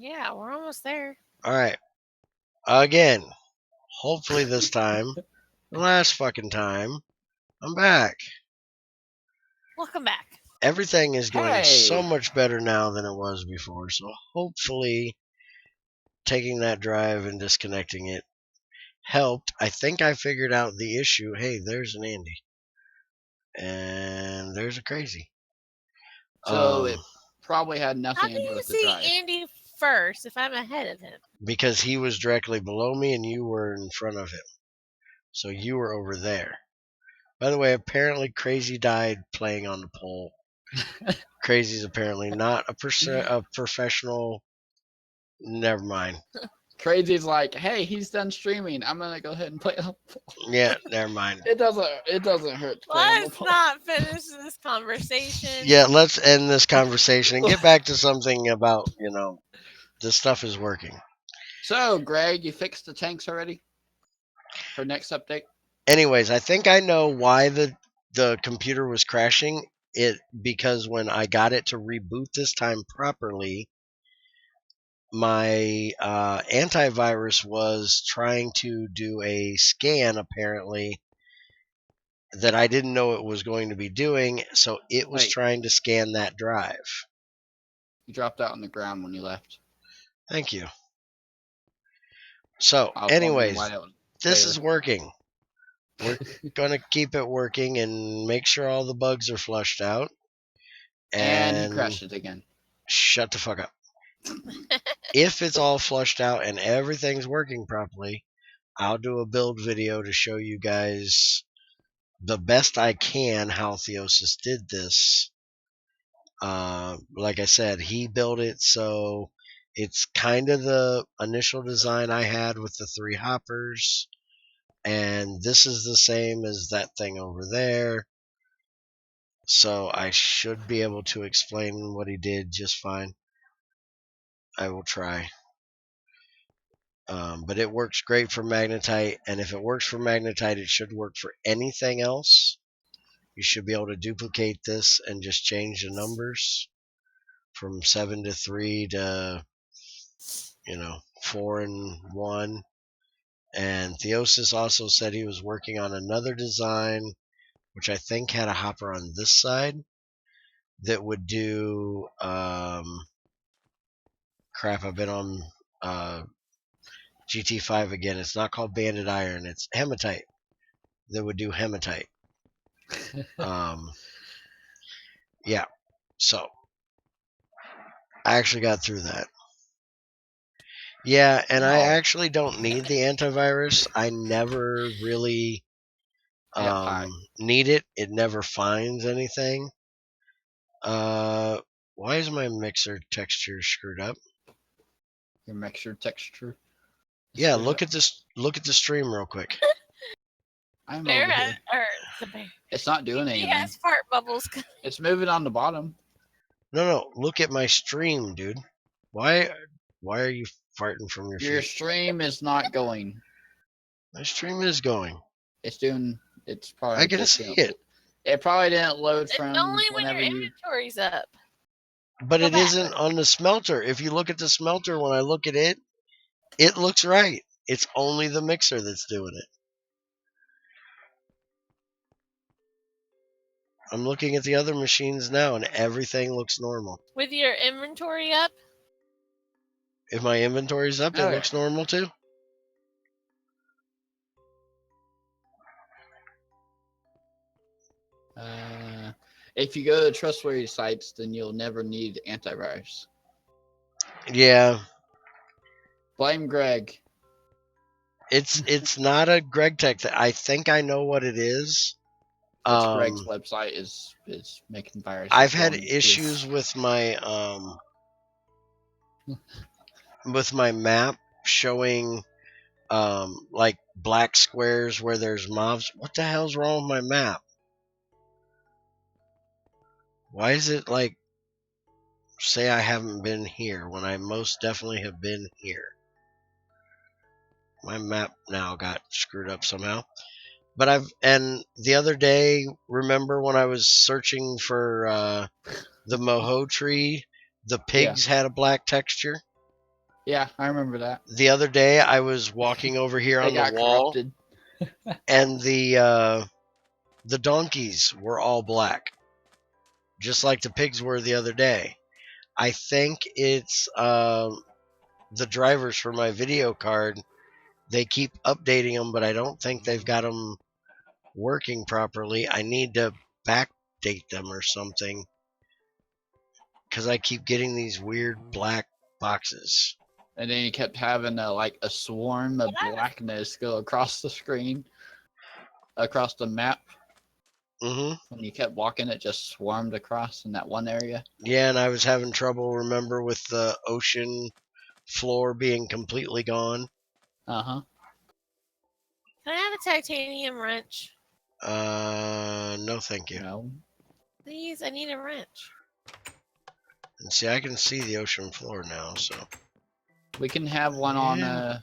Yeah, we're almost there. All right. Again. Hopefully this time. The last fucking time. I'm back. Welcome back. Everything is going so Hey! much better now than it was before. So hopefully taking that drive and disconnecting it helped. I think I figured out the issue. Hey, there's an Andy. And there's a Crazy. So it probably had nothing How to do do you with the see drive. Andy first if I'm ahead of him? Because he was directly below me and you were in front of him. So you were over there. By the way, apparently Crazy died playing on the pole. Crazy's apparently not a professional. Never mind. Crazy's like, hey, he's done streaming. I'm gonna go ahead and play on the pole. Yeah, never mind. It doesn't hurt to play on the Let's pole. not finish this conversation. Yeah, let's end this conversation and get back to something about, this stuff is working. So, Greg, you fixed the tanks already? For next update? Anyways, I think I know why the computer was crashing. Because when I got it to reboot this time properly, my antivirus was trying to do a scan apparently that I didn't know it was going to be doing, so it was Wait. trying to scan that drive. You dropped out on the ground when you left. Thank you. So, I was wondering anyways, why that was this there. is working. We're going to keep it working and make sure all the bugs are flushed out. And he crashed it again. Shut the fuck up. If it's all flushed out and everything's working properly, I'll do a build video to show you guys the best I can how Theosis did this. Like I said, he built it, so it's kind of the initial design I had with the 3 hoppers, and this is the same as that thing over there. So I should be able to explain what he did just fine. I will try. But it works great for magnetite, and if it works for magnetite, it should work for anything else. You should be able to duplicate this and just change the numbers from 7 to 3 to 4 and 1. And Theosis also said he was working on another design, which I think had a hopper on this side that would do crap. I've been on GT5 again. It's not called banded iron. It's hematite that would do hematite. Yeah. So I actually got through that. Yeah, and I actually don't need the antivirus. I never really need it. It never finds anything. Why is my mixer texture screwed up? Your mixer texture. Yeah, look at this. Look at the stream real quick. I'm Bear over here. the bear. It's not doing anything. He has fart bubbles. It's moving on the bottom. No. Look at my stream, dude. Why are you farting from your Your feet? stream is not going. My stream is going. It's doing. It's probably. I can see it. It probably didn't load It's from only when whenever your you. inventory's up. But it isn't on the smelter. If you look at the smelter, when I look at it, it looks right. It's only the mixer that's doing it. I'm looking at the other machines now, and everything looks normal. With your inventory up? If my inventory's up, it looks normal too. If you go to trustworthy sites, then you'll never need antivirus. Yeah. Blame Greg. It's not a Greg Tech. I think I know what it is. Greg's website is making viruses. I've had issues with my map showing like black squares where there's mobs. What the hell's wrong with my map? Why is it like say I haven't been here when I most definitely have been here? My map now got screwed up somehow. But and the other day, remember when I was searching for the moho tree, the pigs had a black texture? Yeah, I remember that. The other day, I was walking over here They on the got wall, corrupted. and the donkeys were all black, just like the pigs were the other day. I think it's the drivers for my video card. They keep updating them, but I don't think they've got them working properly. I need to backdate them or something because I keep getting these weird black boxes. And then you kept having like a swarm of Yeah. blackness go across the screen, across the map. Mm-hmm. When you kept walking, it just swarmed across in that one area. Yeah, and I was having trouble, remember, with the ocean floor being completely gone. Uh-huh. Can I have a titanium wrench? No, thank you. No. Please, I need a wrench. And see, I can see the ocean floor now, so We can have one on Yeah.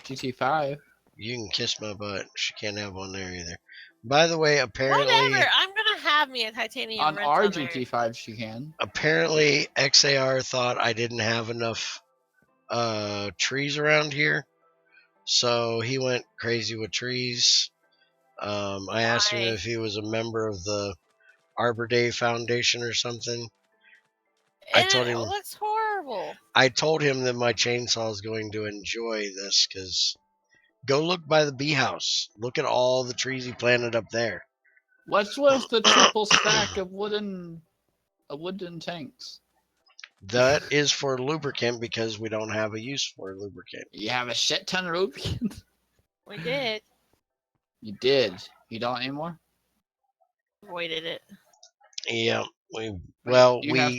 GT5. you can kiss my butt. She can't have one there either. By the way, Whatever. I'm gonna have me a titanium On wrench our on there. GT5 she can. apparently XAR thought I didn't have enough trees around here, so he went crazy with trees. I asked him Why? if he was a member of the Arbor Day Foundation or something. I And told it him looks horrible. I told him that my chainsaw is going to enjoy this because go look by the bee house. Look at all the trees he planted up there. What's with the triple stack of wooden tanks? That is for lubricant because we don't have a use for lubricant. You have a shit ton of lubricant. We did. You did. You don't anymore? Avoided it. Yeah, You we have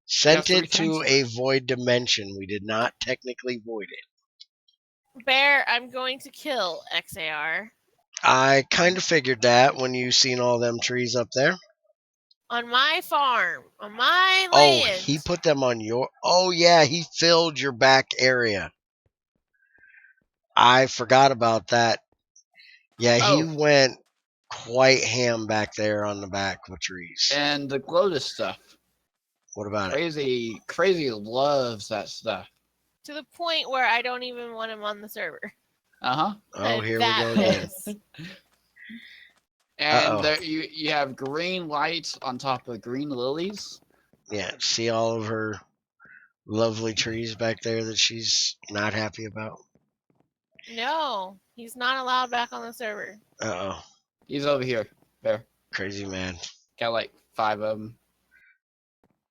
sent 3 it to tanks a left. void dimension. We did not technically void it. Bear, I'm going to kill XAR I kind of figured that when you seen all them trees up there. on my farm, on my Oh, land. he put them on your. Oh yeah, he filled your back area. I forgot about that. Yeah, he Oh, went quite ham back there on the back with trees. and the Glotus stuff. What about it? Crazy loves that stuff. To the point where I don't even want him on the server. Uh-huh. Oh, here we That go again. is. And Uh-oh. there you have green lights on top of green lilies. Yeah, see all of her lovely trees back there that she's not happy about? No, he's not allowed back on the server. Uh-oh. He's over here. There. Crazy man. Got like 5 of them.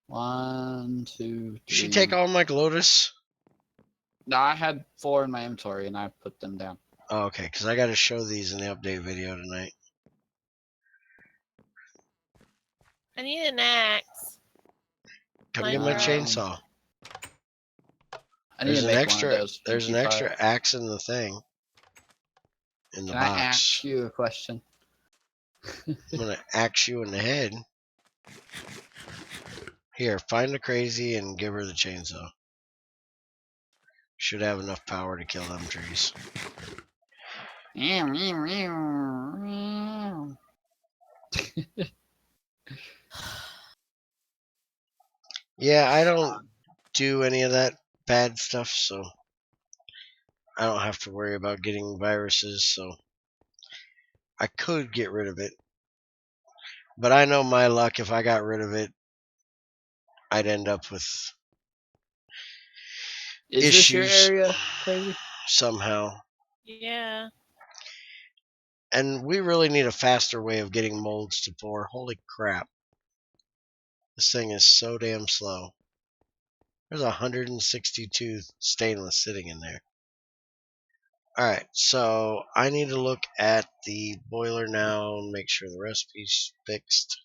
1, 2, 3. Did she take all my Glotus? No, I had 4 in my inventory and I put them down. Oh, okay, because I got to show these in the update video tonight. I need an axe. Come Mine get my broke. chainsaw. I need There's to an make extra. one of those. There's an GT5. extra axe in the thing. In the Can I box. ask you a question? I'm gonna axe you in the head. Here, find the crazy and give her the chainsaw. Should have enough power to kill them trees. Yeah, I don't do any of that bad stuff, so I don't have to worry about getting viruses, so I could get rid of it. But I know my luck, if I got rid of it, I'd end up with Is issues this your area, crazy? somehow. Yeah. And we really need a faster way of getting molds to pour. Holy crap. This thing is so damn slow. There's 162 stainless sitting in there. Alright, so I need to look at the boiler now and make sure the recipe's fixed.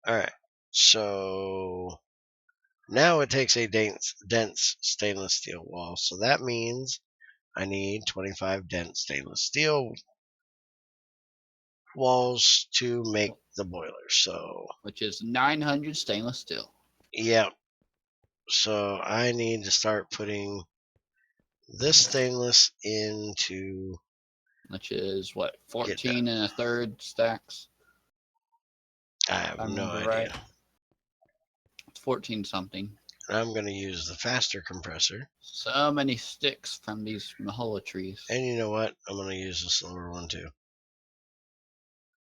Alright, so now it takes a dense stainless steel wall. So that means I need 25 dense stainless steel walls to make the boiler. So, Which is 900 stainless steel. yeah. So I need to start putting this stainless into. Which is what, 14 and a third stacks? I have no idea. Right. It's 14 something. I'm going to use the faster compressor. So many sticks from these mahola trees. And you know what? I'm going to use the slower one too.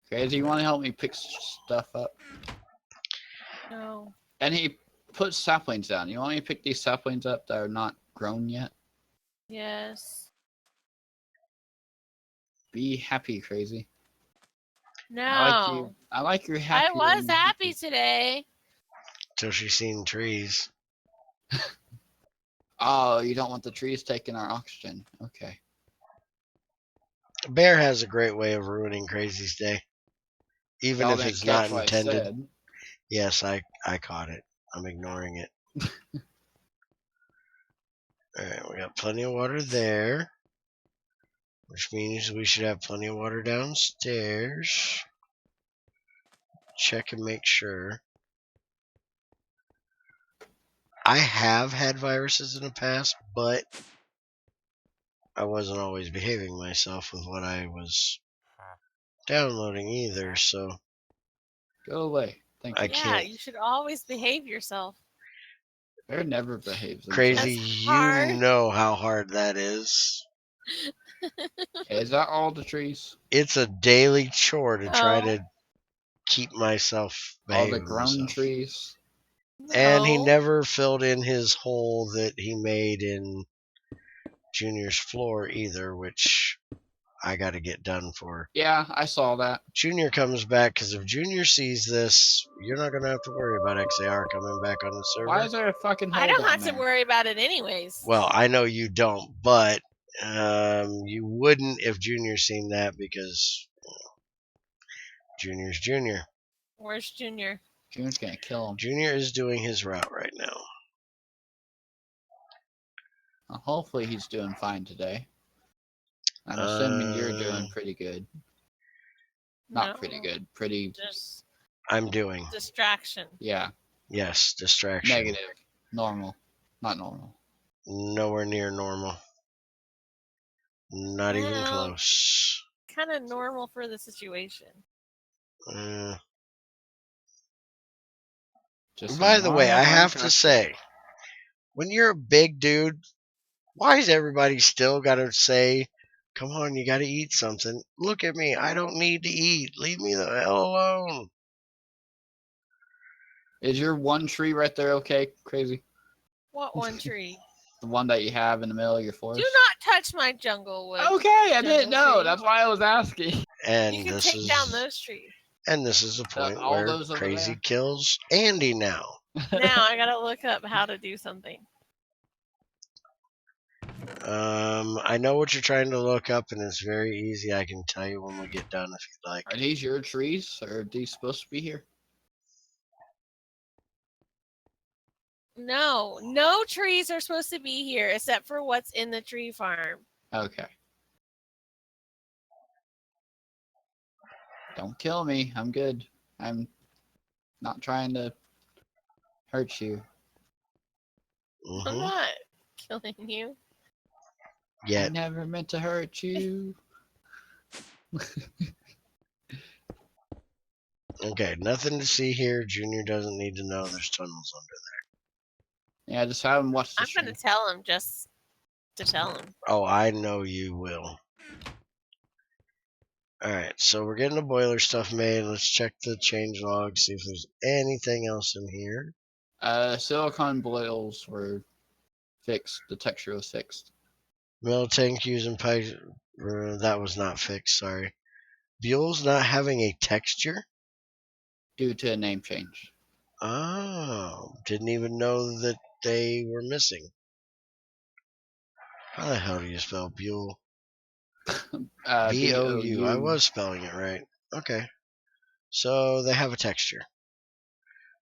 Crazy, you want to help me pick stuff up? No. And he put saplings down. You want me to pick these saplings up that are not grown yet? Yes. Be happy, Crazy. No. I like you. I like your happy. I was happy today. Till she's seen trees. Oh, you don't want the trees taking our oxygen. Okay. Bear has a great way of ruining Crazy's day. Even Y'all if didn't it's catch not what I intended. said. Yes, I caught it. I'm ignoring it. Alright, we got plenty of water there. Which means we should have plenty of water downstairs. Check and make sure. I have had viruses in the past, but I wasn't always behaving myself with what I was downloading either, so Go away. Thank I you. Yeah, can't. you should always behave yourself. Bear never behaves Crazy, himself. That's you hard. know how hard that is. Okay, is that all the trees? It's a daily chore to try No. to keep myself All the behaving grown myself. trees? And he No. never filled in his hole that he made in Junior's floor either, which I got to get done for. Yeah, I saw that. Junior comes back, because if Junior sees this, you're not going to have to worry about XAR coming back on the server. Why is there a fucking hole I don't down have there? to worry about it anyways. Well, I know you don't, but you wouldn't if Junior's seen that, because Junior's Junior. Where's Junior? Junior's gonna kill him. Junior is doing his route right now. Well, hopefully he's doing fine today. I'm assuming you're doing Uh, pretty good. No. Not pretty good. Pretty, Just I'm doing. distraction. yeah. Yes, distraction. Negative. Normal. Not normal. Nowhere near normal. Not even Well, close. kind of normal for the situation. Just By the way, I have Minecraft. to say, when you're a big dude, why is everybody still got to say, come on, you got to eat something? Look at me. I don't need to eat. Leave me the hell alone. Is your one tree right there okay, Crazy? What one tree? The one that you have in the middle of your Do forest? not touch my jungle wood. Okay, I didn't jungle know. tree. That's why I was asking. You And can this take is down those trees. and this is the point all where those over Crazy there. kills Andy now. Now I gotta look up how to do something. I know what you're trying to look up, and it's very easy. I can tell you when we get done if you'd like. Are these your trees, or are these supposed to be here? No, no trees are supposed to be here except for what's in the tree farm. Okay. Don't kill me. I'm good. I'm not trying to hurt you. I'm not killing you. I Yet. never meant to hurt you. Okay, nothing to see here. Junior doesn't need to know there's tunnels under Yeah, just have him watch the I'm stream. gonna tell him just to tell him. there. Oh, I know you will. Alright, so we're getting the boiler stuff made. Let's check the change log, see if there's anything else in here. Silicon boils were fixed. The texture was fixed. Mill tank using pipe. That was not fixed, sorry. Buell's not having a texture? Due to a name change. Oh, didn't even know that they were missing. How the hell do you spell Buell? B-O-U. I was spelling it right. Okay. So they have a texture.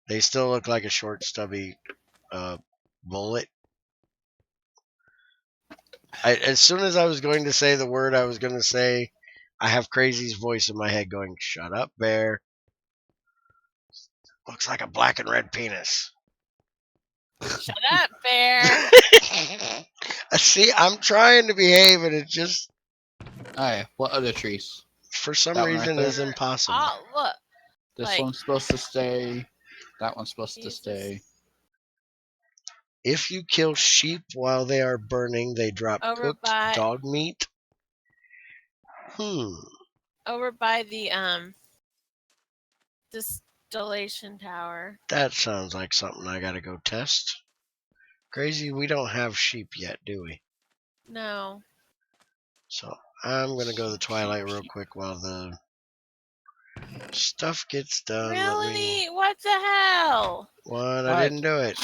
They still look like a short, stubby bullet. As soon as I was going to say the word, I was going to say, I have Crazy's voice in my head going, shut up, Bear. Looks like a black and red penis. Shut up, Bear. See, I'm trying to behave, and it just, Alright, what other trees? for some That one reason, right is there? impossible. Oh, look. This Like- one's supposed to stay. That one's supposed to Jesus. stay. If you kill sheep while they are burning, they drop Over cooked by dog meat. over by the distillation tower. That sounds like something I gotta go test. Crazy, we don't have sheep yet, do we? No. So I'm gonna go to the Twilight real quick while the stuff gets done. Really? What the hell? What? I What? didn't do it.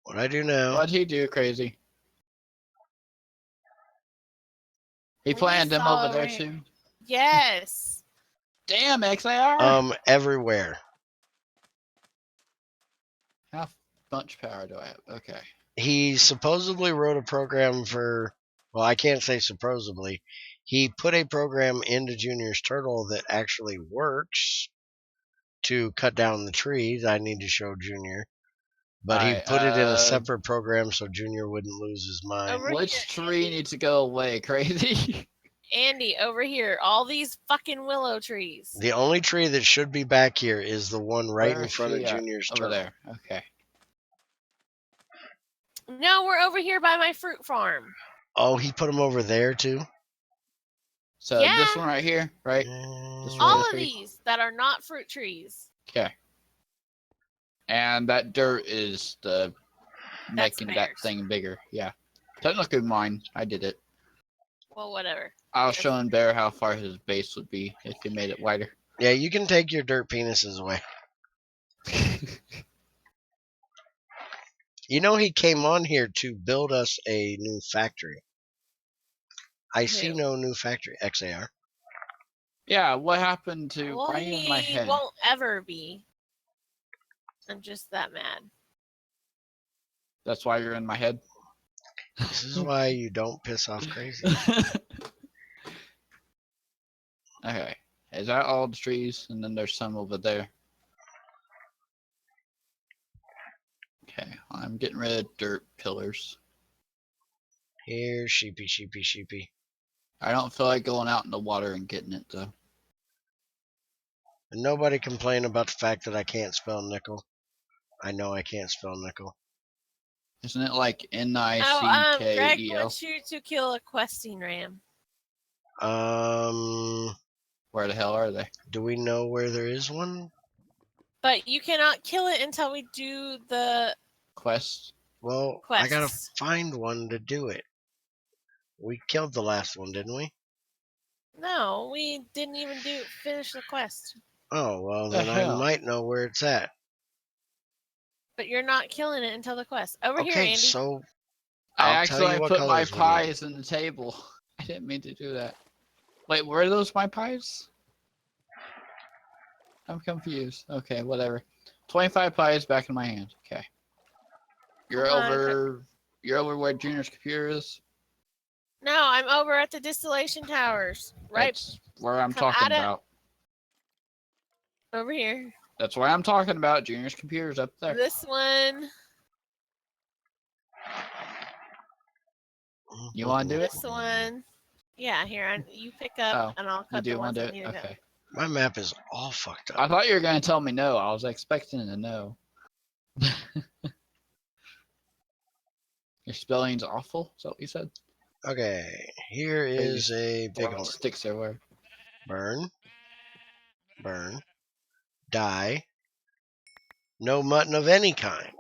What I do now? What'd he do, crazy? He We planned need them over solid there rain. too. Yes. Damn, XAR. Everywhere. How much power do I have? Okay. He supposedly wrote a program for. Well, I can't say supposedly. He put a program into Junior's turtle that actually works to cut down the trees. I need to show Junior. But he Alright, put it in a separate program so Junior wouldn't lose his mind. Over which here, tree Andy. needs to go away, crazy? Andy, over here. All these fucking willow trees. The only tree that should be back here is the one right Where in is front of she at? Junior's Over turtle. there. Okay. No, we're over here by my fruit farm. Oh, he put them over there too? So Yeah. this one right here, right? Mm, one All the of tree? these that are not fruit trees. Okay. And that dirt is the That's making that Bear's. thing bigger. Yeah. Technically mine. I did it. Well, whatever. I was showing Bear how far his base would be if he made it wider. Yeah, you can take your dirt penises away. You know, he came on here to build us a new factory. I see Who? no new factory. XAR. Yeah, what happened to Well, why are you in my he head? won't ever be. I'm just that mad. That's why you're in my head? This is why you don't piss off crazy. Okay. Is that all the trees? And then there's some over there. Okay, I'm getting rid of dirt pillars. Here, sheepy, sheepy, sheepy. I don't feel like going out in the water and getting it though. And nobody complain about the fact that I can't spell nickel. I know I can't spell nickel. Isn't it like Greg Nickel? wants you to kill a questing ram. Where the hell are they? Do we know where there is one? But you cannot kill it until we do the Quest? Well, quests. I gotta find one to do it. We killed the last one, didn't we? No, we didn't even finish the quest. Oh, well, The then I hell? might know where it's at. But you're not killing it until the quest. Over here, Okay, Andy. so I I'll tell you accidentally what put my colors we need. pies in the table. I didn't mean to do that. Wait, were those my pies? I'm confused. Okay, whatever. 25 pies back in my hand. Okay. You're Hold on, over where Junior's computer is? No, I'm over at the distillation towers. Right That's where I'm Come talking at it. about. over here. That's where I'm talking about. Junior's computer's up there. This one. You want to do it? This one. Yeah, here. You pick up and I'll You cut the do want ones to that do need it? to go. Okay. My map is all fucked I up. thought you were going to tell me no. I was expecting a no. Your spelling's awful? Is that what you said? Okay, here is a bighorn. Sticks everywhere. Burn. Burn. Die. No mutton of any kind.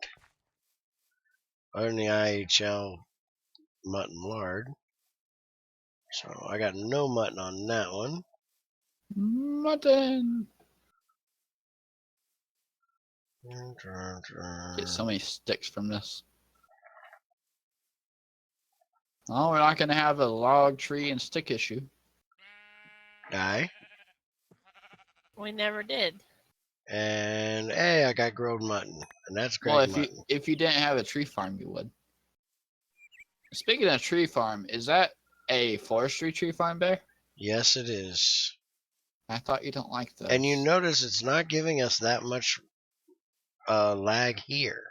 Other than the IHL mutton lard. So I got no mutton on that one. Mutton. Get so many sticks from this. Oh, we're not going to have a log, tree, and stick issue. Die. We never did. And hey, I got grilled mutton. And that's great Well, mutton. if you didn't have a tree farm, you would. Speaking of tree farm, is that a forestry tree farm, Bear? Yes, it is. I thought you don't like those. And you notice it's not giving us that much lag here.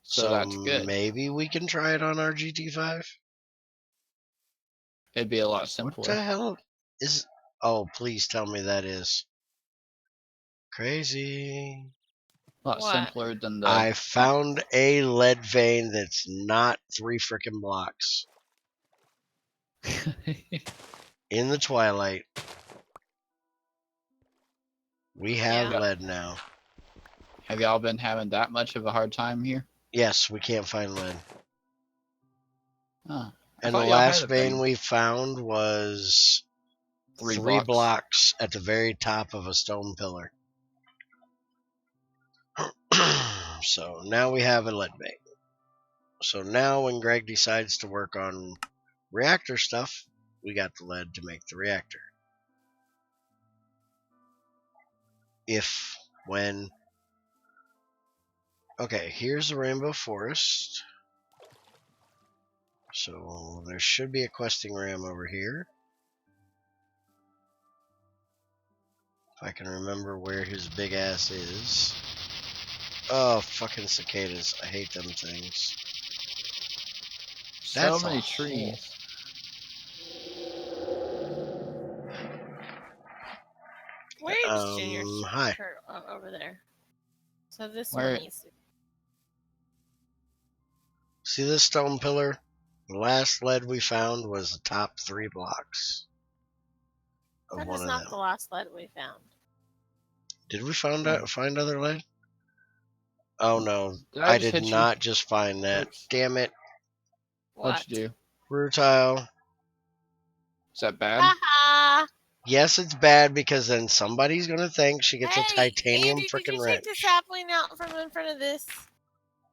So that's good. Maybe we can try it on our GT5. It'd be a lot What simpler. the hell is... Oh, please tell me that is. Crazy. A lot What? simpler than the. I found a lead vein that's not 3 frickin' blocks in the twilight. We have Yeah. lead now. Have y'all been having that much of a hard time here? Yes, we can't find lead. Oh, I And the thought y'all had last a vein we found was 3 blocks at the very top of a stone pillar. So now we have a lead vein. So now when Greg decides to work on reactor stuff, we got the lead to make the reactor. When. Okay, here's the rainbow forest. So there should be a questing ram over here. If I can remember where his big ass is. Oh, fucking cicadas. I hate them things. So That's many a trees. Where's Junior's Hi. turtle? Oh, over there. So this Where- one needs to. See this stone pillar? The last lead we found was the top 3 blocks of That one is of not them. the last lead we found. Did we find Oh. other lead? Oh no, Did I just did hit not just find that. Oops. Damn it. What'd you do? Rutile. Is that bad? Haha! Yes, it's bad because then somebody's gonna think she gets a Hey, titanium Andy, did frickin' you wrench. take the sapling out from in front of this?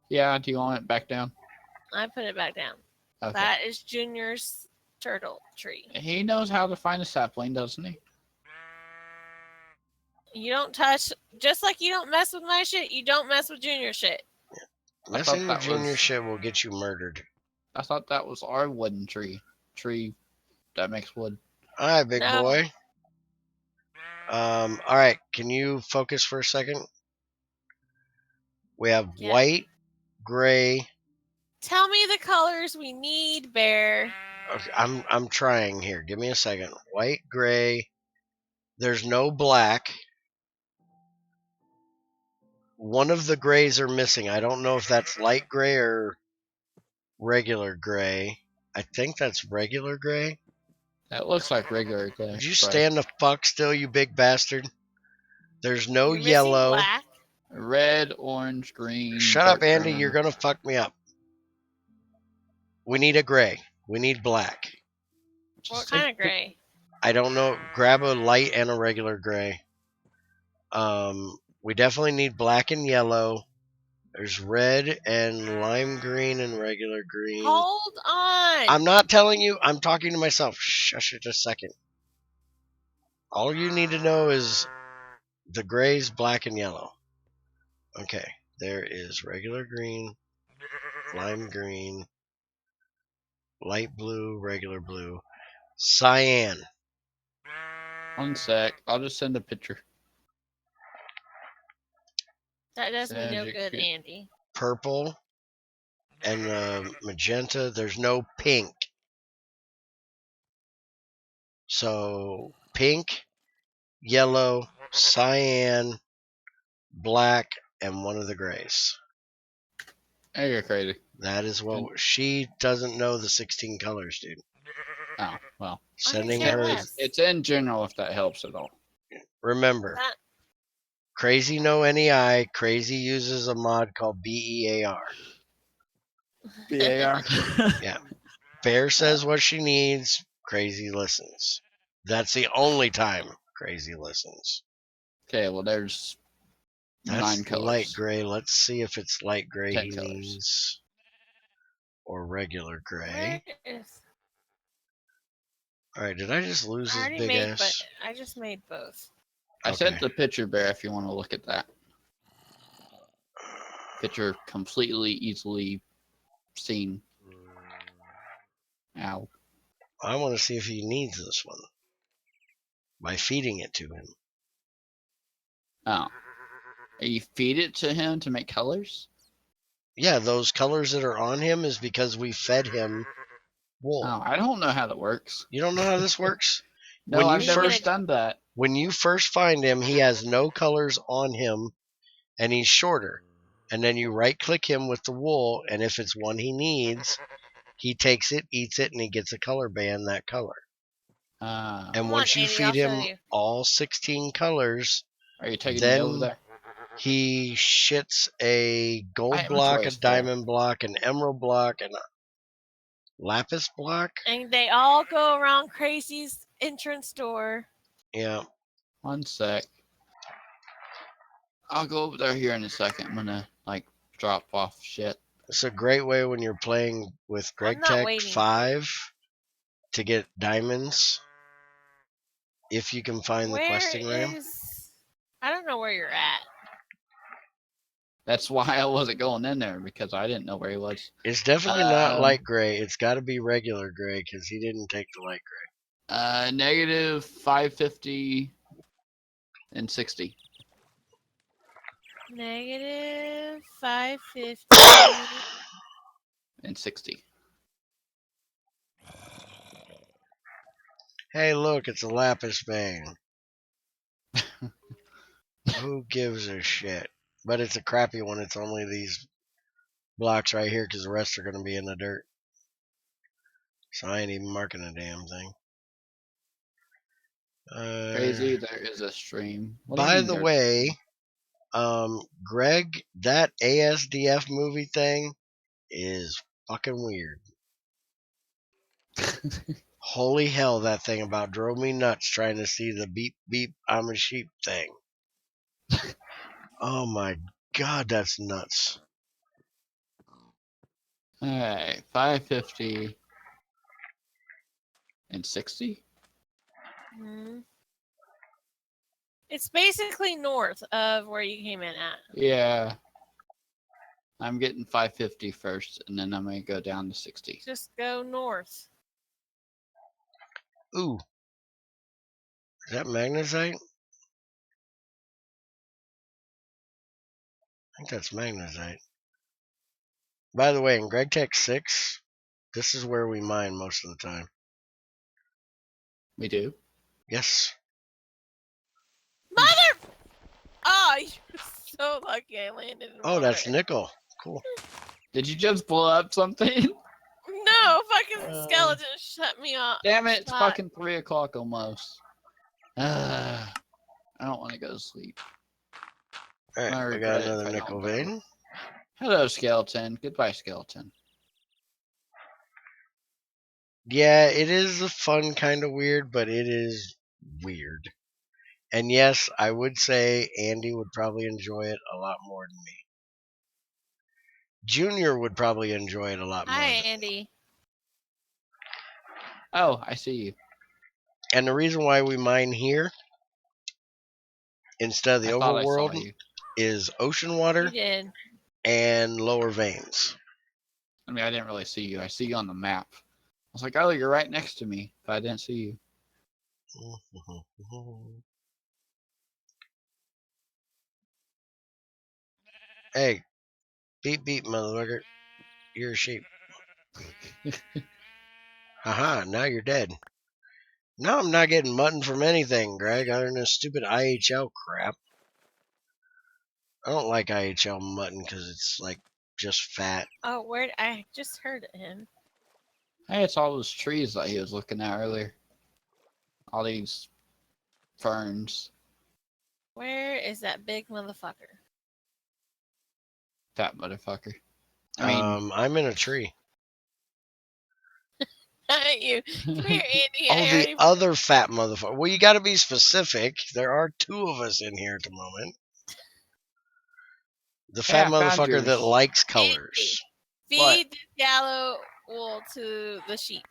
Yeah. Do you want it back down? I put it back down. Okay. That is Junior's turtle tree. He knows how to find a sapling, doesn't he? You don't touch, just like you don't mess with my shit, you don't mess with Junior shit. Messing with that junior was- shit will get you murdered. I thought that was our wooden tree. Tree that makes wood. Alright, big No. boy. Alright, can you focus for a second? We have Yeah. white, gray. Tell me the colors we need, Bear. Okay, I'm trying here. Give me a second. White, gray. There's no black. One of the grays are missing. I don't know if that's light gray or regular gray. I think that's regular gray. That looks like regular gray. Would you stand the fuck still, you big bastard? There's no You're missing yellow. black. Red, orange, green. Shut dark up, Andy. brown. You're gonna fuck me up. We need a gray. We need black. What kind of gray? I don't know. Grab a light and a regular gray. We definitely need black and yellow. There's red and lime green and regular green. Hold on. I'm not telling you. I'm talking to myself. Shush it a second. All you need to know is the grays, black, and yellow. Okay. There is regular green, lime green, light blue, regular blue, cyan. 1 sec. I'll just send a picture. That does me no Magic good, cute. Andy. Purple, and the magenta. There's no pink. So pink, yellow, cyan, black, and one of the grays. Hey, you're crazy. That is what she doesn't know the 16 colors, dude. Oh, well. Sending say her. less. It's in general if that helps at all. Remember, That, Crazy no NEI. Crazy uses a mod called BEAR. BAR. Yeah. Bear says what she needs. Crazy listens. That's the only time Crazy listens. Okay, well, there's That's 9 colors. light gray. Let's see if it's light gray 10 he colors. needs. Or regular gray. where is- Alright, did I just lose I his already big made, ass? but I just made both. I sent Okay. the picture, Bear, if you want to look at that. Picture completely easily seen. Ow. I want to see if he needs this one. By feeding it to him. Oh. You feed it to him to make colors? Yeah, those colors that are on him is because we fed him wool. Oh, I don't know how that works. You don't know how this works? No, When I've you never first- done that. When you first find him, he has no colors on him and he's shorter. And then you right click him with the wool, and if it's one he needs, he takes it, eats it, and he gets a color band that color. And Come once on, you Andy, feed I'll show him you. all 16 colors, Are you taking me over then there? he shits a My gold block, inventory a is full. diamond block, an emerald block, and a lapis block. And they all go around Crazy's entrance door. Yeah. 1 sec. I'll go over there here in a second. I'm gonna like drop off shit. It's a great way when you're playing with I'm Greg not Tech waiting. 5 to get diamonds if you can find the Where questing ram. is... I don't know where you're at. That's why I wasn't going in there because I didn't know where he was. It's definitely not light gray. It's got to be regular gray because he didn't take the light gray. Negative 550 and 60. Negative 550. And 60. Hey, look, it's a lapis vein. Who gives a shit? But it's a crappy one. It's only these blocks right here because the rest are going to be in the dirt. So I ain't even marking a damn thing. Crazy, there is a stream. What do you By mean the there- way, Greg, that ASDF movie thing is fucking weird. Holy hell, that thing about drove me nuts trying to see the beep beep I'm a sheep thing. Oh my god, that's nuts. Alright, 550 and 60? Hmm. It's basically north of where you came in at. Yeah. I'm getting 550 first, and then I'm going to go down to 60. Just go north. Ooh. Is that magnesite? I think that's magnesite. By the way, in Greg Tech 6, this is where we mine most of the time. We do? Yes. Mother! Oh, you're so lucky I landed in Oh, that's water. nickel. Cool. Did you just blow up something? No, fucking skeleton shut me off. Damn it, it's Shot. fucking 3 o'clock almost. I don't want to go to sleep. Alright, I I regret got it if another I don't nickel go. vein. Hello, skeleton. Goodbye, skeleton. Yeah, it is a fun kind of weird, but it is weird. And yes, I would say Andy would probably enjoy it a lot more than me. Junior would probably enjoy it a lot more. Hi, Than me. Andy. Oh, I see you. And the reason why we mine here instead of the I thought I saw overworld you. is ocean You water did. and lower veins. I mean, I didn't really see you. I see you on the map. I was like, oh, you're right next to me, but I didn't see you. Hey, beep beep, motherfucker. You're a sheep. Haha, now you're dead. Now I'm not getting mutton from anything, Greg, other than this stupid IHL crap. I don't like IHL mutton because it's like just fat. Oh, where? I just heard him. Hey, it's all those trees that he was looking at earlier. All these ferns. Where is that big motherfucker? That motherfucker. I mean, I'm in a tree. You. Come here, Andy. Oh, I the already... other fat motherfucker. Well, you got to be specific. There are two of us in here at the moment. The fat Yeah, I found motherfucker that yours. likes colors. Feed the yellow wool to the sheep.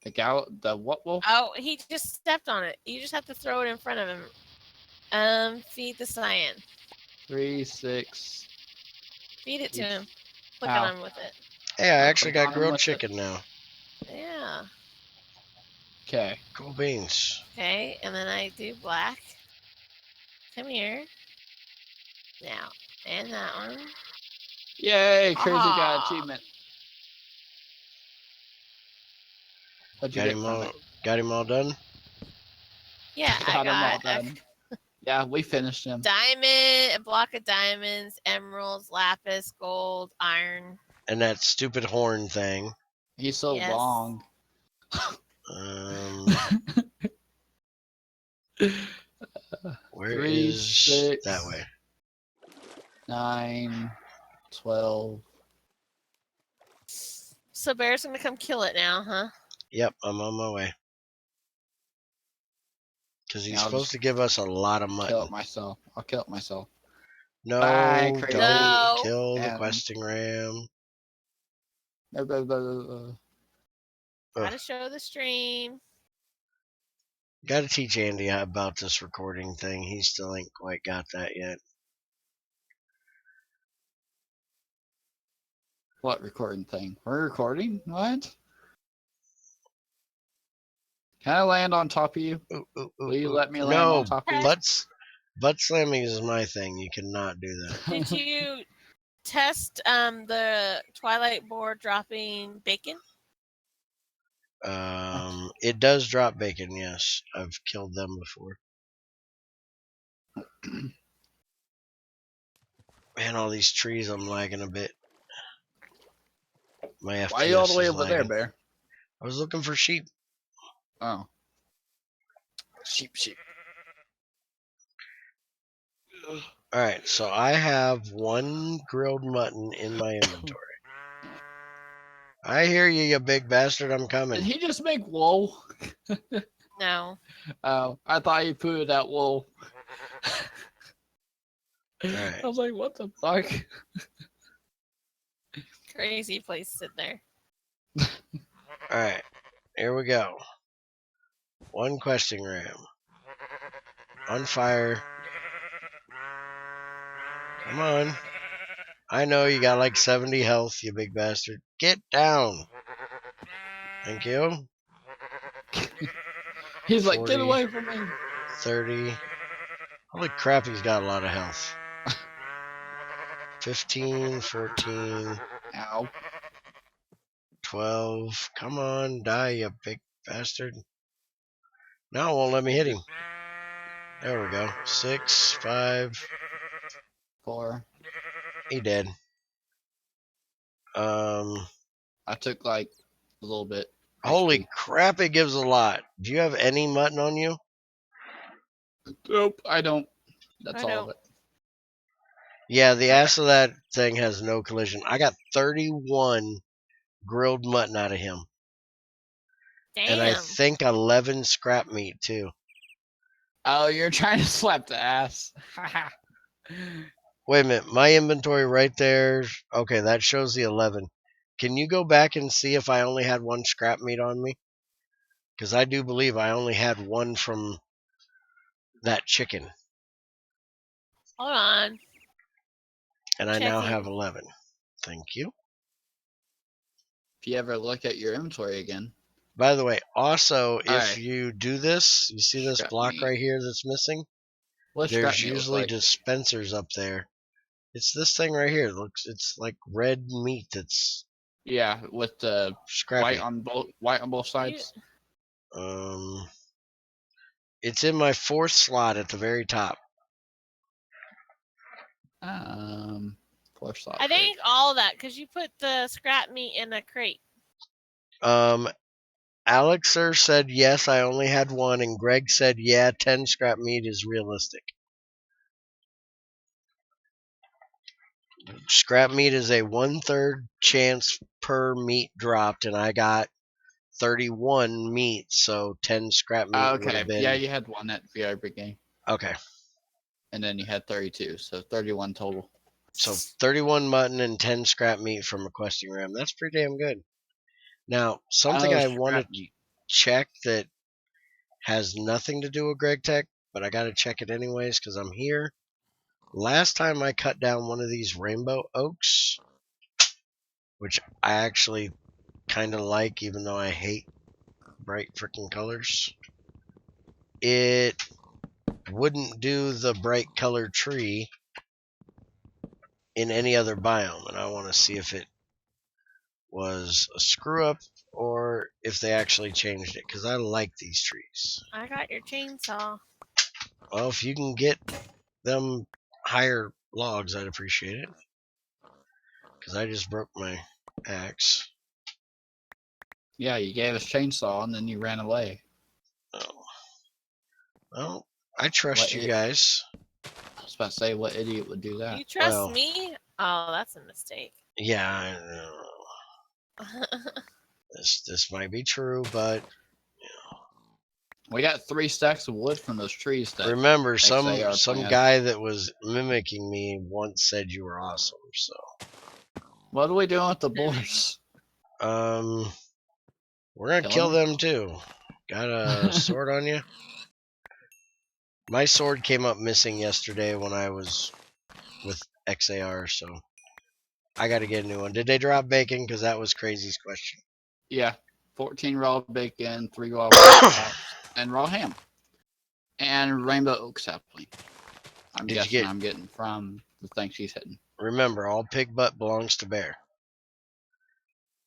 The what wolf? Oh, he just stepped on it. You just have to throw it in front of him. Feed the cyan. 3, 6. Feed it to him. Click Ow. on him with it. Hey, I actually click on got him grilled with it. chicken now. Yeah. Okay. Cool beans. Okay, and then I do black. Come here. Now, and that one. Yay, Crazy got Ah. achievement. What'd you Got get him from all. it? Got him all done. Yeah, I Got 'em all got a done. Yeah, we finished him. Diamond, a block of diamonds, emeralds, lapis, gold, iron. And that stupid horn thing. He's so Yes. long. Where 3, is 6, that way? 9, 12. So Bear's gonna come kill it now, huh? Yep, I'm on my way. Because he's Yeah, I'll supposed just to give us a lot of Kill mutton. it myself. I'll kill it myself. No, Bye, crazy. don't No. kill the And- questing ram. Blah, blah, blah, blah, blah. Gotta show the stream. Gotta teach Andy about this recording thing. He still ain't quite got that yet. What recording thing? We're recording? What? Can I land on top of you? Will you let me land on top of you? Butt slamming is my thing. You cannot do that. Did you test the Twilight board dropping bacon? It does drop bacon, yes. I've killed them before. Man, all these trees, I'm lagging a bit. My FPS Why are you all the way is over there, lagging. Bear? I was looking for sheep. Oh. Sheep. Alright, so I have 1 grilled mutton in my inventory. I hear you, you big bastard. I'm Did coming. he just make wool? No. Oh, I thought he put that wool. Alright. I was like, what the fuck? Crazy place in there. Alright, here we go. 1 questing ram. On fire. Come on. I know you got like 70 health, you big bastard. Get down. Thank you. He's like, 40, get away from me. 30. Holy crap, he's got a lot of health. 15, 14, Ow. 12. Come on, die, you big bastard. No, it won't let me hit him. There we go. 6, 5. 4. He dead. I took like a little bit. Holy crap, it gives a lot. Do you have any mutton on you? Nope, I don't. That's I all don't. of it. Yeah, the ass of that thing has no collision. I got 31 grilled mutton out of him. Damn. And I think 11 scrap meat, too. Oh, you're trying to slap the ass. Wait a minute, my inventory right there. Okay, that shows the 11. Can you go back and see if I only had 1 scrap meat on me? Because I do believe I only had 1 from that chicken. Hold on. And I now Checking. have 11. Thank you. If you ever look at your inventory again. By the way, also, if Alright. you do this, you see this Scrap block meat. right here that's missing? What's scrap There's meat look usually like? dispensers up there. It's this thing right here. It's like red meat that's Yeah, with the scrappy. white on both sides. It's in my 4th slot at the very top. 4 slot. I think all that because you put the scrap meat in a crate. Alex sir said yes, I only had 1, and Greg said yeah, 10 scrap meat is realistic. Scrap meat is a 1/3 chance per meat dropped, and I got 31 meat, so 10 scrap meat would Okay, have been. yeah, you had 1 at VR game. Okay. And then you had 32, so 31 total. So 31 mutton and 10 scrap meat from a questing ram. That's pretty damn good. Now, something I want to check that has nothing to do with Greg Tech, but I got to check it anyways because I'm here. Last time I cut down one of these rainbow oaks, which I actually kind of like, even though I hate bright freaking colors, it wouldn't do the bright colored tree in any other biome, and I want to see if it was a screw up or if they actually changed it, because I like these trees. I got your chainsaw. Well, if you can get them higher logs, I'd appreciate it. Because I just broke my axe. Yeah, you gave us chainsaw and then you ran away. Oh. Well, I trust What you it- guys. I was about to say, what idiot would do that? You trust Well- me? Oh, that's a mistake. Yeah, I know. This might be true, but We got 3 stacks of wood from those trees that remember, some planted. guy that was mimicking me once said you were awesome. So, What are we doing with the boars? we're gonna Killing kill them? them too. Got a sword on you? My sword came up missing yesterday when I was with XAR, so I got to get a new one. Did they drop bacon? Because that was Crazy's question. Yeah, 14 raw bacon, 3 raw chops, and raw ham, and rainbow oak sapling. I'm Did you guessing get- I'm getting from the thing she's hitting. Remember, all pig butt belongs to Bear.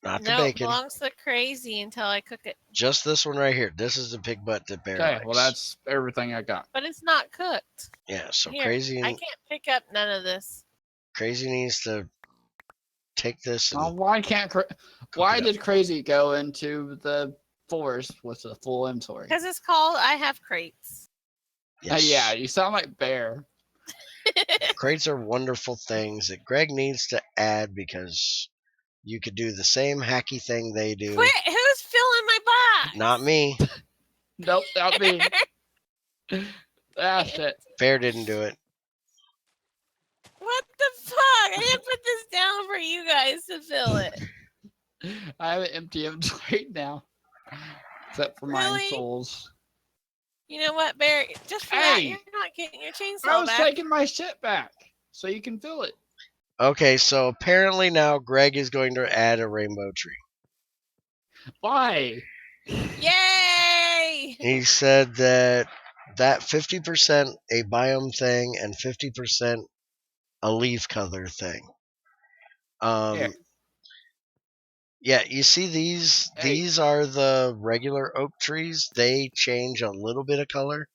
Not the No, it bacon. belongs to Crazy until I cook it. Just this one right here. This is the pig butt that Bear Okay, likes. well that's everything I got. But it's not cooked. Yeah, so Here, Crazy I can't pick up none of this. Crazy needs to take this and Oh, why can't why did Crazy go into the forest with a full inventory? Because it's called I Have Crates. yes. Yeah, you sound like Bear. Crates are wonderful things that Greg needs to add because you could do the same hacky thing they do. Quit! Who's filling my box? Not me. Nope, not me. That's it. Bear didn't do it. What the fuck? I didn't put this down for you guys to fill it. I have an empty inventory now, except for mine Really? souls. You know what, Bear? Just for that, Hey! you're not getting your I chainsaw was back. taking my shit back, so you can fill it. Okay, so apparently now Greg is going to add a rainbow tree. Why? Yay! He said that 50% a biome thing and 50% a leaf color thing. Yeah. Yeah, you see these? Hey. These are the regular oak trees. They change a little bit of color,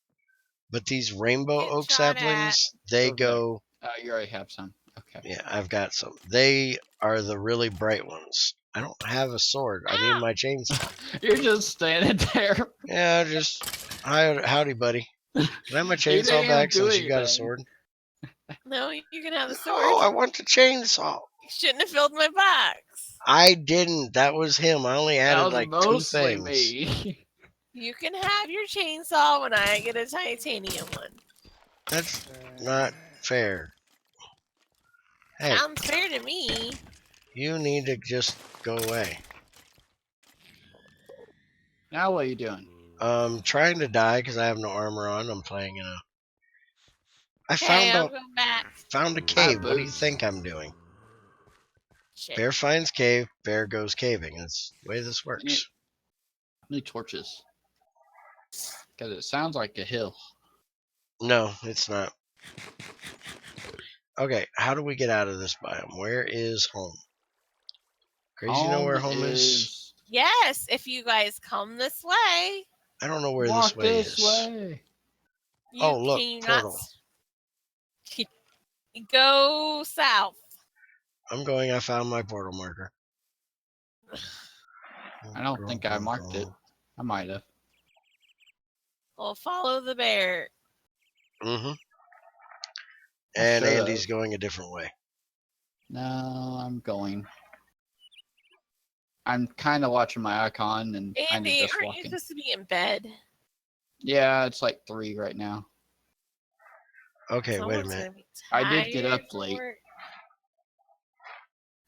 but these rainbow Getting oak shot saplings, they Over there. go. You already have some. Okay. Yeah, I've got some. They are the really bright ones. I don't have a sword. I need Ow! my chainsaw. You're just standing there. Yeah, just howdy, buddy. Can I have my didn't chainsaw even back do since you got a anything. sword? No, you can have the sword. Oh, I want the chainsaw. You shouldn't have filled my box. I didn't. That was him. I only That added was like 2 mostly things. me. You can have your chainsaw when I get a titanium one. That's not fair. Hey, Sounds fair to me. you need to just go away. Now what are you doing? Trying to die because I have no armor on. I'm playing in a. I Okay, I'll go back. found a cave. What do you boots. think I'm doing? Shit. Bear finds cave. Bear goes caving. That's the way this works. How many torches? Because it sounds like a hill. No, it's not. Okay, how do we get out of this biome? Where is home? Crazy, you know where home is? Yes, if you guys come this way. I don't know where Walk this way this is. way. You, Oh, look, can you portal. Not go south. I'm going. I found my portal marker. I don't think I marked it. I might have. Well, follow the bear. Mm-hmm. I And should've. Andy's going a different way. No, I'm going. I'm kind of watching my icon and kind of Andy, just aren't walking. you supposed to be in bed? Yeah, it's like 3 right now. Okay, wait a Someone's minute. gonna be I did get up tired from late. work.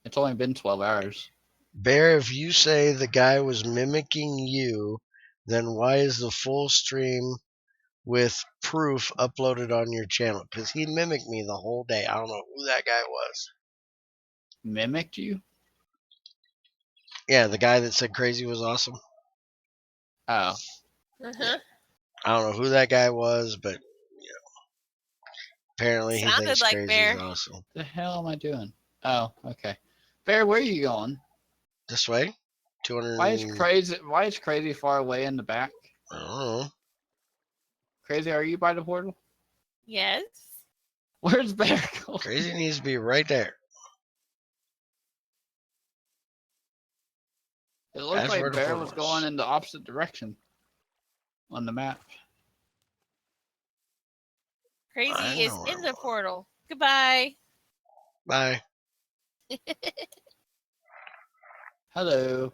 It's only been 12 hours. Bear, if you say the guy was mimicking you, then why is the full stream with proof uploaded on your channel? Because he mimicked me the whole day. I don't know who that guy was. Mimicked you? Yeah, the guy that said Crazy was awesome. Oh. Uh-huh. I don't know who that guy was, but apparently he Sounded thinks like Crazy Bear. is awesome. The hell am I doing? Oh, okay. Bear, where are you going? This way? 200. Why is crazy far away in the back? I don't know. Crazy, are you by the portal? Yes. Where's Bear going? Crazy needs to be right there. It looked That's where like the Bear portal was is. going in the opposite direction on the map. Crazy is know where in I'm the going. portal. Goodbye. Bye. Hello.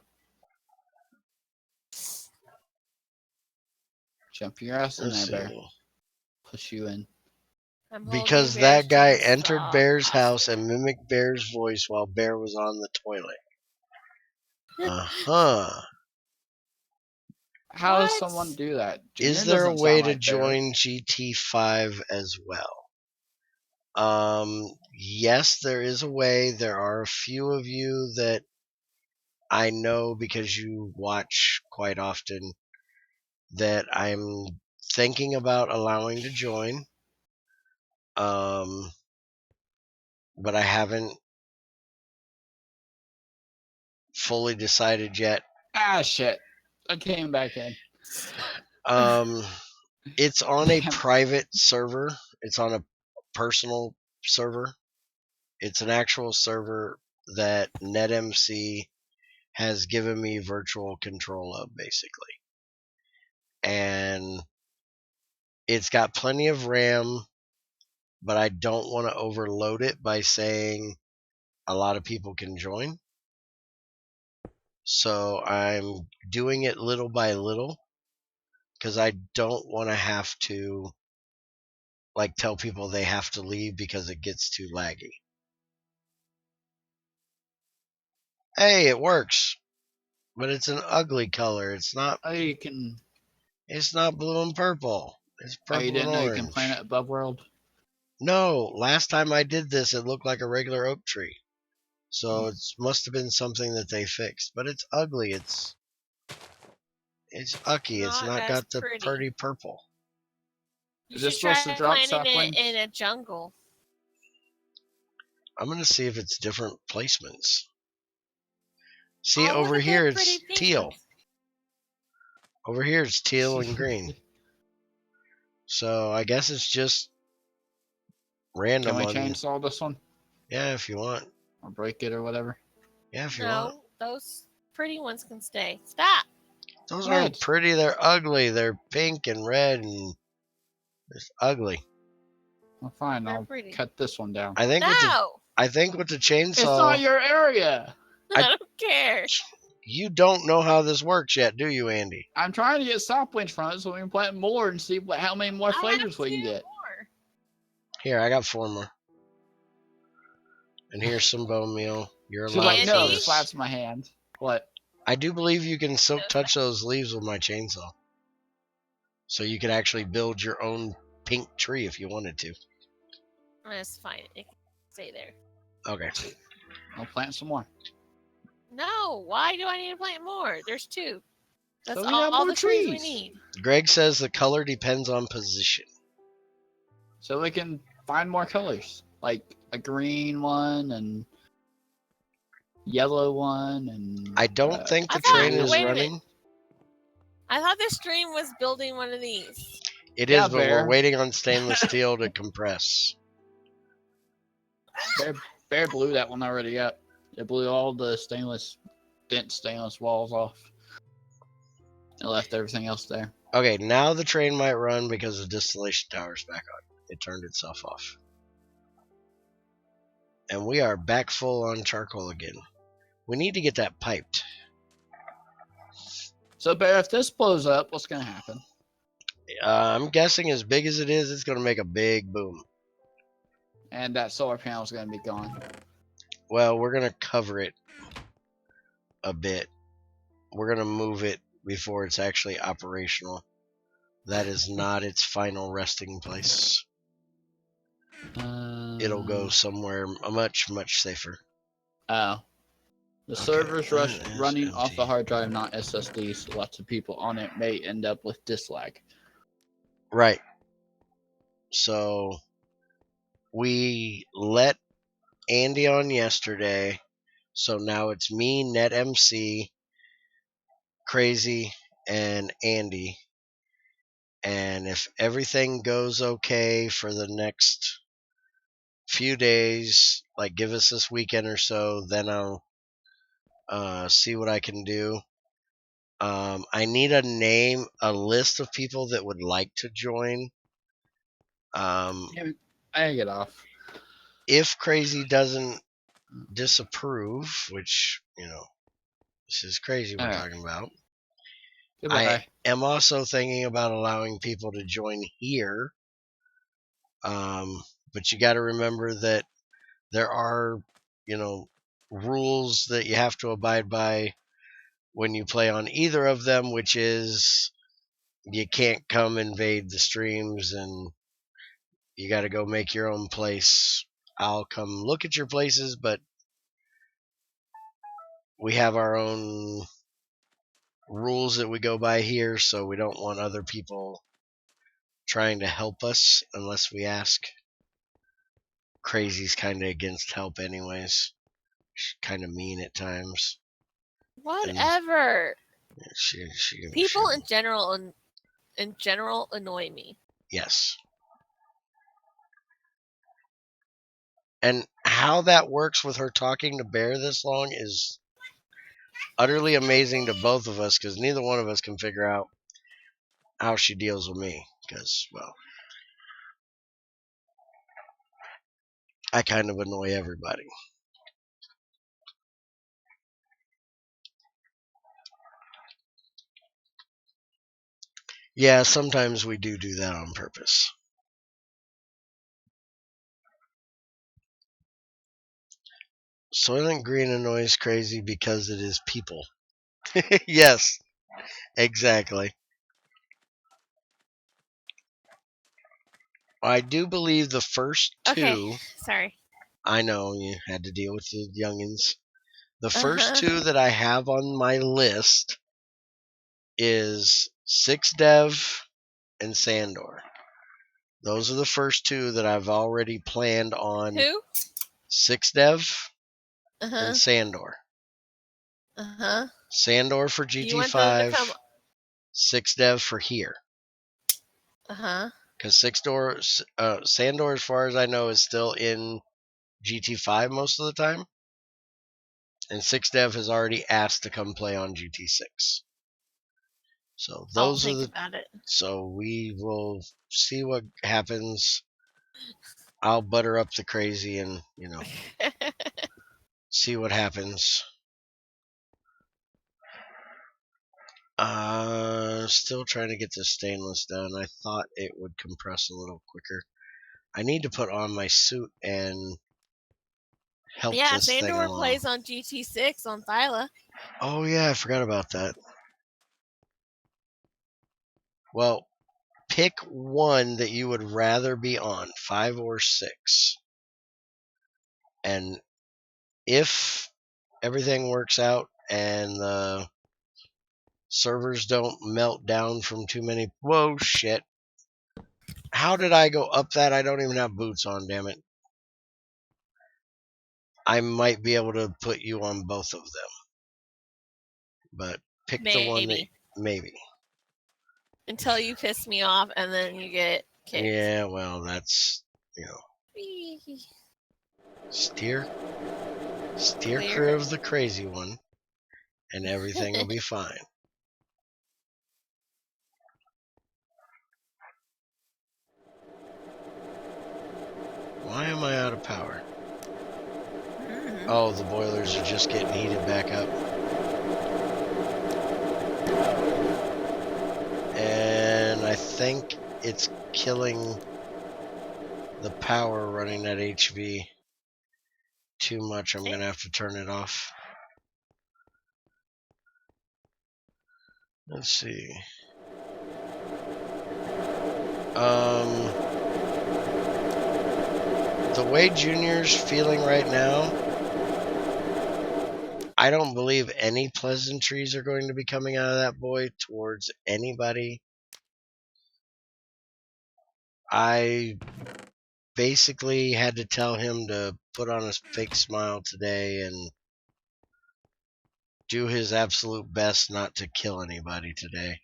Jump your ass in Let's there, Bear. see. Push you in. I'm holding Because Bear's that guy chainsaw entered Bear's house hostage. and mimicked Bear's voice while Bear was on the toilet. Uh-huh. How does What? someone do that? Junior Is there a doesn't way sound to like Bear. join GT5 as well? Yes, there is a way. There are a few of you that I know because you watch quite often that I'm thinking about allowing to join. But I haven't fully decided yet. Ah, shit. I came back in. It's on a Damn. private server. It's on a personal server. It's an actual server that NetMC has given me virtual control of, basically. And it's got plenty of RAM, but I don't want to overload it by saying a lot of people can join. So I'm doing it little by little because I don't want to have to tell people they have to leave because it gets too laggy. Hey, it works, but it's an ugly color. It's not. Oh, you can. It's not blue and purple. It's Oh, you purple and didn't know you can orange. plant it above world? No, last time I did this, it looked like a regular oak tree. So Oh. it must have been something that they fixed. But it's ugly. It's ucky. It's Not not as got the pretty. pretty purple. You Is this should try supposed to drop planting it saplings? in a jungle. I'm gonna see if it's different placements. See, Oh, look over at here the it's pretty pink teal. ones. Over here it's teal and green. So I guess it's just random Can we on. chainsaw this one? Yeah, if you want. Or break it or whatever? Yeah, if you want. No, those pretty ones can stay. Stop. Those Red. aren't pretty. They're ugly. They're pink and red and it's ugly. Well, fine. They're I'll pretty. cut this one down. I think No. with the It's chainsaw. not your area. I don't care. You don't know how this works yet, do you, Andy? I'm trying to get saplings from it so we can plant more and see how many more I have flavors we 2 can get. more. Here, I got 4 more. And here's some bone meal. You're She's allowed like, for no, this. slaps my hand. What? I do believe you can silk touch those leaves with my chainsaw. So you could actually build your own pink tree if you wanted to. That's fine. It can stay there. Okay. I'll plant some more. No. Why do I need to plant more? There's 2. That's So we have all more the trees we trees. need. Greg says the color depends on position. So we can find more colors. Like a green one and yellow one and I don't think the I thought- train is wait a minute. running. I thought the stream was building one of these. It Yeah, is, but Bear. we're waiting on stainless steel to compress. Bear blew that one already up. It blew all the dent stainless walls off. It left everything else there. Okay, now the train might run because the distillation tower's back on. It turned itself off. And we are back full on charcoal again. We need to get that piped. So, Bear, if this blows up, what's going to happen? I'm guessing as big as it is, it's going to make a big boom. And that solar panel is going to be gone. Well, we're going to cover it a bit. We're going to move it before it's actually operational. That is not its final resting place. It'll go somewhere much, much safer. Oh. The Okay, server's that is running off empty. the hard drive, not SSD, so lots of people on it may end up with disk lag. Right. So we let Andy on yesterday. So now it's me, NetMC, Crazy, and Andy. And if everything goes okay for the next few days, like give us this weekend or so, then I'll see what I can do. I need a list of people that would like to join. Yeah, I get off. If Crazy doesn't disapprove, which, this is Crazy we're talking about, Goodbye. I am also thinking about allowing people to join here. But you got to remember that there are, rules that you have to abide by when you play on either of them, which is you can't come invade the streams and you got to go make your own place. I'll come look at your places, but we have our own rules that we go by here, so we don't want other people trying to help us unless we ask. Crazy's kind of against help anyways. She's kind of mean at times. Whatever. She People in general annoy me. Yes. And how that works with her talking to Bear this long is utterly amazing to both of us, because neither one of us can figure out how she deals with me, because, well, I kind of annoy everybody. Yeah, sometimes we do that on purpose. So I think green annoys Crazy because it is people. Yes, exactly. I do believe the first two. Okay, sorry. I know you had to deal with the youngins. The first two that I have on my list is Six Dev and Sandor. Those are the first two that I've already planned on. Who? Six Dev and Sandor. Sandor for GT5. You want them to come? Six Dev for here. Because Sandor, as far as I know, is still in GT5 most of the time. And Six Dev has already asked to come play on GT6. So those are the. About it. So we will see what happens. I'll butter up the Crazy and see what happens. Still trying to get the stainless done. I thought it would compress a little quicker. I need to put on my suit and help this thing along. Sandor plays on GT6 on Thyla. Oh yeah, I forgot about that. Well, pick one that you would rather be on, 5 or 6. And if everything works out and the servers don't melt down from too many. Whoa, shit. How did I go up that? I don't even have boots on, damn it. I might be able to put you on both of them. But pick the one that. Maybe. Until you piss me off and then you get kicked. Yeah, well, that's, Steer clear of the Crazy one, and everything will be fine. Why am I out of power? Oh, the boilers are just getting heated back up. And I think it's killing the power running that HV too much. I'm going to have to turn it off. Let's see. The way Junior's feeling right now, I don't believe any pleasantries are going to be coming out of that boy towards anybody. I basically had to tell him to put on a fake smile today and do his absolute best not to kill anybody today.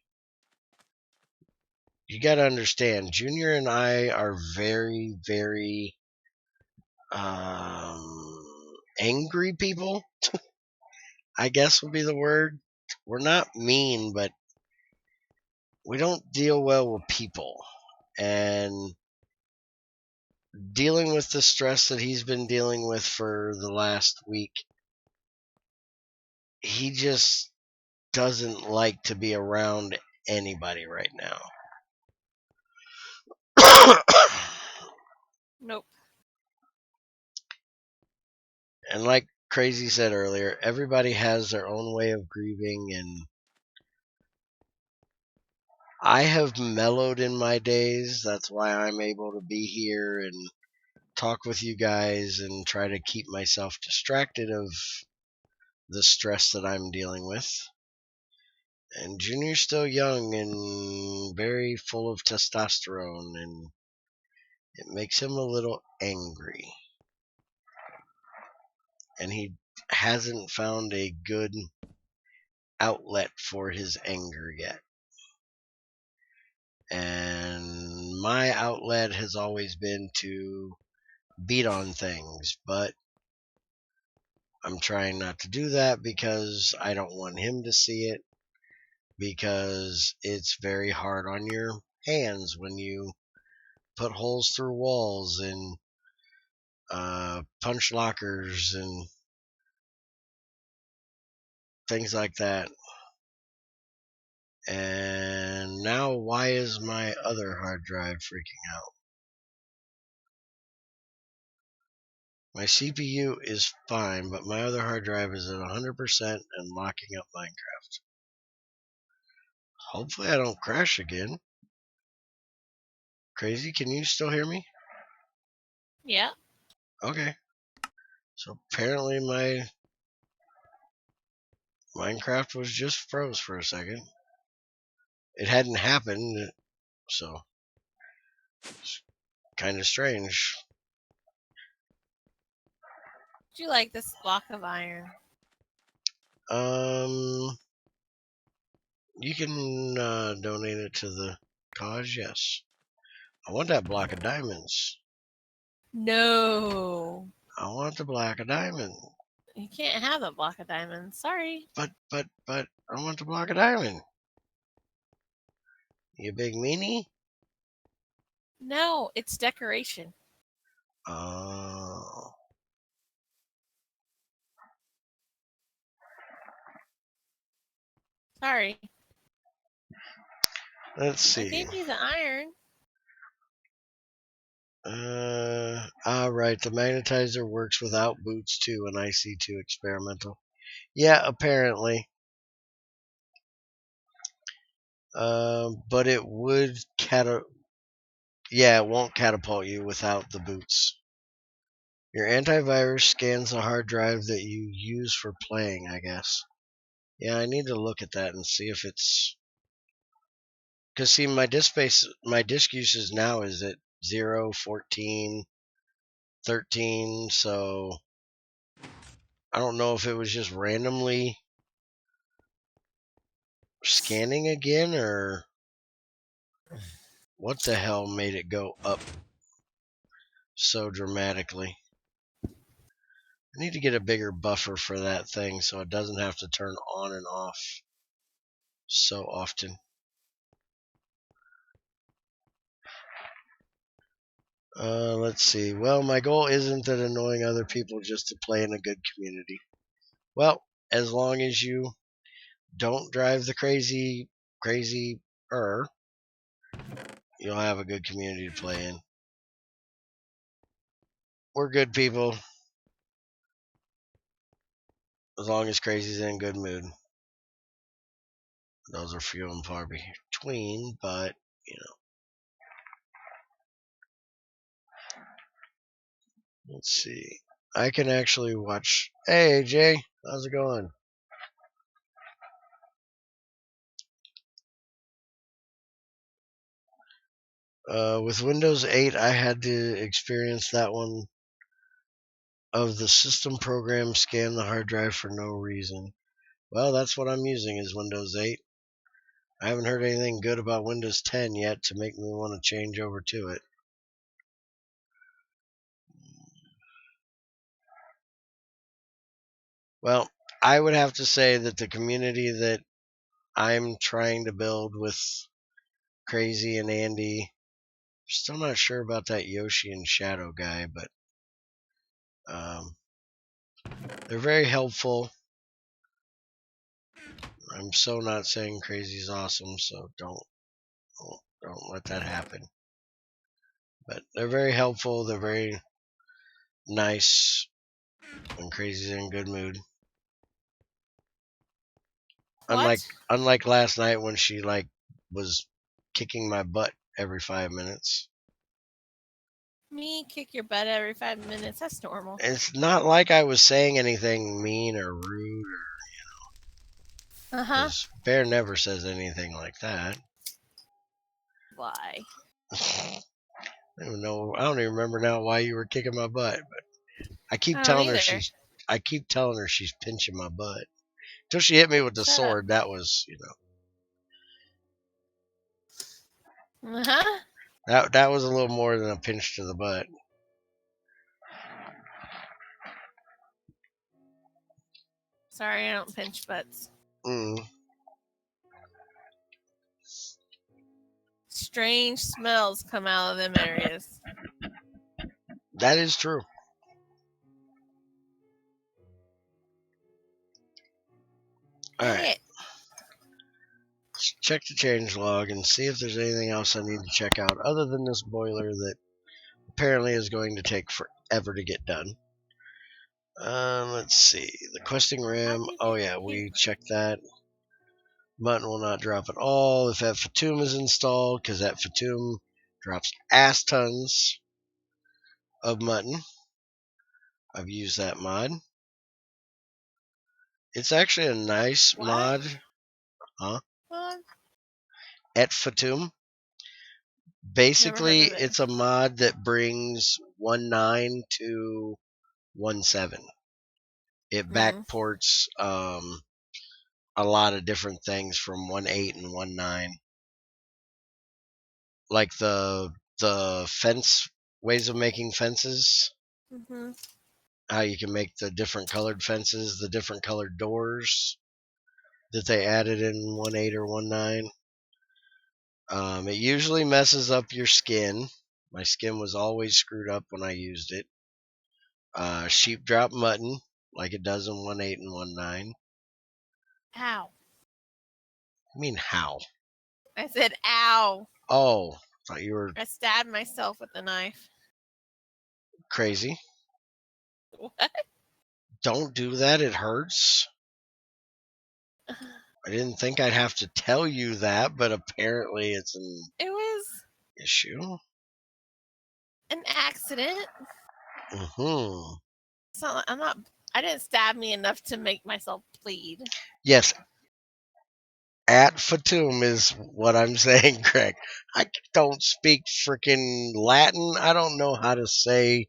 you got to understand, Junior and I are very, very angry people, I guess would be the word. We're not mean, but we don't deal well with people. And dealing with the stress that he's been dealing with for the last week, he just doesn't like to be around anybody right now. Nope. And like Crazy said earlier, everybody has their own way of grieving, and I have mellowed in my days. That's why I'm able to be here and talk with you guys and try to keep myself distracted of the stress that I'm dealing with. And Junior's still young and very full of testosterone, and it makes him a little angry. And he hasn't found a good outlet for his anger yet. And my outlet has always been to beat on things, but I'm trying not to do that because I don't want him to see it, because it's very hard on your hands when you put holes through walls and punch lockers and things like that. And now, why is my other hard drive freaking out? My CPU is fine, but my other hard drive is at 100% and locking up Minecraft. Hopefully I don't crash again. Crazy, can you still hear me? Yeah. Okay. So apparently my Minecraft was just froze for a second. It hadn't happened, so it's kind of strange. Would you like this block of iron? You can donate it to the cause, yes. I want that block of diamonds. No. I want the block of diamond. You can't have the block of diamonds. Sorry. But, I want the block of diamond. You big meanie? No, it's decoration. Oh. Sorry. Let's see. I gave you the iron. Right. The magnetizer works without boots too, and IC2 experimental. Yeah, apparently. But it would it won't catapult you without the boots. Your antivirus scans the hard drive that you use for playing, I guess. Yeah, I need to look at that and see if it's... Because, see, my disk usage now is at 0, 14, 13, so I don't know if it was just randomly scanning again, or what the hell made it go up so dramatically. I need to get a bigger buffer for that thing so it doesn't have to turn on and off so often. Let's see. Well, my goal isn't that annoying other people, just to play in a good community. Well, as long as you don't drive the crazy, you'll have a good community to play in. We're good people, as long as Crazy's in a good mood. Those are few and far between, but, you know. Let's see. I can actually watch... Hey, Jay. How's it going? With Windows 8, I had to experience that one of the system program scan the hard drive for no reason. Well, that's what I'm using, is Windows 8. I haven't heard anything good about Windows 10 yet to make me want to change over to it. Well, I would have to say that the community that I'm trying to build with Crazy and Andy, still not sure about that Yoshi and Shadow guy, but they're very helpful. I'm so not saying Crazy's awesome, so don't let that happen. But they're very helpful. They're very nice when Crazy's in good mood. What? Unlike last night when she was kicking my butt every 5 minutes. Me kick your butt every 5 minutes. That's normal. It's not like I was saying anything mean or rude, or because Bear never says anything like that. Why? I don't even remember now why you were kicking my butt, but I keep I don't telling her either. she's pinching my butt. Until she hit me with the Shut sword, that was, that was a little more than a pinch to the butt. Sorry, I don't pinch butts. Strange smells come out of them areas. That is true. All right. Let's check the change log and see if there's anything else I need to check out other than this boiler that apparently is going to take forever to get done. Let's see. The questing rim. Oh yeah, we checked that. Mutton will not drop at all if that Fatum is installed, because that Fatum drops ass tons of mutton. I've used that mod. It's actually a nice mod. Huh? What? Et Fatum. Basically, it's a mod that brings 1.9 to 1.7. It backports a lot of different things from 1.8 and 1.9. Like the fence ways of making fences. How you can make the different colored fences, the different colored doors that they added in 1.8 or 1.9. It usually messes up your skin. My skin was always screwed up when I used it. Sheep drop mutton like it does in 1.8 and 1.9. How? I mean, how? I said, ow. Oh, thought you were. I stabbed myself with a knife. Crazy. What? Don't do that. It hurts. I didn't think I'd have to tell you that, but apparently it's an issue. An accident. So I didn't stab me enough to make myself bleed. Yes. At Fatum is what I'm saying, Craig. I don't speak freaking Latin. I don't know how to say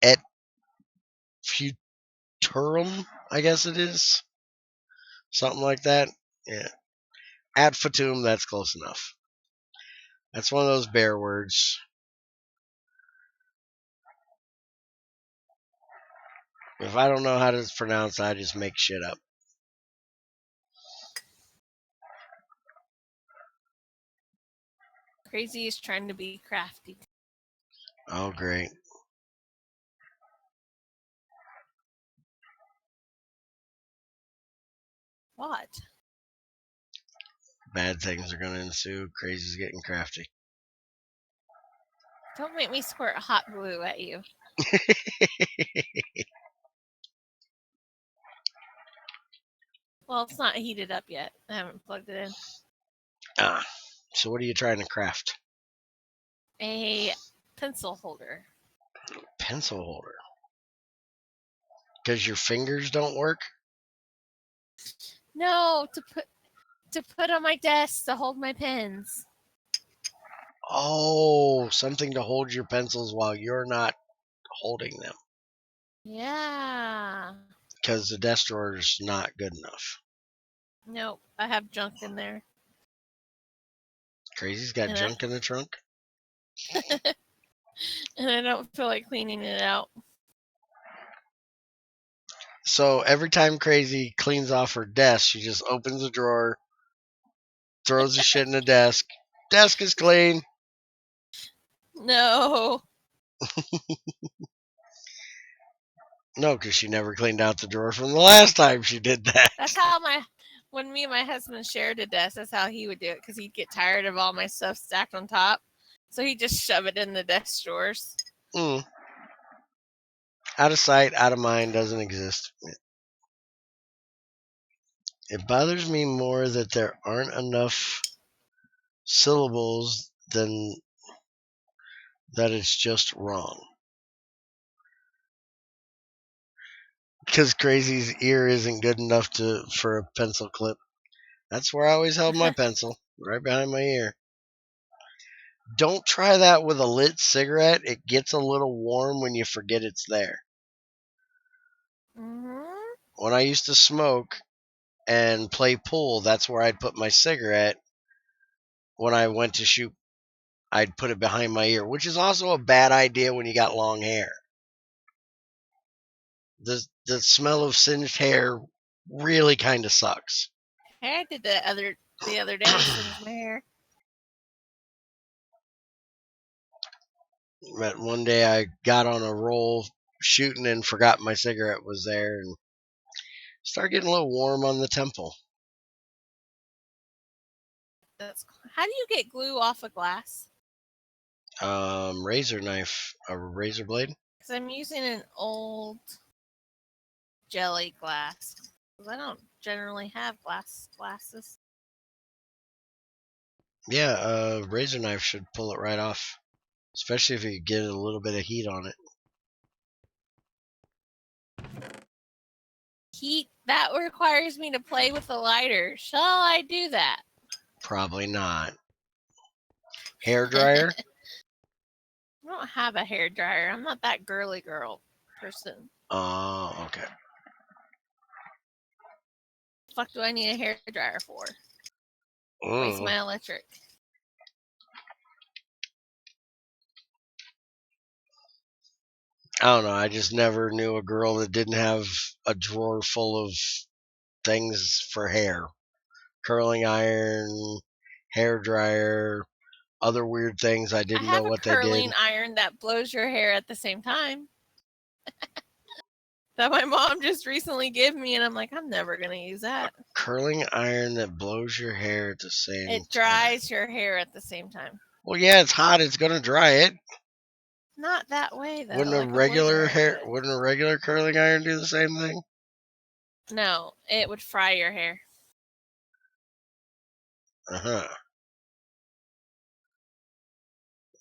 et futurum, I guess it is. Something like that. Yeah. At Fatum, that's close enough. That's one of those bear words. If I don't know how to pronounce it, I just make shit up. Crazy is trying to be crafty. Oh, great. What? Bad things are going to ensue. Crazy's getting crafty. Don't make me squirt hot glue at you. Well, it's not heated up yet. I haven't plugged it in. So what are you trying to craft? A pencil holder. Pencil holder? Because your fingers don't work? No, to put on my desk to hold my pens. Oh, something to hold your pencils while you're not holding them. Yeah. Because the desk drawer is not good enough. Nope, I have junk in there. Crazy's got And junk in the trunk. And I don't feel like cleaning it out. So every time Crazy cleans off her desk, she just opens the drawer, throws the shit in the desk. Desk is clean. No. No, because she never cleaned out the drawer from the last time she did that. That's how when me and my husband shared a desk, that's how he would do it, because he'd get tired of all my stuff stacked on top. So he'd just shove it in the desk drawers. Out of sight, out of mind, doesn't exist. It bothers me more that there aren't enough syllables than that it's just wrong. Because Crazy's ear isn't good enough for a pencil clip. That's where I always held my pencil, right behind my ear. Don't try that with a lit cigarette. It gets a little warm when you forget it's there. Mm-hmm. When I used to smoke and play pool, that's where I'd put my cigarette. When I went to shoot, I'd put it behind my ear, which is also a bad idea when you got long hair. The smell of singed hair really kind of sucks. Hey, I did that the other day, singed my hair. But one day I got on a roll shooting and forgot my cigarette was there and started getting a little warm on the temple. How do you get glue off a glass? Razor knife, a razor blade. Because I'm using an old jelly glass. Because I don't generally have glasses. Yeah, a razor knife should pull it right off, especially if you get a little bit of heat on it. Heat, that requires me to play with a lighter. Shall I do that? Probably not. Hair dryer? I don't have a hair dryer. I'm not that girly girl person. Oh, okay. The fuck do I need a hair dryer for? Waste my electric. I don't know. I just never knew a girl that didn't have a drawer full of things for hair. Curling iron, hair dryer, other weird things I didn't know what they did. I have a curling iron that blows your hair at the same time. That my mom just recently gave me, and I'm like, I'm never going to use that. A curling iron that blows your hair at the same time. It dries your hair at the same time. Well, yeah, it's hot. It's going to dry it. Not that way, though. Wouldn't a regular curling iron do the same thing? No, it would fry your hair. Uh-huh.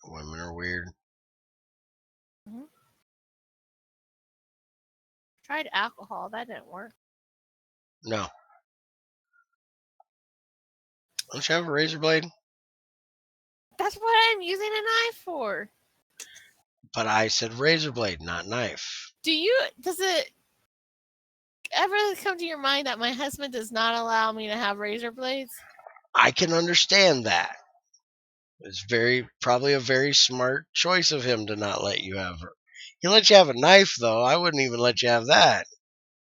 Women are weird. Mm-hmm. Tried alcohol. That didn't work. No. Don't you have a razor blade? That's what I'm using a knife for. But I said razor blade, not knife. Does it ever come to your mind that my husband does not allow me to have razor blades? I can understand that. It's probably a very smart choice of him to not let you have her. He let you have a knife, though. I wouldn't even let you have that.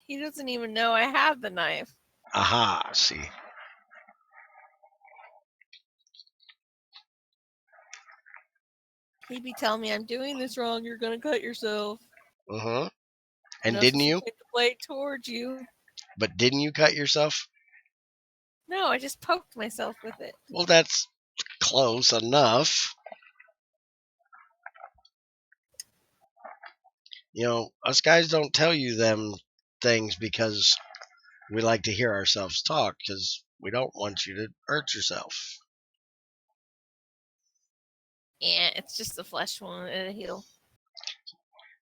He doesn't even know I have the knife. Aha, see. He'd be telling me, I'm doing this wrong, you're going to cut yourself. Uh-huh. And didn't you? Point the blade towards you. But didn't you cut yourself? No, I just poked myself with it. Well, that's close enough. You know, us guys don't tell you them things because we like to hear ourselves talk, because we don't want you to hurt yourself. Yeah, it's just the flesh wound. It'll heal.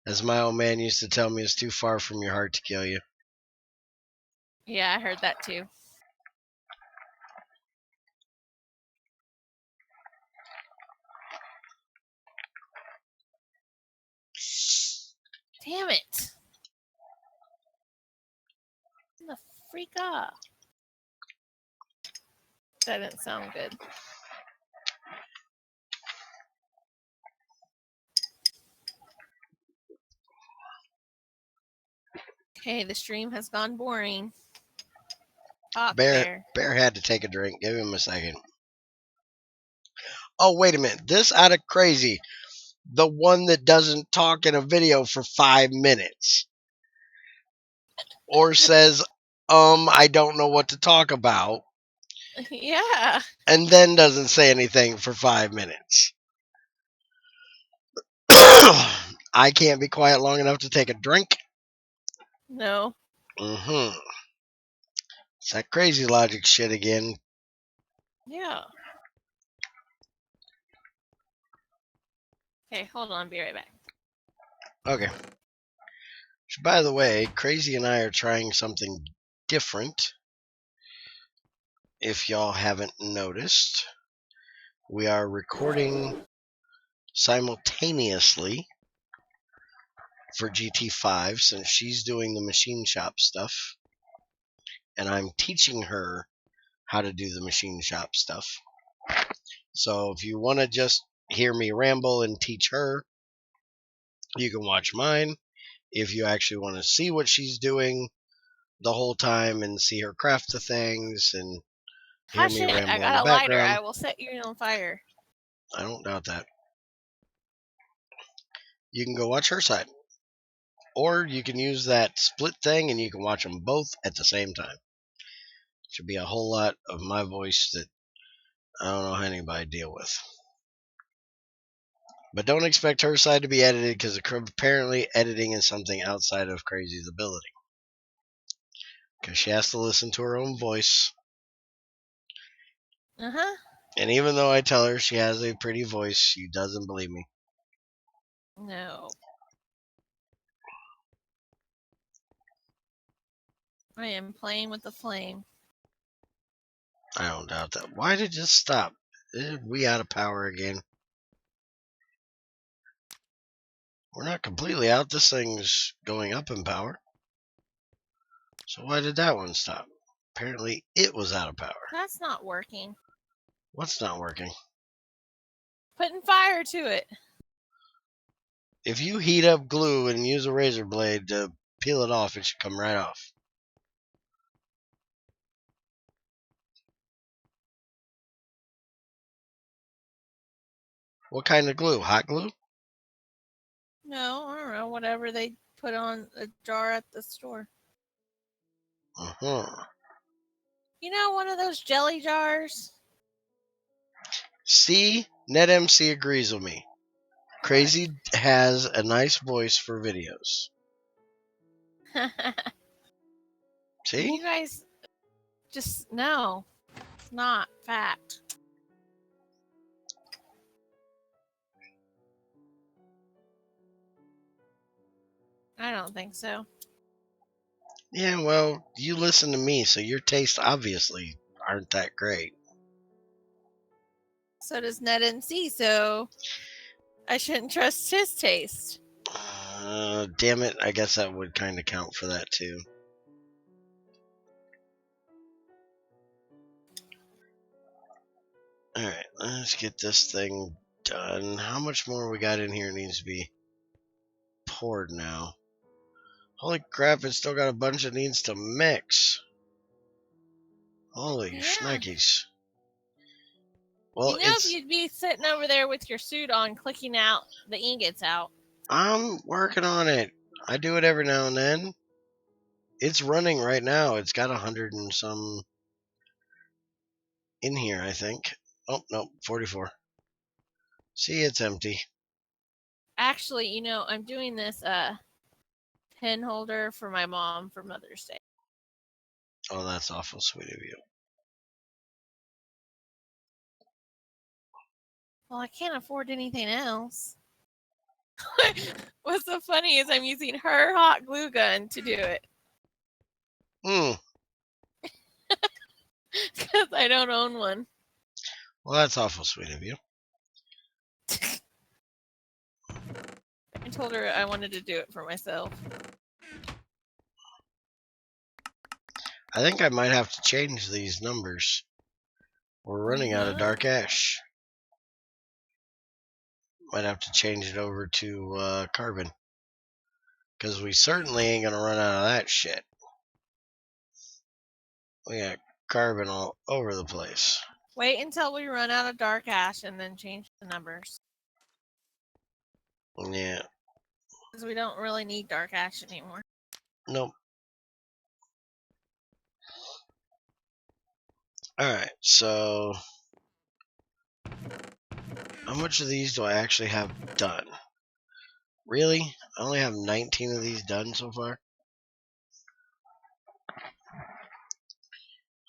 As my old man used to tell me, it's too far from your heart to kill you. Yeah, I heard that too. Damn it. What the freak off? That didn't sound good. Okay, the stream has gone boring. Talk, Bear had to take a drink. Give him a second. Oh, wait a minute. This out of crazy. The one that doesn't talk in a video for 5 minutes. Or says, I don't know what to talk about. Yeah. And then doesn't say anything for 5 minutes. I can't be quiet long enough to take a drink. No. Mm-hmm. It's that crazy logic shit again. Yeah. Okay, hold on. I'll be right back. Okay. So, by the way, Crazy and I are trying something different. If y'all haven't noticed, we are recording simultaneously for GT5 since she's doing the machine shop stuff. And I'm teaching her how to do the machine shop stuff. So if you want to just hear me ramble and teach her, you can watch mine. If you actually want to see what she's doing the whole time and see her craft the things and hear Hush me it. I ramble in got the a lighter. background, I will set you on fire. I don't doubt that. You can go watch her side. Or you can use that split thing and you can watch them both at the same time. Should be a whole lot of my voice that I don't know how anybody deal with. But don't expect her side to be edited because apparently editing is something outside of Crazy's ability. Because she has to listen to her own voice. Uh-huh. And even though I tell her she has a pretty voice, she doesn't believe me. No. I am playing with the flame. I don't doubt that. Why did this stop? We out of power again. We're not completely out. This thing's going up in power. So why did that one stop? Apparently it was out of power. That's not working. What's not working? Putting fire to it. If you heat up glue and use a razor blade to peel it off, it should come right off. What kind of glue? Hot glue? No, I don't know. Whatever they put on a jar at the store. Uh-huh. You know, one of those jelly jars? See? NetMC agrees with me. Crazy has a nice voice for videos. See? You guys just no. It's not fact. I don't think so. Yeah, well, you listen to me, so your tastes obviously aren't that great. So does NetNC, so I shouldn't trust his taste. Damn it, I guess that would kind of count for that too. Alright, let's get this thing done. How much more we got in here needs to be poured now? Holy crap, it's still got a bunch that needs to mix. Holy shnikes. Well, you know, if you'd be sitting over there with your suit on, clicking out the ingots out. I'm working on it. I do it every now and then. It's running right now. It's got 100 and some in here, I think. Oh, no, 44. See, it's empty. Actually, you know, I'm doing this pen holder for my mom for Mother's Day. Oh, that's awful sweet of you. Well, I can't afford anything else. What's so funny is I'm using her hot glue gun to do it. Because I don't own one. Well, that's awful sweet of you. I told her I wanted to do it for myself. I think I might have to change these numbers. We're running out of dark ash. Might have to change it over to carbon. Because we certainly ain't going to run out of that shit. We got carbon all over the place. Wait until we run out of dark ash and then change the numbers. Yeah. Because we don't really need dark ash anymore. Nope. Alright, so how much of these do I actually have done? Really? I only have 19 of these done so far?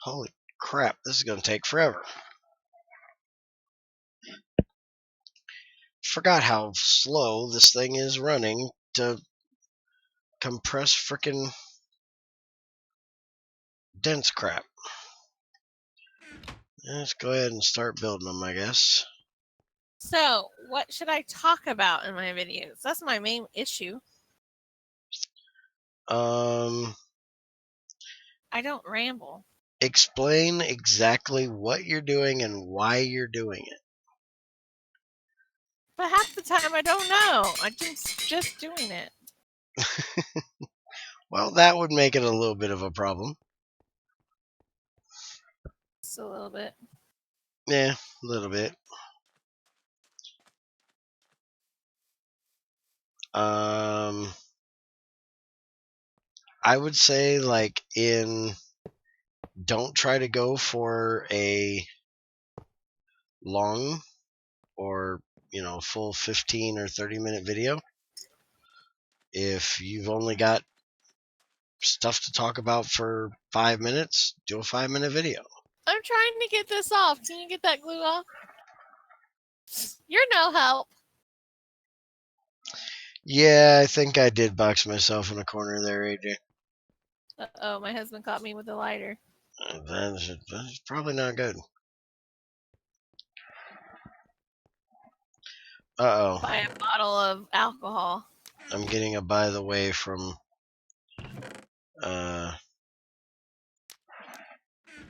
Holy crap, this is going to take forever. Forgot how slow this thing is running to compress frickin' dense crap. Let's go ahead and start building them, I guess. So, what should I talk about in my videos? That's my main issue. I don't ramble. Explain exactly what you're doing and why you're doing it. But half the time I don't know. I'm just doing it. Well, that would make it a little bit of a problem. Just a little bit. Yeah, a little bit. I would say, like, don't try to go for a long or, full 15 or 30-minute video. If you've only got stuff to talk about for 5 minutes, do a 5-minute video. I'm trying to get this off. Can you get that glue off? You're no help. Yeah, I think I did box myself in a corner there, AJ. Uh-oh, my husband caught me with a lighter. That's probably not good. Uh-oh. Buy a bottle of alcohol. I'm getting a by the way from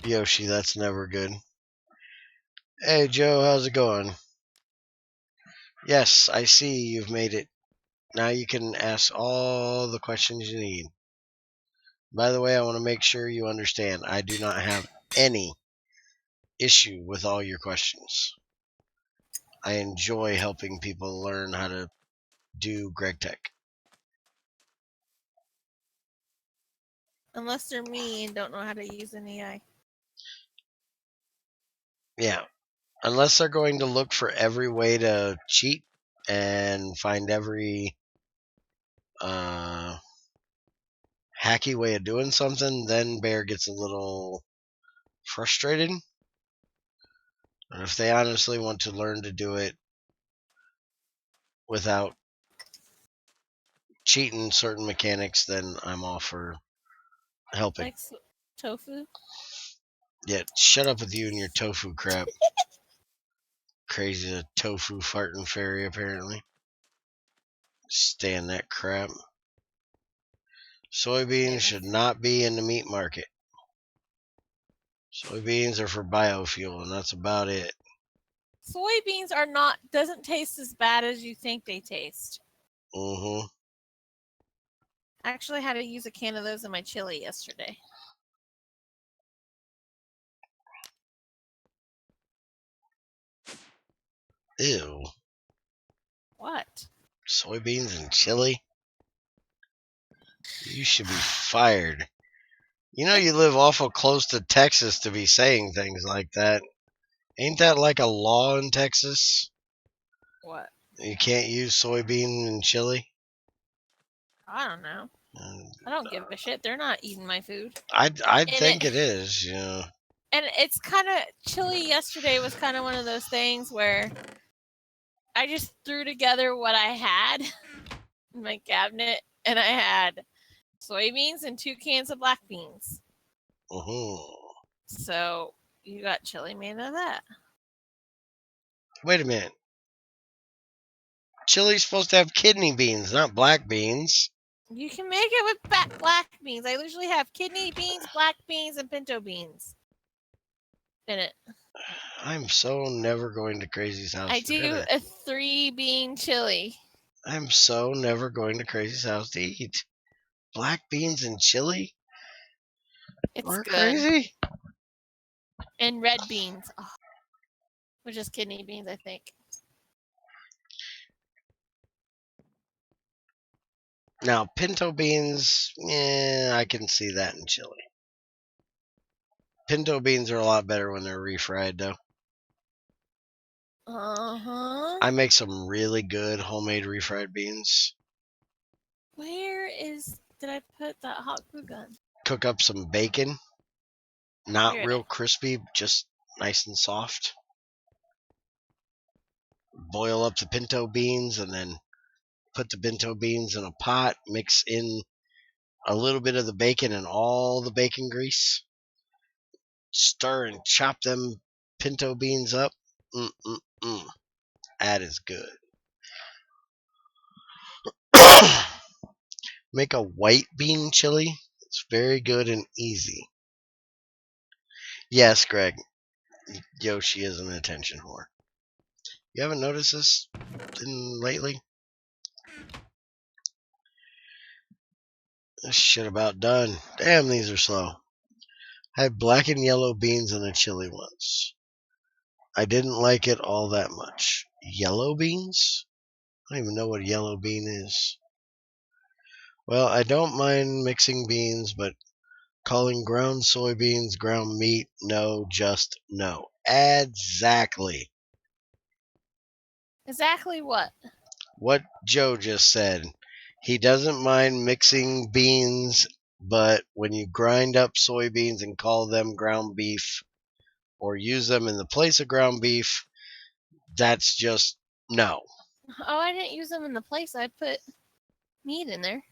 Yoshi. That's never good. Hey, Joe, how's it going? Yes, I see you've made it. Now you can ask all the questions you need. By the way, I want to make sure you understand I do not have any issue with all your questions. I enjoy helping people learn how to do Greg Tech. Unless they're me and don't know how to use an AI. Yeah. Unless they're going to look for every way to cheat and find every hacky way of doing something, then Bear gets a little frustrated. And if they honestly want to learn to do it without cheating certain mechanics, then I'm all for helping. Like tofu? Yeah, shut up with you and your tofu crap. Crazy tofu farting fairy, apparently. Stand that crap. Soybeans should not be in the meat market. Soybeans are for biofuel, and that's about it. Soybeans doesn't taste as bad as you think they taste. Mm-hmm. I actually had to use a can of those in my chili yesterday. Ew. What? Soybeans and chili? You should be fired. You know you live awful close to Texas to be saying things like that. Ain't that like a law in Texas? What? You can't use soybean and chili? I don't know. I don't give a shit. They're not eating my food. I think it is, yeah. And it's kind of chili yesterday was kind of one of those things where I just threw together what I had in my cabinet, and I had soybeans and 2 cans of black beans. So you got chili made of that. Wait a minute. Chili's supposed to have kidney beans, not black beans. You can make it with black beans. I usually have kidney beans, black beans, and pinto beans in it. I'm so never going to Crazy's house. I do a 3-bean chili. I'm so never going to Crazy's house to eat. Black beans and chili? It's We're good. crazy? And red beans. Oh, which is kidney beans, I think. Now, pinto beans, I can see that in chili. Pinto beans are a lot better when they're refried, though. Uh-huh. I make some really good homemade refried beans. Where did I put that hot glue gun? Cook up some bacon. Not Here it real is. crispy, just nice and soft. Boil up the pinto beans and then put the pinto beans in a pot. Mix in a little bit of the bacon and all the bacon grease. Stir and chop them pinto beans up. That is good. Make a white bean chili. It's very good and easy. Yes, Greg. Yoshi is an attention whore. You haven't noticed this lately? This shit about done. Damn, these are slow. I had black and yellow beans in a chili once. I didn't like it all that much. Yellow beans? I don't even know what a yellow bean is. Well, I don't mind mixing beans, but calling ground soybeans ground meat, no, just no. Exactly. Exactly what? What Joe just said. He doesn't mind mixing beans, but when you grind up soybeans and call them ground beef or use them in the place of ground beef, that's just no. Oh, I didn't use them in the place. I put meat in there.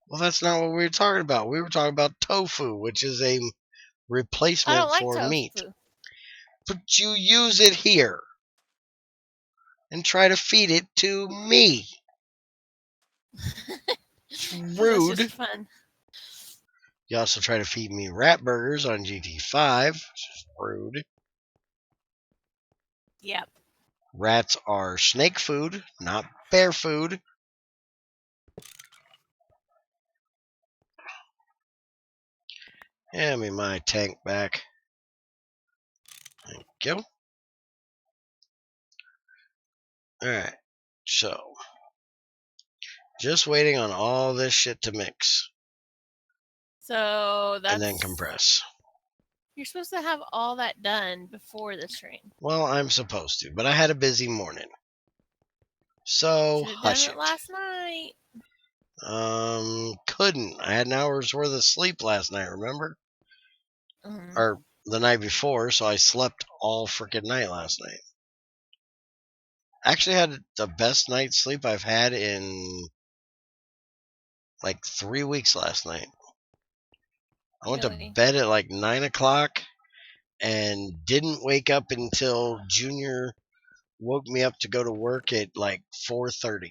Well, that's not what we were talking about. We were talking about tofu, which is a I replacement don't like for tofu. meat. But you use it here and try to feed it to me. It's That's rude. just fun. You also try to feed me rat burgers on GT5, which is rude. Yep. Rats are snake food, not bear food. Hand me my tank back. Thank you. Alright, so just waiting on all this shit to mix So that's. and then compress. You're supposed to have all that done before the stream. Well, I'm supposed to, but I had a busy morning. So Should have done hush it last night. Couldn't. I had an hour's worth of sleep last night, remember? Mm. Or the night before, so I slept all freaking night last night. Actually had the best night's sleep I've had in like 3 weeks last night. I went to Really? bed at like 9 o'clock and didn't wake up until Junior woke me up to go to work at like 4:30.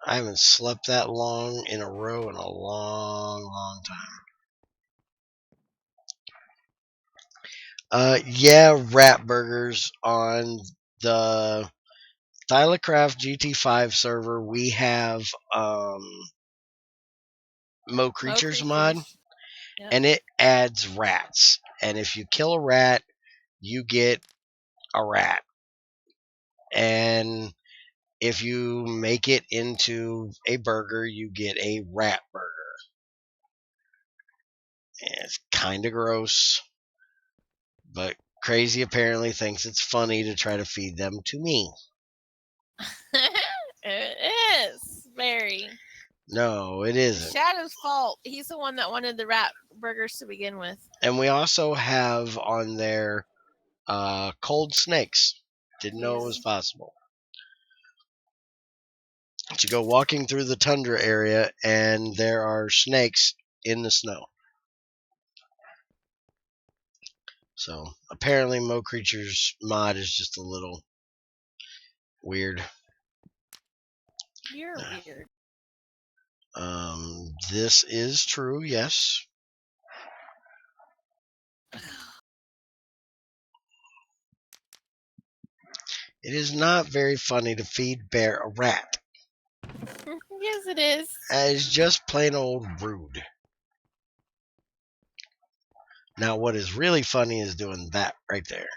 I haven't slept that long in a row in a long, long time. Yeah, rat burgers on the Thylacraft GT5 server. We have Mo Creatures mod, Yep. and it adds rats. And if you kill a rat, you get a rat. And if you make it into a burger, you get a rat burger. And it's kind of gross, but Crazy apparently thinks it's funny to try to feed them to me. It is very. No, it isn't. Shadow's fault. He's the one that wanted the rat burgers to begin with. And we also have on there cold snakes. Didn't know it was possible. You go walking through the tundra area and there are snakes in the snow. So apparently Mo Creatures mod is just a little weird. You're weird. This is true, yes. It is not very funny to feed Bear a rat. Yes, it is. That is just plain old rude. Now, what is really funny is doing that right there.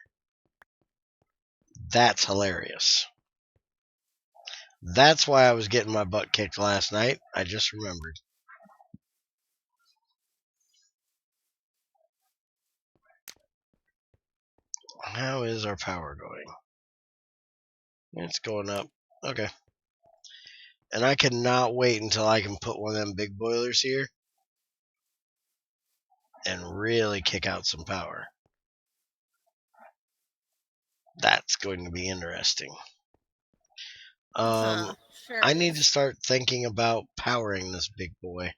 That's hilarious. That's why I was getting my butt kicked last night. I just remembered. How is our power going? It's going up. Okay. And I cannot wait until I can put one of them big boilers here and really kick out some power. That's going to be interesting. Sure I it need is. to start thinking about powering this big boy.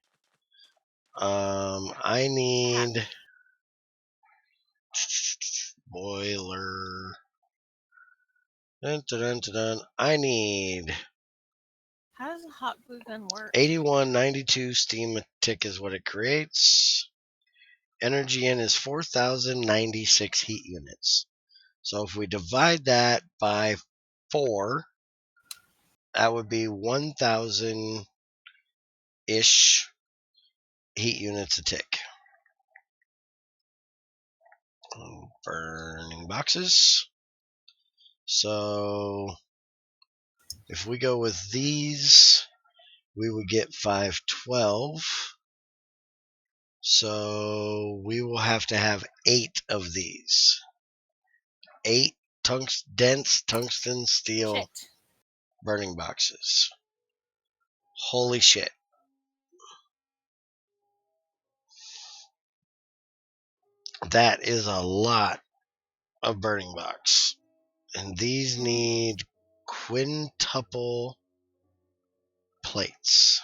I need boiler. Dun, dun, dun, dun, dun. I need How does a hot glue gun work? 8192 steam tick is what it creates. Energy in is 4096 heat units. So if we divide that by 4, that would be 1000-ish heat units a tick. Burning boxes. So if we go with these, we would get 512. So we will have to have 8 of these. 8 dense tungsten steel Shit. burning boxes. Holy shit. That is a lot of burning box. And these need quintuple plates.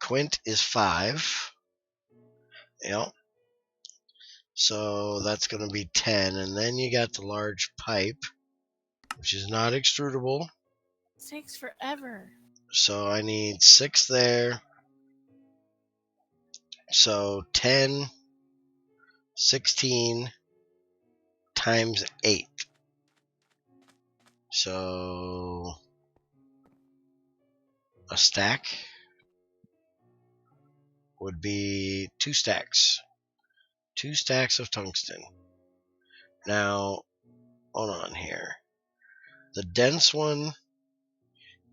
Quint is 5. Yep. So that's going to be 10. And then you got the large pipe, which is not extrudable. It takes forever. So I need 6 there. So 10, 16 times 8. So a stack would be 2 stacks. 2 stacks of tungsten. Now, hold on here. The dense one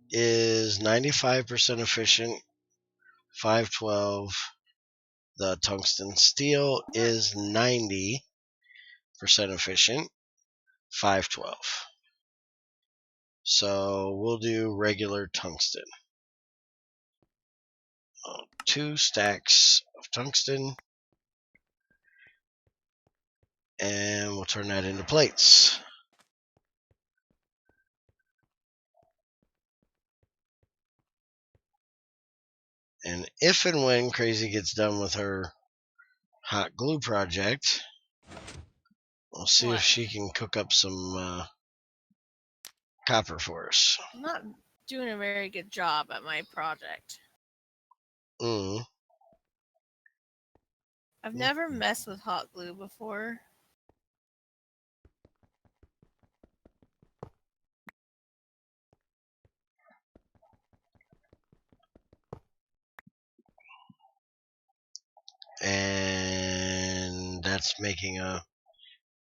is 95% efficient, 512. The tungsten steel is 90% efficient, 512. So we'll do regular tungsten. 2 stacks of tungsten. And we'll turn that into plates. And if and when Crazy gets done with her hot glue project, we'll see if she can cook up some copper for us. I'm not doing a very good job at my project. I've never messed with hot glue before. And that's making a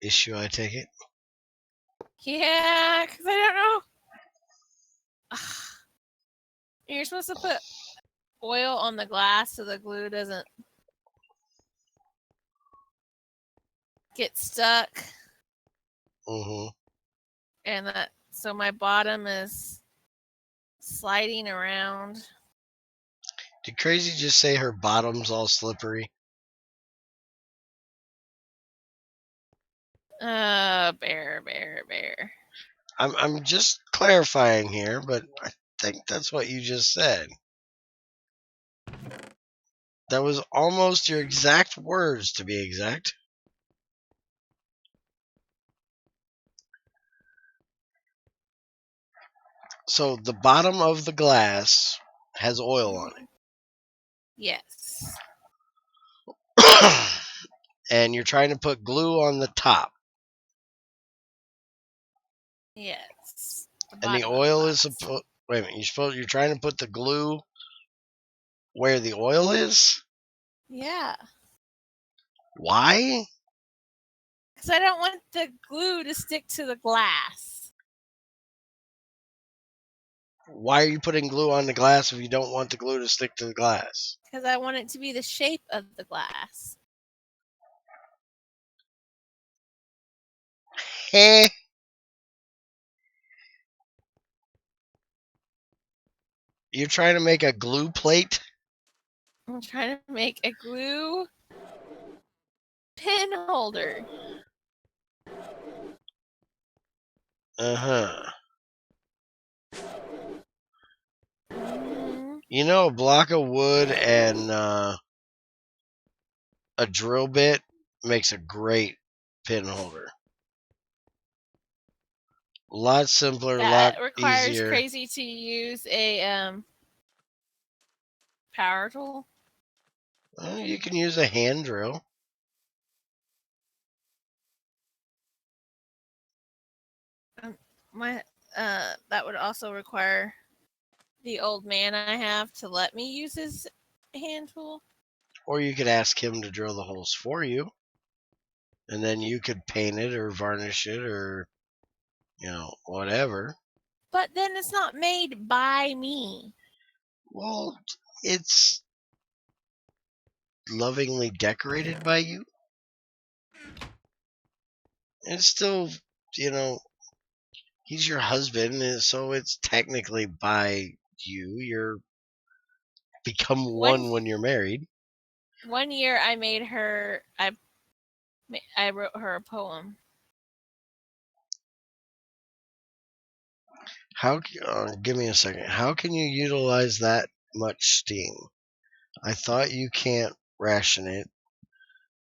issue, I take it? Yeah, because I don't know. You're supposed to put oil on the glass so the glue doesn't get stuck. And so my bottom is sliding around. Did Crazy just say her bottom's all slippery? Bear. I'm just clarifying here, but I think that's what you just said. That was almost your exact words, to be exact. So the bottom of the glass has oil on it. Yes. And you're trying to put glue on the top. Yes. The And the bottom of oil is glass. wait a minute, you're trying to put the glue where the oil is? Yeah. Why? Because I don't want the glue to stick to the glass. Why are you putting glue on the glass if you don't want the glue to stick to the glass? Because I want it to be the shape of the glass. Eh. You're trying to make a glue plate? I'm trying to make a glue pin holder. Uh-huh. Mhm. You know, a block of wood and a drill bit makes a great pin holder. A lot simpler, a lot That requires easier. Crazy to use a power tool. Well, you can use a hand drill. That would also require the old man I have to let me use his hand tool. Or you could ask him to drill the holes for you. And then you could paint it or varnish it or, whatever. But then it's not made by me. Well, it's lovingly decorated by you. It's still, he's your husband, and so it's technically by you. You're become one when you're married. One year I made her. I wrote her a poem. Give me a second. How can you utilize that much steam? I thought you can't ration it.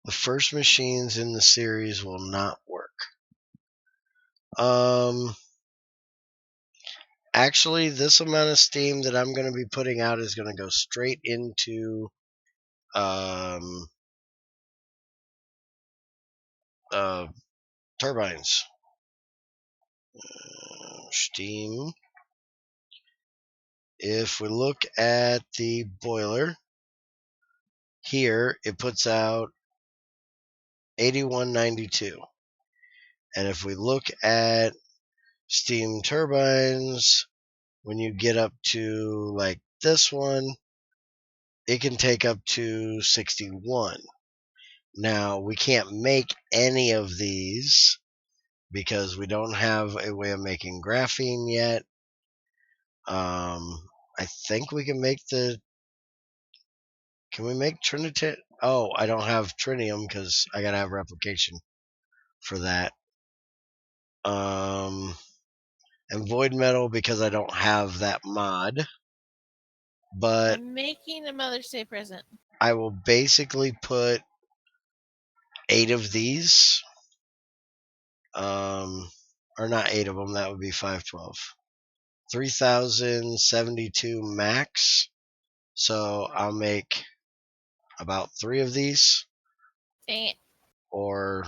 The first machines in the series will not work. Actually, this amount of steam that I'm going to be putting out is going to go straight into turbines. Steam. If we look at the boiler, here it puts out 8192. And if we look at steam turbines, when you get up to like this one, it can take up to 61. Now, we can't make any of these because we don't have a way of making graphene yet. I think we can make can we make Trinity? Oh, I don't have tritium because I gotta have replication for that. And void metal because I don't have that mod. But I'm making a Mother's Day present. I will basically put 8 of these. Or not 8 of them, that would be 512. 3072 max. So I'll make about 3 of these. Dang it. Or,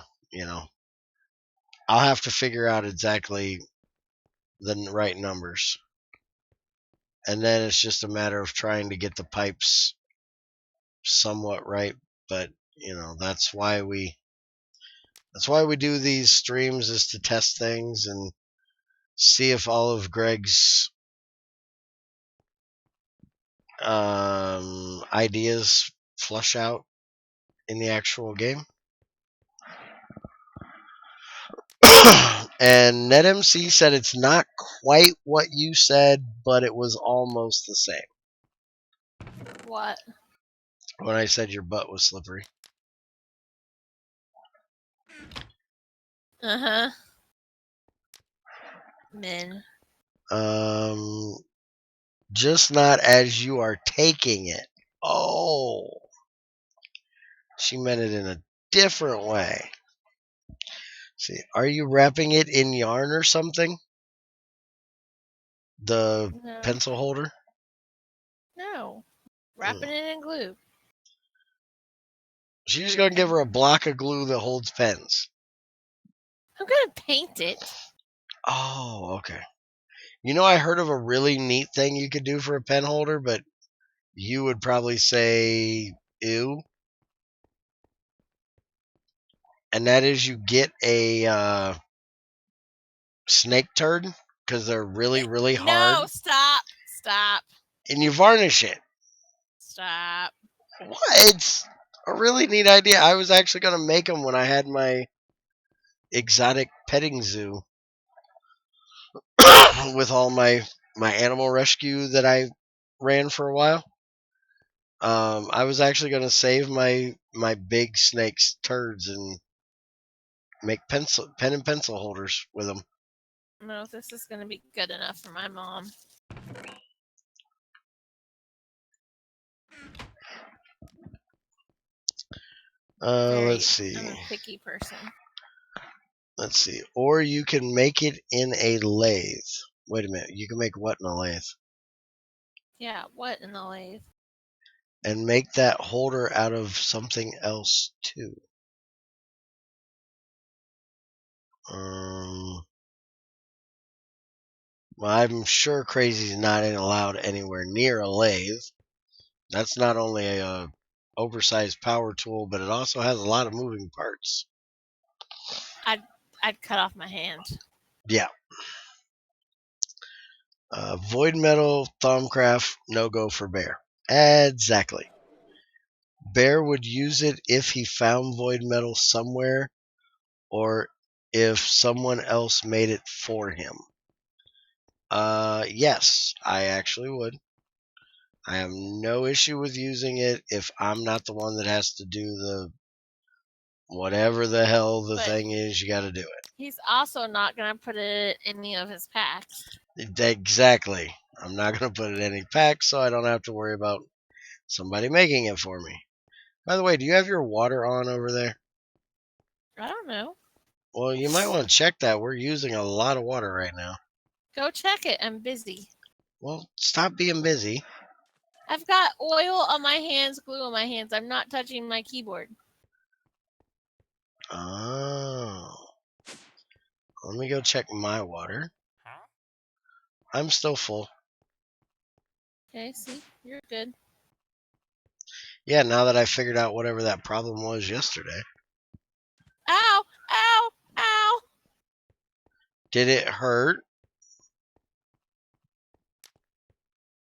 I'll have to figure out exactly the right numbers. And then it's just a matter of trying to get the pipes somewhat right. But, that's why we do these streams, is to test things and see if all of Greg's ideas flush out in the actual game. And NetMC said it's not quite what you said, but it was almost the same. What? When I said your butt was slippery. Uh-huh. Men. Just not as you are taking it. Oh. She meant it in a different way. See, are you wrapping it in yarn or something? The No. pencil holder? No. Wrapping it in glue. She's going to give her a block of glue that holds pens. I'm going to paint it. Oh, okay. You know, I heard of a really neat thing you could do for a pen holder, but you would probably say ew. And that is you get a snake turd because they're really, really hard, No, stop, and you varnish it. stop. What? It's a really neat idea. I was actually going to make them when I had my exotic petting zoo with all my animal rescue that I ran for a while. I was actually going to save my big snake's turds and make pen and pencil holders with them. No, this is gonna be good enough for my mom. Let's see. I'm a picky person. Let's see. Or you can make it in a lathe. Wait a minute. You can make what in a lathe? Yeah, what in the lathe? And make that holder out of something else too. Well, I'm sure Crazy's not allowed anywhere near a lathe. That's not only a oversized power tool, but it also has a lot of moving parts. I'd cut off my hand. Yeah. Void metal, Thaumcraft, no go for Bear. Exactly. Bear would use it if he found void metal somewhere or if someone else made it for him. Yes, I actually would. I have no issue with using it if I'm not the one that has to do the whatever the hell the thing is. You got to do it. He's also not gonna put it in any of his packs. Exactly. I'm not going to put it in any packs, so I don't have to worry about somebody making it for me. By the way, do you have your water on over there? I don't know. Well, you might want to check that. We're using a lot of water right now. Go check it. I'm busy. Well, stop being busy. I've got oil on my hands, glue on my hands. I'm not touching my keyboard. Oh. Let me go check my water. I'm still full. Okay, see? You're good. Yeah, now that I figured out whatever that problem was yesterday. Ow! Ow! Ow! Did it hurt?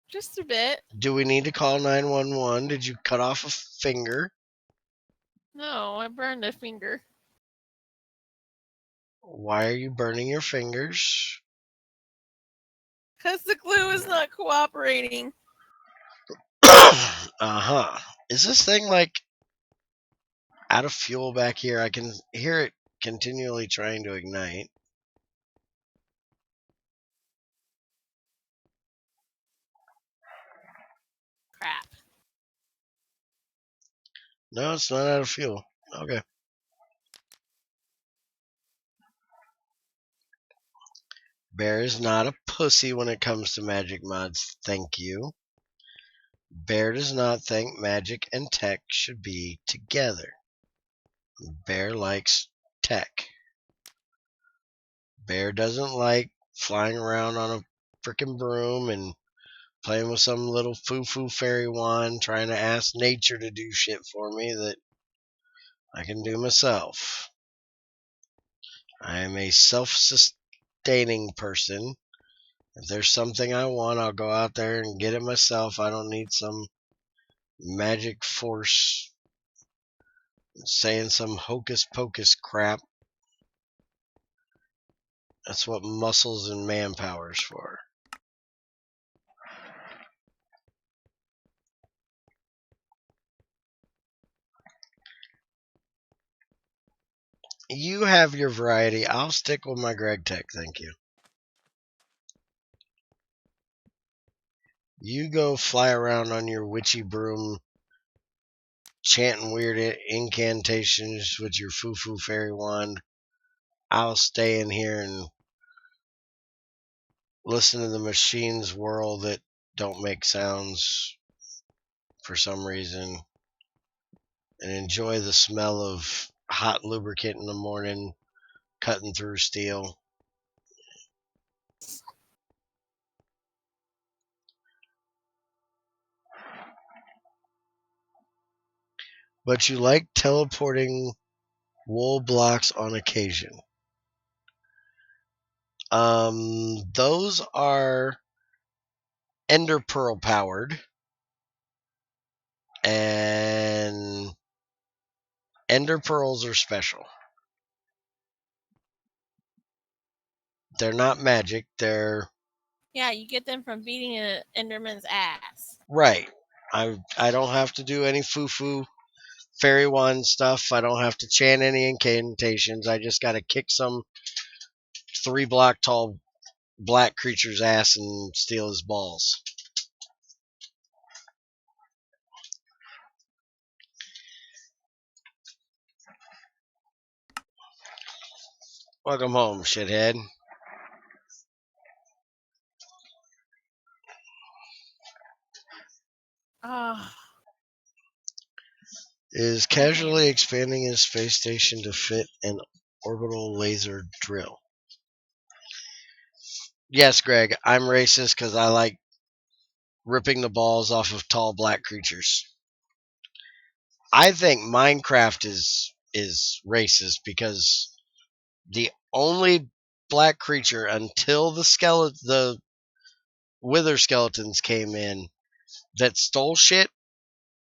Just a bit. Do we need to call 911? Did you cut off a finger? No, I burned a finger. Why are you burning your fingers? Because the glue is not cooperating. Uh-huh. Is this thing like out of fuel back here? I can hear it continually trying to ignite. Crap. No, it's not out of fuel. Okay. Bear is not a pussy when it comes to magic mods. Thank you. Bear does not think magic and tech should be together. Bear likes tech. Bear doesn't like flying around on a frickin' broom and playing with some little foo-foo fairy wand trying to ask nature to do shit for me that I can do myself. I am a self-sustaining person. If there's something I want, I'll go out there and get it myself. I don't need some magic force saying some hocus pocus crap. That's what muscles and manpower is for. You have your variety. I'll stick with my Greg Tech, thank you. You go fly around on your witchy broom, chanting weird incantations with your foo-foo fairy wand. I'll stay in here and listen to the machines whirl that don't make sounds for some reason and enjoy the smell of hot lubricant in the morning cutting through steel. but you like teleporting wool blocks on occasion. Those are ender pearl powered, and ender pearls are special. They're not magic. They're Yeah, you get them from beating an Enderman's ass. right. I don't have to do any foo-foo fairy wand stuff. I don't have to chant any incantations. I just got to kick some 3-block tall black creature's ass and steal his balls. Welcome home, shithead. Oh, Is casually expanding his space station to fit an orbital laser drill. Yes, Greg, I'm racist because I like ripping the balls off of tall black creatures. I think Minecraft is racist because the only black creature until the wither skeletons came in that stole shit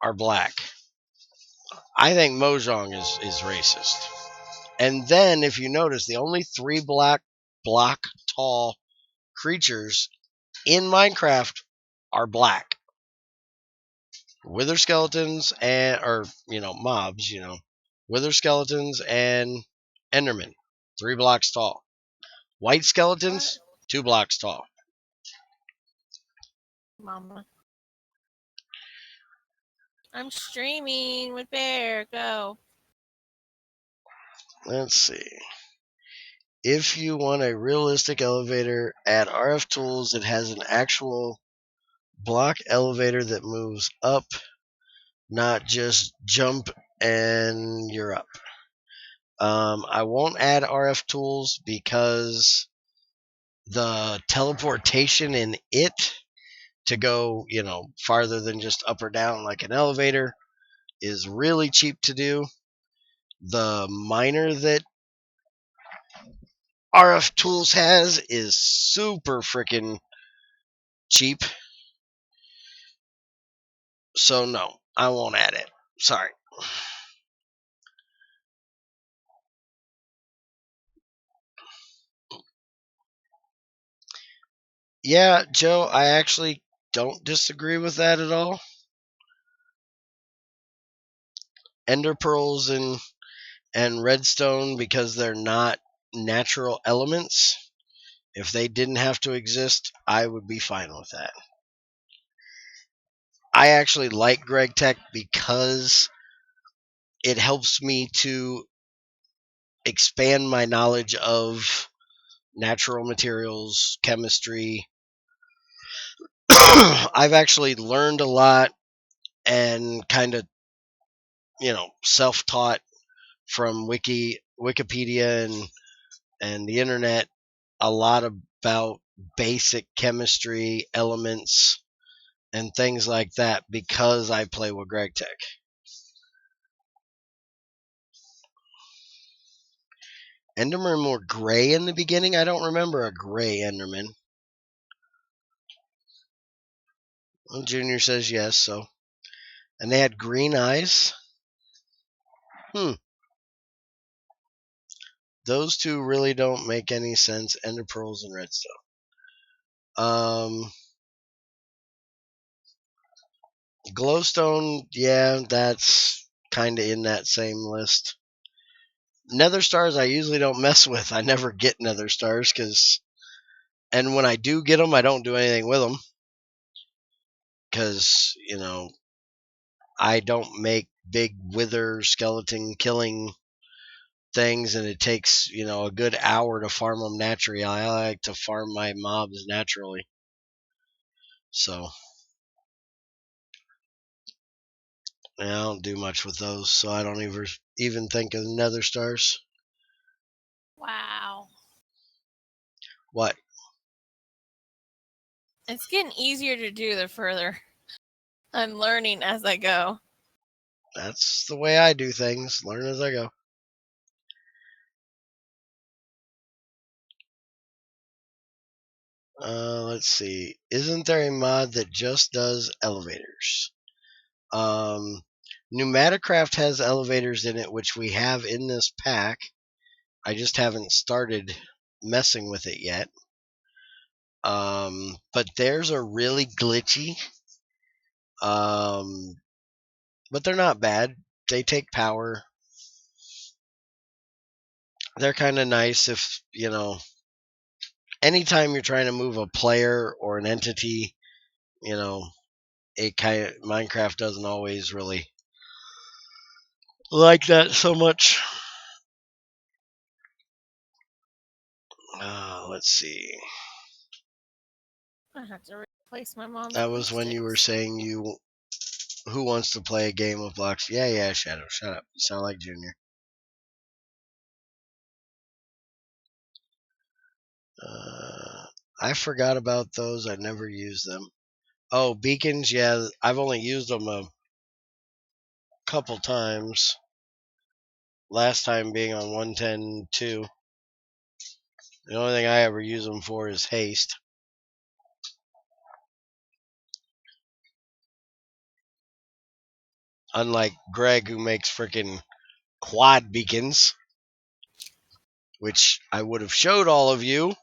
are black. I think Mojang is racist. And then if you notice, the only 3 block tall creatures in Minecraft are black. Wither skeletons mobs, wither skeletons and endermen, 3 blocks tall. White skeletons, 2 blocks tall. mama. I'm streaming with Bear. Go. Let's see. If you want a realistic elevator, add RF tools. It has an actual block elevator that moves up, not just jump and you're up. I won't add RF tools because the teleportation in it to go, farther than just up or down like an elevator is really cheap to do. The miner that RF Tools has is super freaking cheap. So no, I won't add it. Sorry. Yeah, Joe, I actually don't disagree with that at all. Ender pearls and redstone, because they're not natural elements, if they didn't have to exist, I would be fine with that. I actually like Greg Tech because it helps me to expand my knowledge of natural materials, chemistry. I've actually learned a lot and kind of, self-taught from Wikipedia and the internet a lot about basic chemistry, elements, and things like that because I play with Greg Tech. Endermen were gray in the beginning. I don't remember a gray Enderman. Well, Junior says yes, so. And they had green eyes. Those two really don't make any sense. Ender pearls and redstone. Glowstone, yeah, that's kind of in that same list. Nether stars I usually don't mess with. I never get nether stars and when I do get them, I don't do anything with them because I don't make big wither skeleton killing things, and it takes a good hour to farm them naturally. I like to farm my mobs naturally, so I don't do much with those. So I don't even think of nether stars. Wow. What? It's getting easier to do the further. I'm learning as I go. That's the way I do things. Learn as I go. Let's see. Isn't there a mod that just does elevators? Pneumaticraft has elevators in it, which we have in this pack. I just haven't started messing with it yet. But theirs are really glitchy. But they're not bad. They take power. They're kind of nice if, anytime you're trying to move a player or an entity, Minecraft doesn't always really like that so much. Let's see. I have to replace my mom's. That was when you were saying who wants to play a game of blocks? Yeah, Shadow, shut up. You sound like Junior. I forgot about those. I never used them. Oh, beacons, yeah. I've only used them a couple times. Last time being on 110.2. The only thing I ever use them for is haste. Unlike Greg, who makes freaking quad beacons, which I would have showed all of you.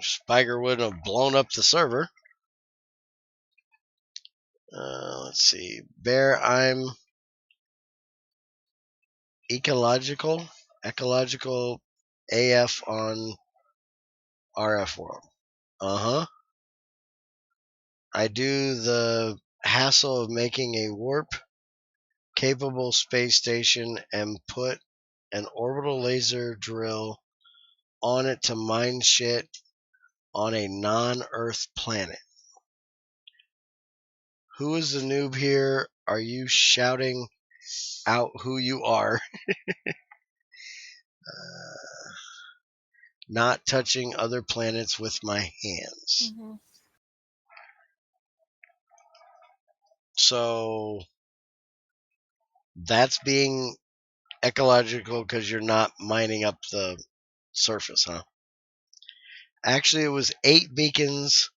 Spiker wouldn't have blown up the server. Let's see. Bear, I'm ecological AF on RF World. I do the hassle of making a warp capable space station and put an orbital laser drill on it to mine shit on a non-Earth planet. Who is the noob here? Are you shouting out who you are? Not touching other planets with my hands. Mm-hmm. So that's being ecological because you're not mining up the surface, huh? Actually, it was 8 beacons,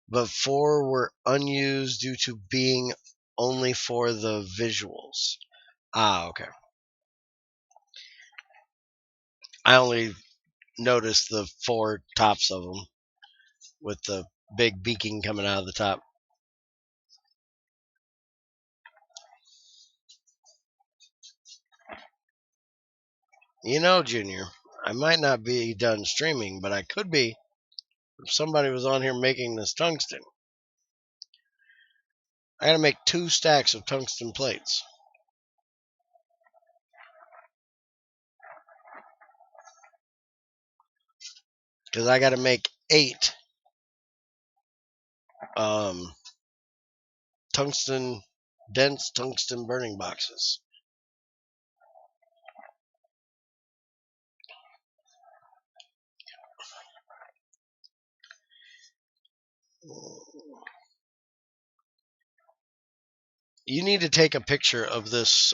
but 4 were unused due to being only for the visuals. Okay. I only noticed the 4 tops of them with the big beacon coming out of the top. Junior, I might not be done streaming, but I could be if somebody was on here making this tungsten. I gotta make 2 stacks of tungsten plates. Because I gotta make 8 dense tungsten burning boxes. You need to take a picture of this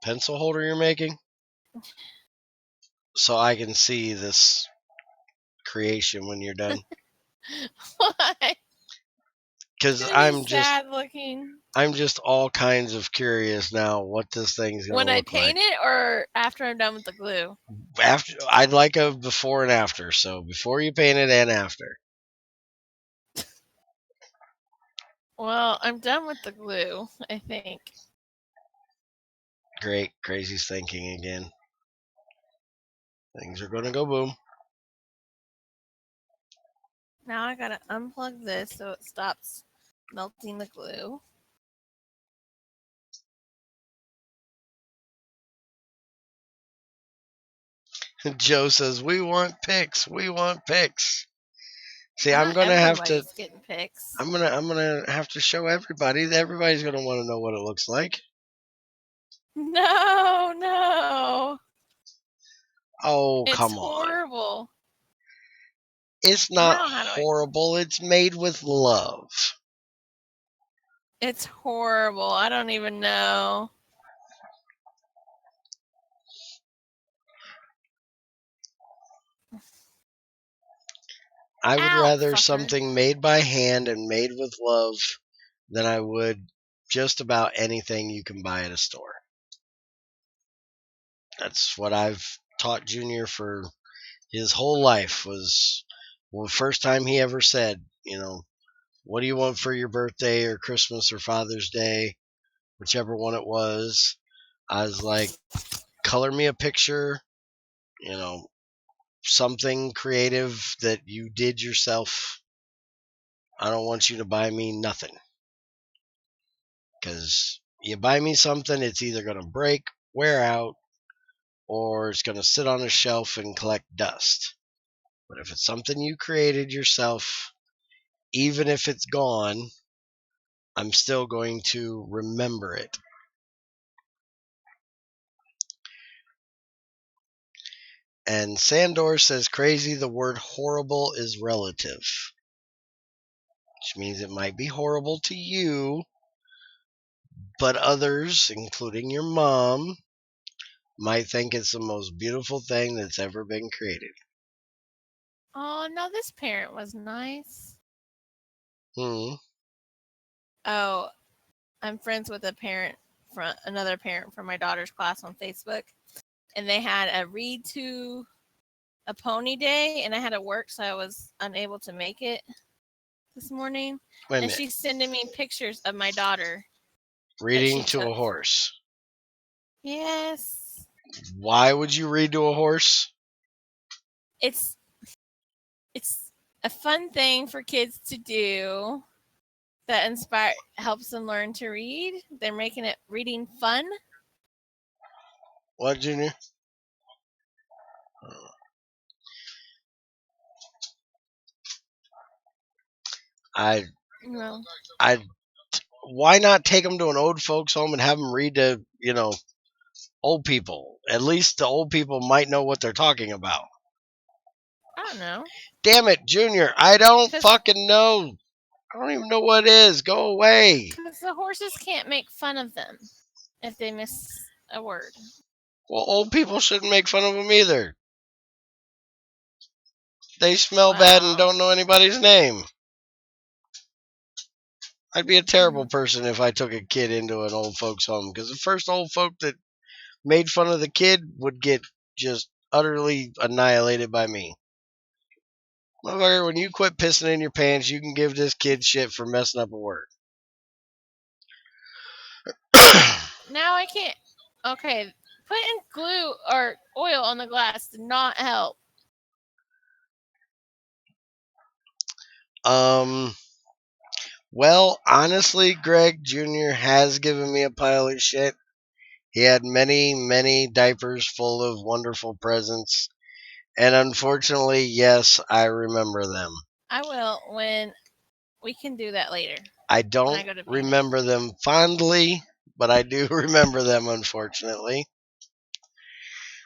pencil holder you're making so I can see this creation when you're done. Why? Because sad looking. I'm just all kinds of curious now what this thing's gonna look like. When I paint it or after I'm done with the glue? After, I'd like a before and after. So before you paint it and after. Well, I'm done with the glue, I think. Great. Crazy's thinking again. Things are gonna go boom. Now I gotta unplug this so it stops melting the glue. Joe says, "We want pics. We want pics." See, Not I'm gonna have to. getting pics. I'm gonna have to show everybody. Everybody's gonna want to know what it looks like. No. Oh, come on. It's horrible. It's not horrible. It's made with love. It's horrible. I don't even know. I would Ow, rather fucker. something made by hand and made with love than I would just about anything you can buy at a store. That's what I've taught Junior for his whole life. Was the first time he ever said, what do you want for your birthday or Christmas or Father's Day, whichever one it was. I was like, color me a picture, something creative that you did yourself. I don't want you to buy me nothing. Because you buy me something, it's either going to break, wear out, or it's going to sit on a shelf and collect dust. But if it's something you created yourself, even if it's gone, I'm still going to remember it. And Sandor says, crazy, the word horrible is relative. Which means it might be horrible to you, but others, including your mom, might think it's the most beautiful thing that's ever been created. Oh, no, this parent was nice. Hmm. Oh, I'm friends with another parent from my daughter's class on Facebook, and they had a read to a pony day, and I had to work, so I was unable to make it this morning. Wait a And minute. she's sending me pictures of my daughter. Reading to a horse. Yes. Why would you read to a horse? It's a fun thing for kids to do that helps them learn to read. They're making it reading fun. What, Junior? No. Why not take them to an old folks home and have them read to, old people? At least the old people might know what they're talking about. I don't know. Damn it, Junior. I don't fucking know. I don't even know what it is. Go away. Because the horses can't make fun of them if they miss a word. Well, old people shouldn't make fun of them either. They smell bad and don't know anybody's name. I'd be a terrible person if I took a kid into an old folks home, because the first old folk that made fun of the kid would get just utterly annihilated by me. Motherfucker, when you quit pissing in your pants, you can give this kid shit for messing up a word. Now I can't. Okay, putting glue or oil on the glass did not help. Well, honestly, Greg Jr. has given me a pile of shit. He had many, many diapers full of wonderful presents. And unfortunately, yes, I remember them. I will when we can do that later. I don't remember them fondly, but I do remember them, unfortunately.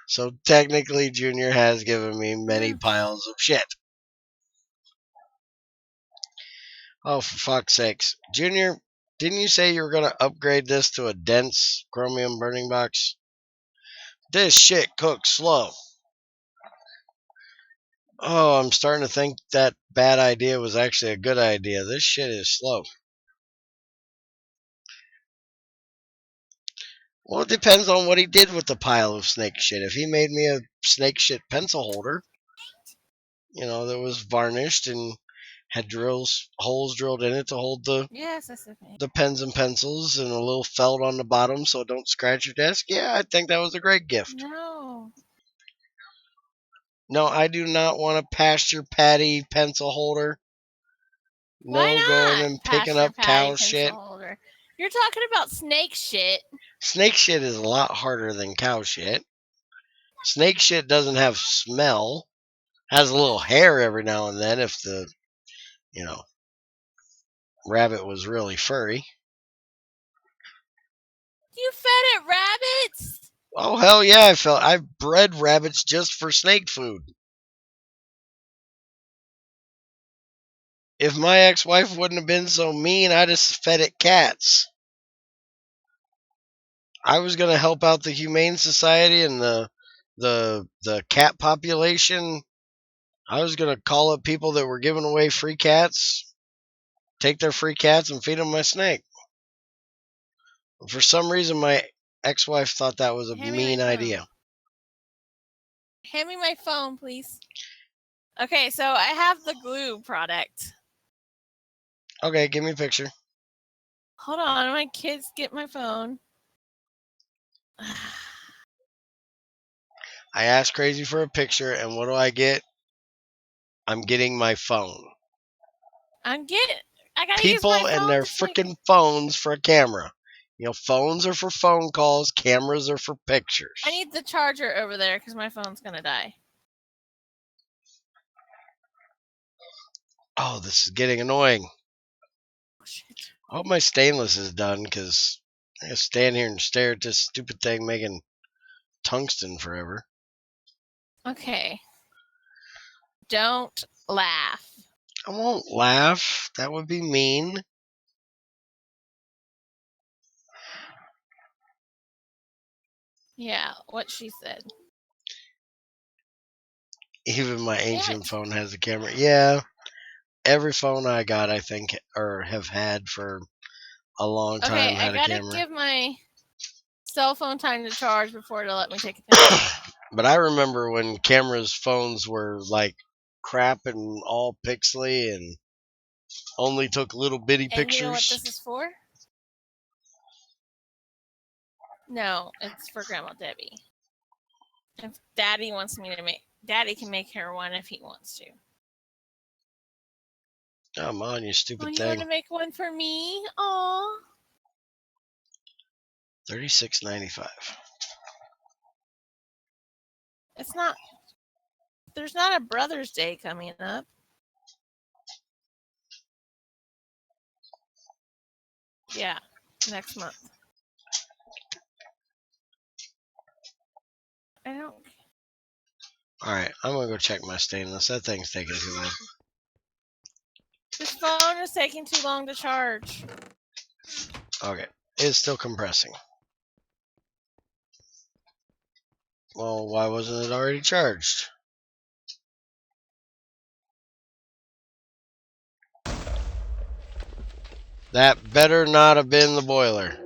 So technically, Junior has given me many piles of shit. Oh, for fuck's sakes. Junior, didn't you say you were going to upgrade this to a dense chromium burning box? This shit cooks slow. Oh, I'm starting to think that bad idea was actually a good idea. This shit is slow. Well, it depends on what he did with the pile of snake shit. If he made me a snake shit pencil holder, that was varnished and had holes drilled in it to hold the pens and pencils, and a little felt on the bottom so it don't scratch your desk. Yeah, I think that was a great gift. No, I do not want a pasture patty pencil holder. Why no going and picking up cow shit. Holder? You're talking about snake shit. Snake shit is a lot harder than cow shit. Snake shit doesn't have smell. Has a little hair every now and then if the, rabbit was really furry. You fed it rabbits? Oh, hell yeah, I've bred rabbits just for snake food. If my ex-wife wouldn't have been so mean, I'd have fed it cats. I was gonna help out the Humane Society and the cat population. I was gonna call up people that were giving away free cats, take their free cats and feed them my snake. For some reason, my ex-wife thought that was a Hand me my mean phone. idea. Hand me my phone, please. Okay, so I have the glue product. Okay, give me a picture. Hold on, my kids get my phone. I asked Crazy for a picture, and what do I get? I'm getting my phone. I gotta People use my phone and their to take. freaking phones for a camera. You know, phones are for phone calls, cameras are for pictures. I need the charger over there because my phone's gonna die. Oh, this is getting annoying. Oh, shit. I hope my stainless is done, because I gotta stand here and stare at this stupid thing making tungsten forever. Okay. Don't laugh. I won't laugh. That would be mean. Yeah, what she said. Even my ancient it. phone has a camera. Yeah, every phone I got, I think, or have had for a long time, Okay, I had a gotta camera. give my cell phone time to charge before it'll let me take a picture. But I remember when cameras, phones were like crap and all pixely and only took little bitty And pictures. you know what this is for? No, it's for Grandma Debbie. If Daddy wants me to make, Daddy can make her one if he wants to. Come on, you stupid You thing. want to make one for me? Aw. $36.95. It's not. There's not a Brother's Day coming up. Yeah, next month. I don't. All right, I'm gonna go check my stainless. That thing's taking too long. This phone is taking too long to charge. Okay, it's still compressing. Well, why wasn't it already charged? That better not have been the boiler.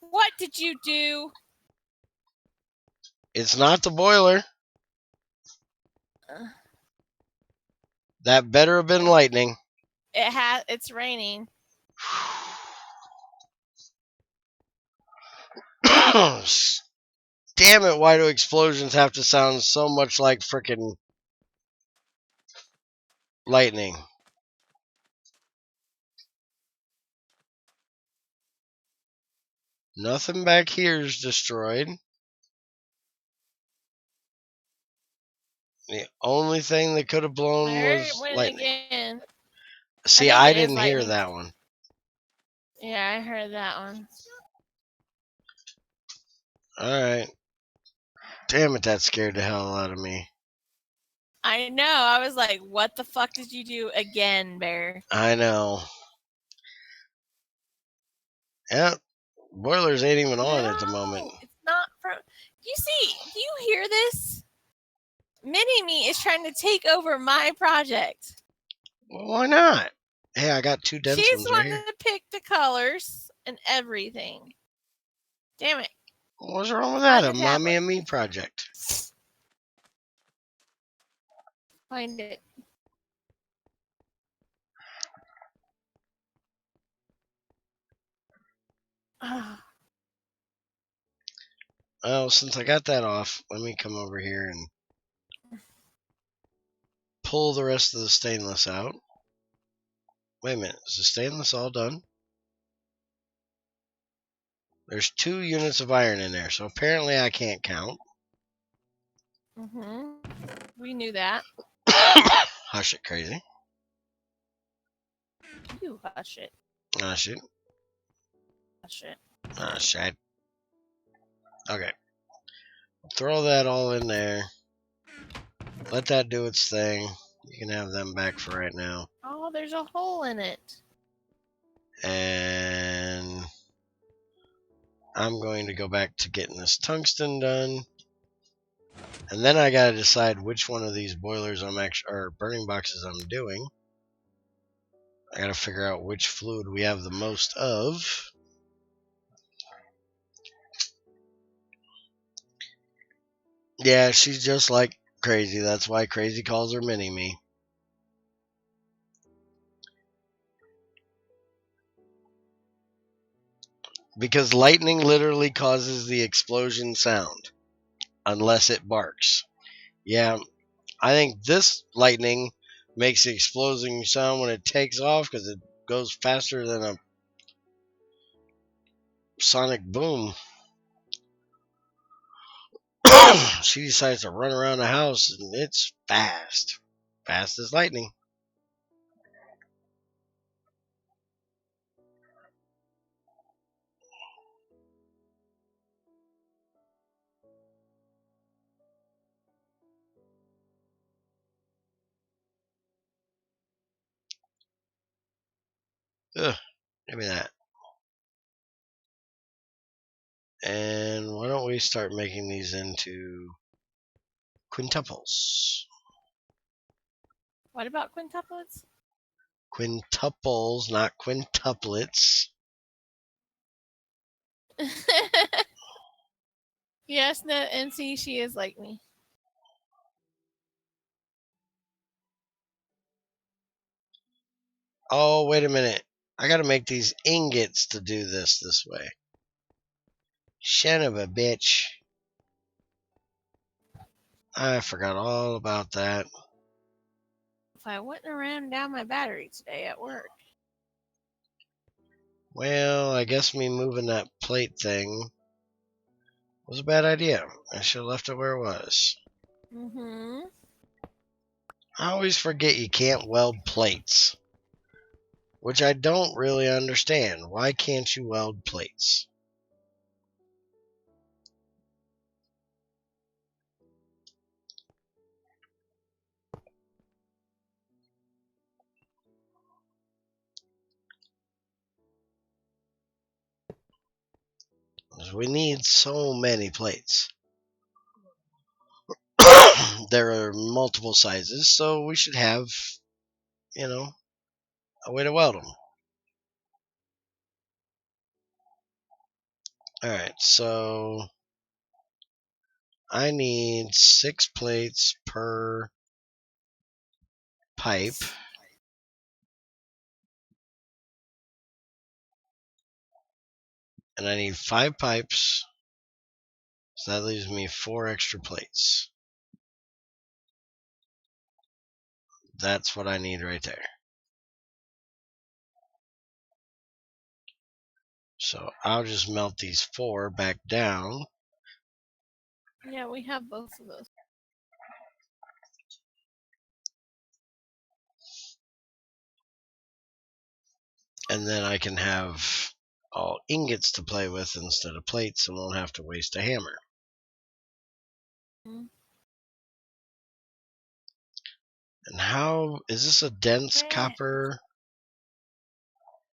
What did you do? It's not the boiler. That better have been lightning. It's raining. Damn it, why do explosions have to sound so much like frickin' lightning? Nothing back here is destroyed. The only thing that could have blown I heard was it went lightning. again. See, think I it is didn't hear lightning. that one. Yeah, I heard that one. Alright. Damn it, that scared the hell out of me. I know. I was like, what the fuck did you do again, Bear? I know. Yep. Boilers ain't even on at the moment. It's not from. You see, do you hear this? Mini-Me is trying to take over my project. Well, why not? Hey, I got two dense She's ones right wanting here. to pick the colors and everything. Damn it. What's wrong with that? Find A the mommy tablet. and me project. Find it. Well, since I got that off, let me come over here and pull the rest of the stainless out. Wait a minute, is the stainless all done? There's 2 units of iron in there, so apparently I can't count. We knew that. Hush it, Crazy. You hush it. Ah, shit. Hush it. Ah, shit. Okay. throw that all in there. Let that do its thing. You can have them back for right now. Oh, there's a hole in it. And I'm going to go back to getting this tungsten done. And then I gotta decide which one of these boilers or burning boxes I'm doing. I gotta figure out which fluid we have the most of. Yeah, she's just like Crazy. That's why Crazy calls her Mini-Me. Because lightning literally causes the explosion sound. Unless it barks. Yeah, I think this lightning makes the exploding sound when it takes off because it goes faster than a sonic boom. She decides to run around the house and it's fast. Fast as lightning. Ugh, give me that. And why don't we start making these into quintuples? What about quintuplets? Quintuples, not quintuplets. Yes, no, and see, she is like me. Oh, wait a minute. I gotta make these ingots to do this way. Son of a bitch. I forgot all about that. If I wouldn't have ran down my battery today at work. Well, I guess me moving that plate thing was a bad idea. I should have left it where it was. Mm-hmm. I always forget you can't weld plates. Which I don't really understand. Why can't you weld plates? Because we need so many plates. There are multiple sizes, so we should have, a way to weld them. Alright, so I need 6 plates per pipe. And I need 5 pipes. So that leaves me 4 extra plates. That's what I need right there. So I'll just melt these 4 back down. Yeah, we have both of those. And then I can have all ingots to play with instead of plates and won't have to waste a hammer. Mm-hmm. And how is this a dense Okay. copper?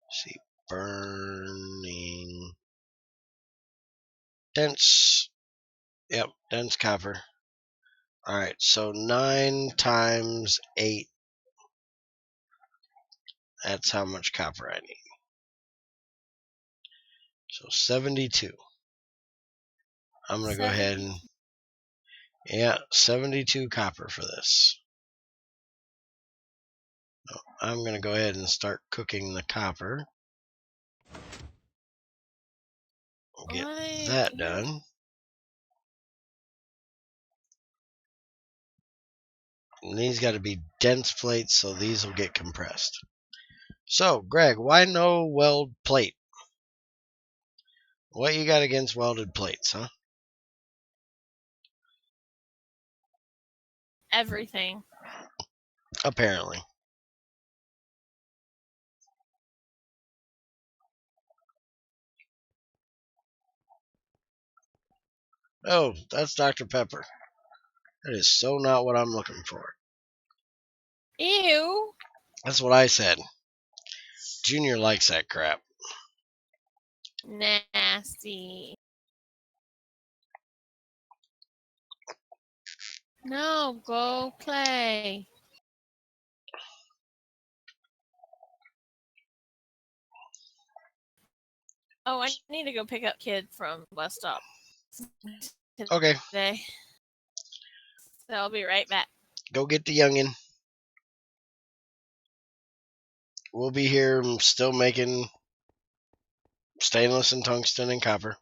Let's see, burning dense. Yep, dense copper. Alright, so 9 times 8. That's how much copper I need. So 72. I'm going to go ahead and... Yeah, 72 copper for this. I'm going to go ahead and start cooking the copper. Get that done. And these got to be dense plates, so these will get compressed. So, Greg, why no weld plate? What you got against welded plates, huh? Everything. Apparently. Oh, that's Dr. Pepper. That is so not what I'm looking for. Ew. That's what I said. Junior likes that crap. Nasty. No, go play. Oh, I need to go pick up kid from bus stop Okay, today. So I'll be right back. go get the youngin'. We'll be here still making stainless and tungsten and copper.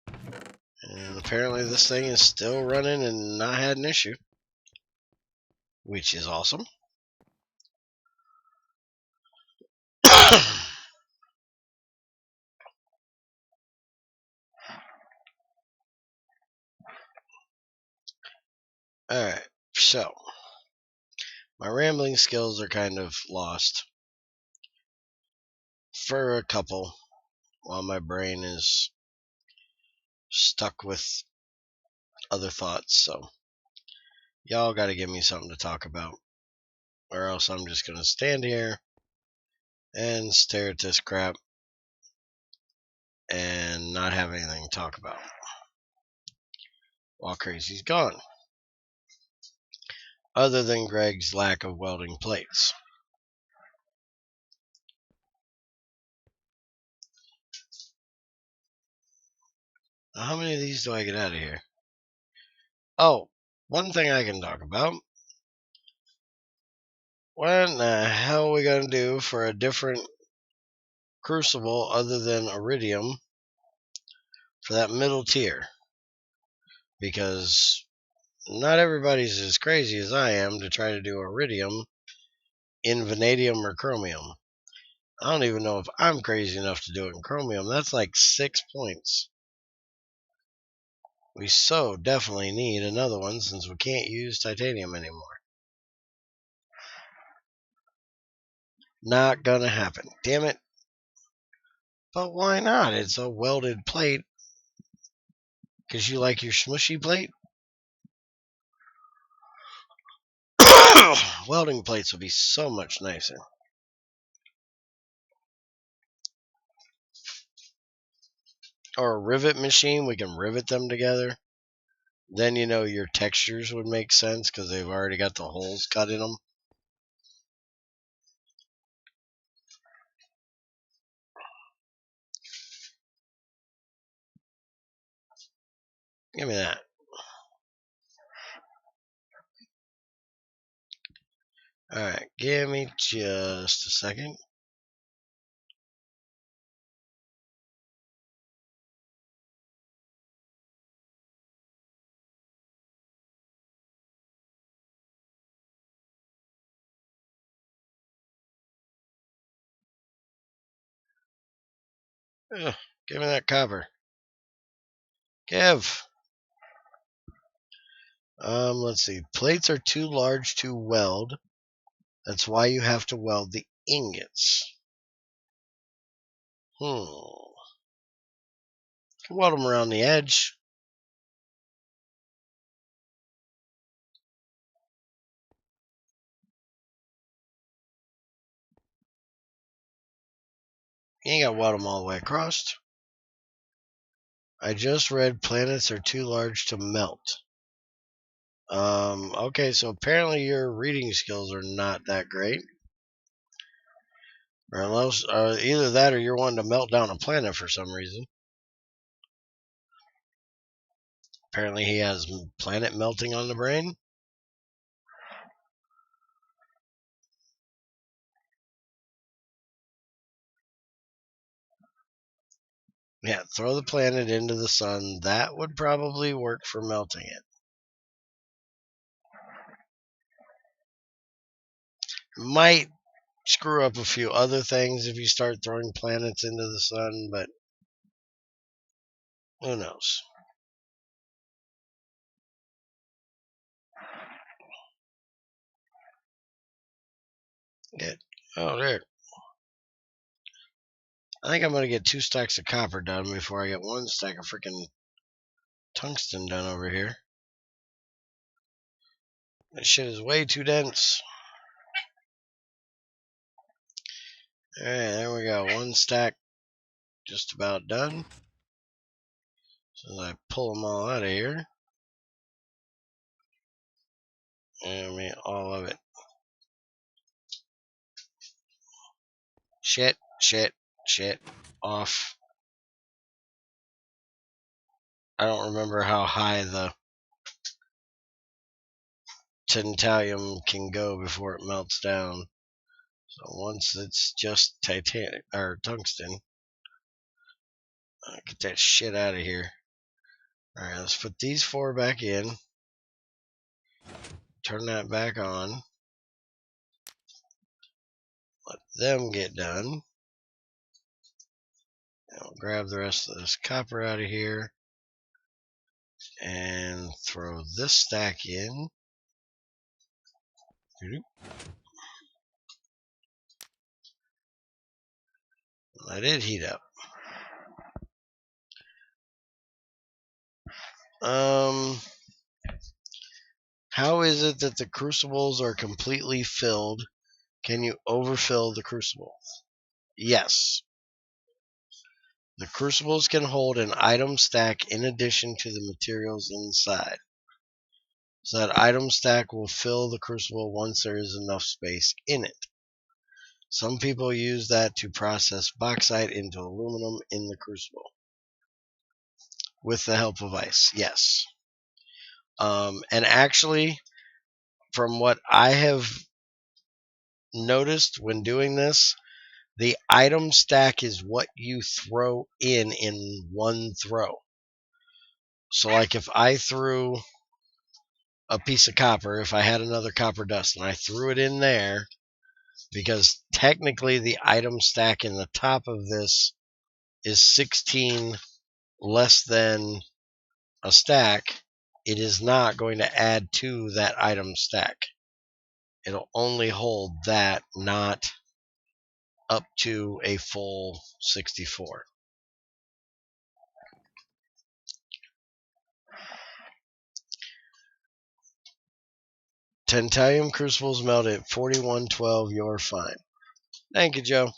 And apparently this thing is still running and not had an issue, which is awesome. Alright, so my rambling skills are kind of lost for a couple while my brain is stuck with other thoughts, so y'all gotta give me something to talk about, or else I'm just gonna stand here and stare at this crap and not have anything to talk about while Crazy's gone, other than Greg's lack of welding plates. Now, how many of these do I get out of here? Oh, one thing I can talk about. What in the hell are we going to do for a different crucible other than iridium for that middle tier? Because not everybody's as crazy as I am to try to do iridium in vanadium or chromium. I don't even know if I'm crazy enough to do it in chromium. That's like 6 points. We so definitely need another one since we can't use titanium anymore. Not gonna happen. Damn it. But why not? It's a welded plate. Because you like your smushy plate? Welding plates would be so much nicer. Or a rivet machine, we can rivet them together. Then you know your textures would make sense because they've already got the holes cut in them. Give me that. Alright, give me just a second. Ugh, give me that copper. Give. Let's see. Plates are too large to weld. That's why you have to weld the ingots. Weld them around the edge. You ain't got to weld them all the way across. I just read planets are too large to melt. Okay, so apparently your reading skills are not that great. Or unless, either that or you're wanting to melt down a planet for some reason. Apparently he has planet melting on the brain. Yeah, throw the planet into the sun. That would probably work for melting it. Might screw up a few other things if you start throwing planets into the sun, but who knows? Oh, there. I think I'm going to get 2 stacks of copper done before I get 1 stack of freaking tungsten done over here. This shit is way too dense. Alright, there we go. One stack just about done. So I pull them all out of here. And I mean, all of it. Shit, shit, shit. Off. I don't remember how high the tantalum can go before it melts down. So once it's just titanium or tungsten, get that shit out of here. Alright, let's put these 4 back in. Turn that back on. Let them get done. And we'll grab the rest of this copper out of here. And throw this stack in. Let it heat up. How is it that the crucibles are completely filled? Can you overfill the crucible? Yes. The crucibles can hold an item stack in addition to the materials inside. So that item stack will fill the crucible once there is enough space in it. Some people use that to process bauxite into aluminum in the crucible. With the help of ice, yes. And actually, from what I have noticed when doing this, the item stack is what you throw in one throw. So like if I threw a piece of copper, if I had another copper dust and I threw it in there, because technically the item stack in the top of this is 16 less than a stack, it is not going to add to that item stack. It'll only hold that, not up to a full 64. Tantalum crucibles melt at 4112. You're fine. Thank you, Joe.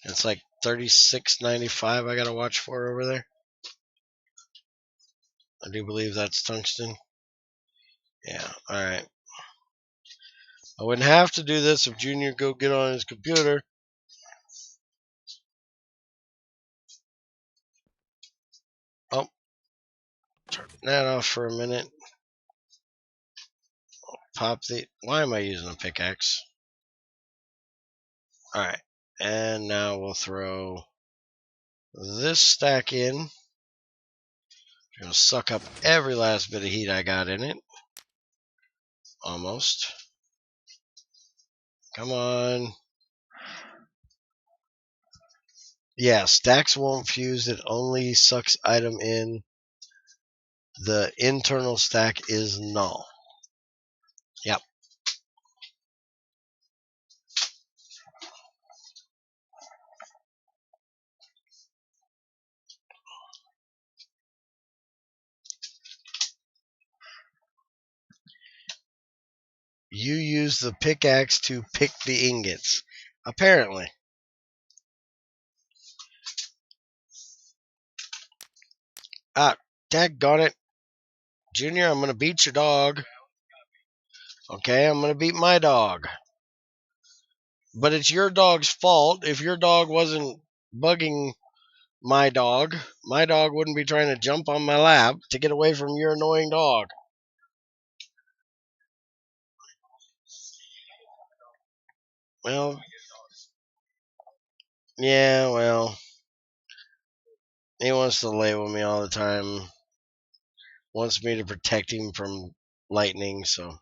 It's like 36.95 I gotta watch for over there. I do believe that's tungsten. Yeah, alright. I wouldn't have to do this if Junior go get on his computer. Oh, turn that off for a minute. Pop the... Why am I using a pickaxe? Alright, and now we'll throw this stack in. I'm going to suck up every last bit of heat I got in it. Almost. Come on. Yeah, stacks won't fuse. It only sucks item in. The internal stack is null. Yep. You use the pickaxe to pick the ingots. Apparently. Ah, daggone it. Junior, I'm going to beat your dog. Okay, I'm going to beat my dog. But it's your dog's fault. If your dog wasn't bugging my dog wouldn't be trying to jump on my lap to get away from your annoying dog. Well, yeah, well, he wants to lay with me all the time. Wants me to protect him from lightning, so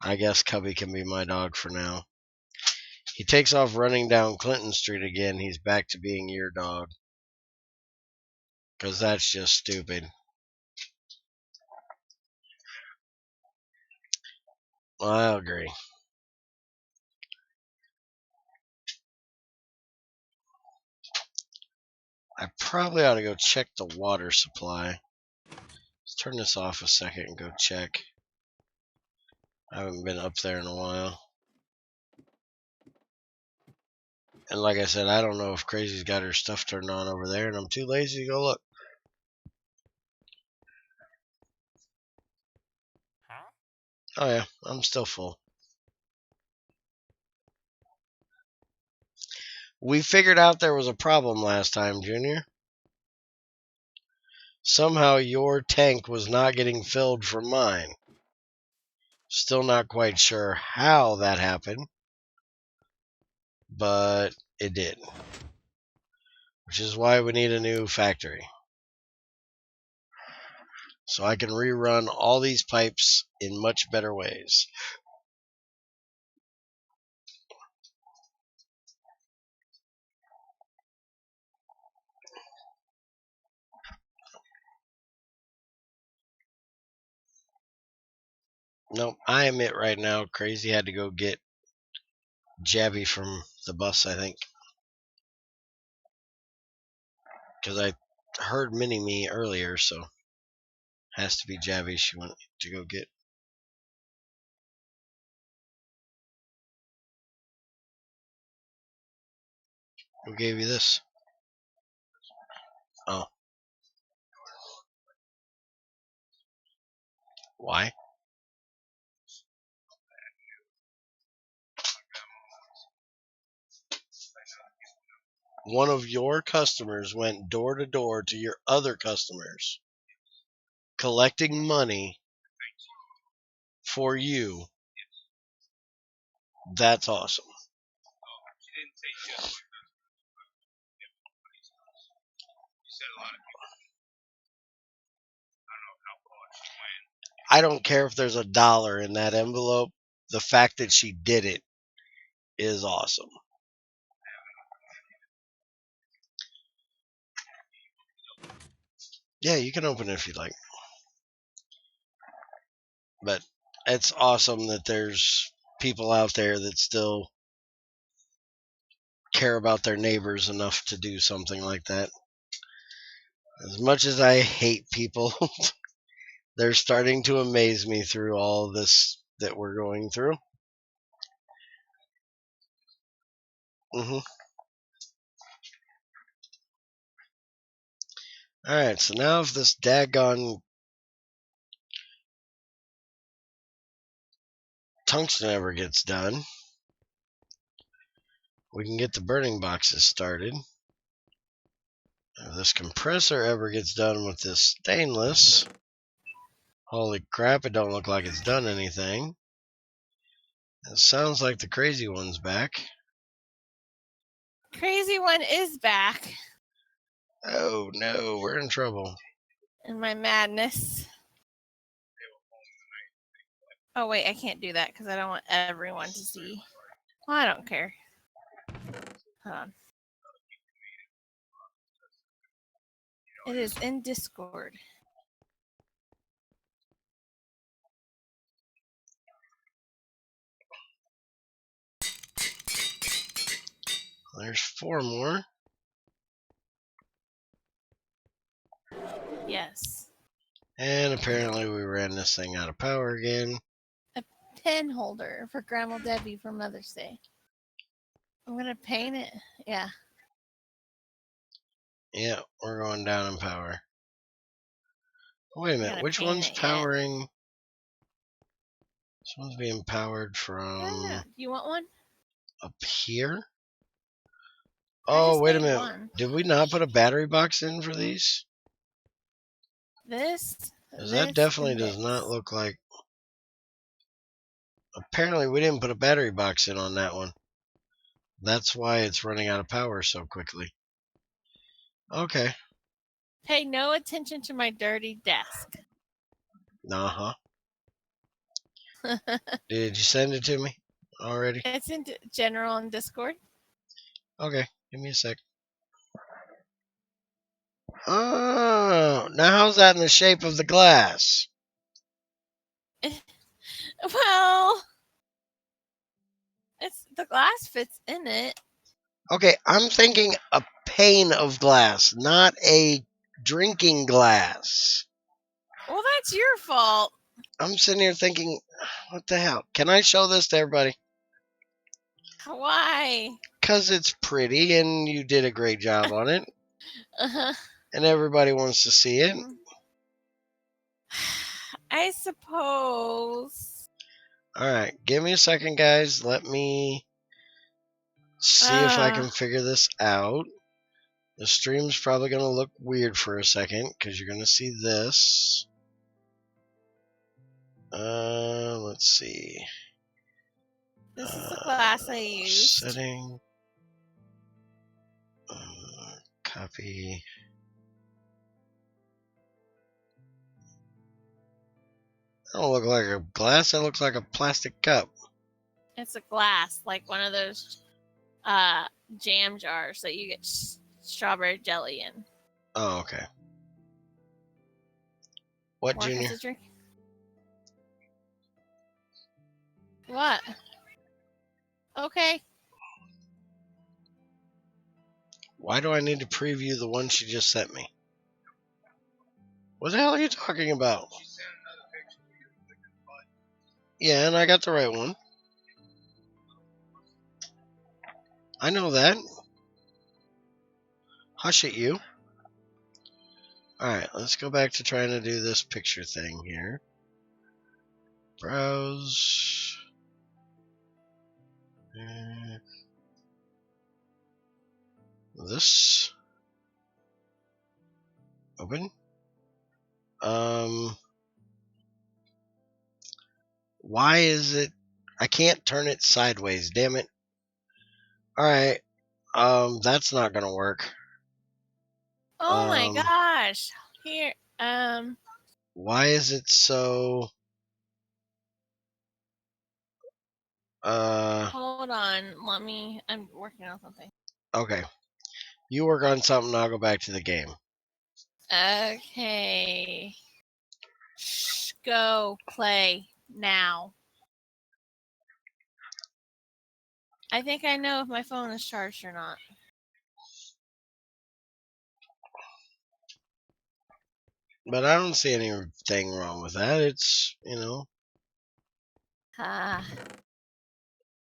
I guess Cubby can be my dog for now. He takes off running down Clinton Street again. He's back to being your dog. Because that's just stupid. Well, I agree. probably ought to go check the water supply. Let's turn this off a second and go check. I haven't been up there in a while. And like I said, I don't know if Crazy's got her stuff turned on over there, and I'm too lazy to go look. Oh yeah, I'm still full. We figured out there was a problem last time, Junior. Somehow your tank was not getting filled from mine. Still not quite sure how that happened, but it did. Which is why we need a new factory. So I can rerun all these pipes in much better ways. Nope, I am it right now. Crazy had to go get Jabby from the bus, I think. Because I heard Mini-Me earlier, so has to be Jabby she went to go get. Who gave you this? Oh. Why? One of your customers went door to door to your other customers, collecting money for you. That's awesome. I don't care if there's $1 in that envelope. The fact that she did it is awesome. Yeah, you can open it if you'd like. But it's awesome that there's people out there that still care about their neighbors enough to do something like that. As much as I hate people, they're starting to amaze me through all this that we're going through. Alright, so now if this daggone tungsten ever gets done, we can get the burning boxes started. If this compressor ever gets done with this stainless, holy crap, it don't look like it's done anything. It sounds like the crazy one's back. Crazy one is back. Oh no, we're in trouble. In my madness. Oh wait, I can't do that because I don't want everyone to see. Well, I don't care. Hold on. It is in Discord. There's 4 more. Yes. And apparently we ran this thing out of power again. A pen holder for Grandma Debbie for Mother's Day. I'm going to paint it. Yeah. Yeah, we're going down in power. Wait a minute, which one's powering? This one's being powered from... I don't know. Do you want one? Up here? Oh, wait a minute. One. Did we not put a battery box in for these? This? Because that definitely does not look like... Apparently we didn't put a battery box in on that one. That's why it's running out of power so quickly. Okay. Pay no attention to my dirty desk. Uh-huh. Did you send it to me already? It's in general in Discord. Okay, give me a sec. Oh, now how's that in the shape of the glass? Well, it's the glass fits in it. Okay, I'm thinking a pane of glass, not a drinking glass. Well, that's your fault. I'm sitting here thinking, what the hell? Can I show this to everybody? Why? Because it's pretty and you did a great job on it. Uh-huh. And everybody wants to see it. I suppose. Alright, give me a second, guys. Let me see if I can figure this out. The stream's probably going to look weird for a second because you're going to see this. Let's see. This is the glass I used. Setting. Copy. That don't look like a glass. That looks like a plastic cup. It's a glass, like one of those jam jars that you get strawberry jelly in. Oh, okay. What, Work Junior? as a drink. What? Okay. Why do I need to preview the one she just sent me? What the hell are you talking about? Yeah, and I got the right one. I know that. Hush it, you. Alright, let's go back to trying to do this picture thing here. Browse. This. Open. Why is it? I can't turn it sideways, damn it. Alright. That's not gonna work. Oh my gosh. Here. Why is it so? Hold on. I'm working on something. Okay. You work on something, I'll go back to the game. Okay. Shh, go play now. I think I know if my phone is charged or not. But I don't see anything wrong with that. It's,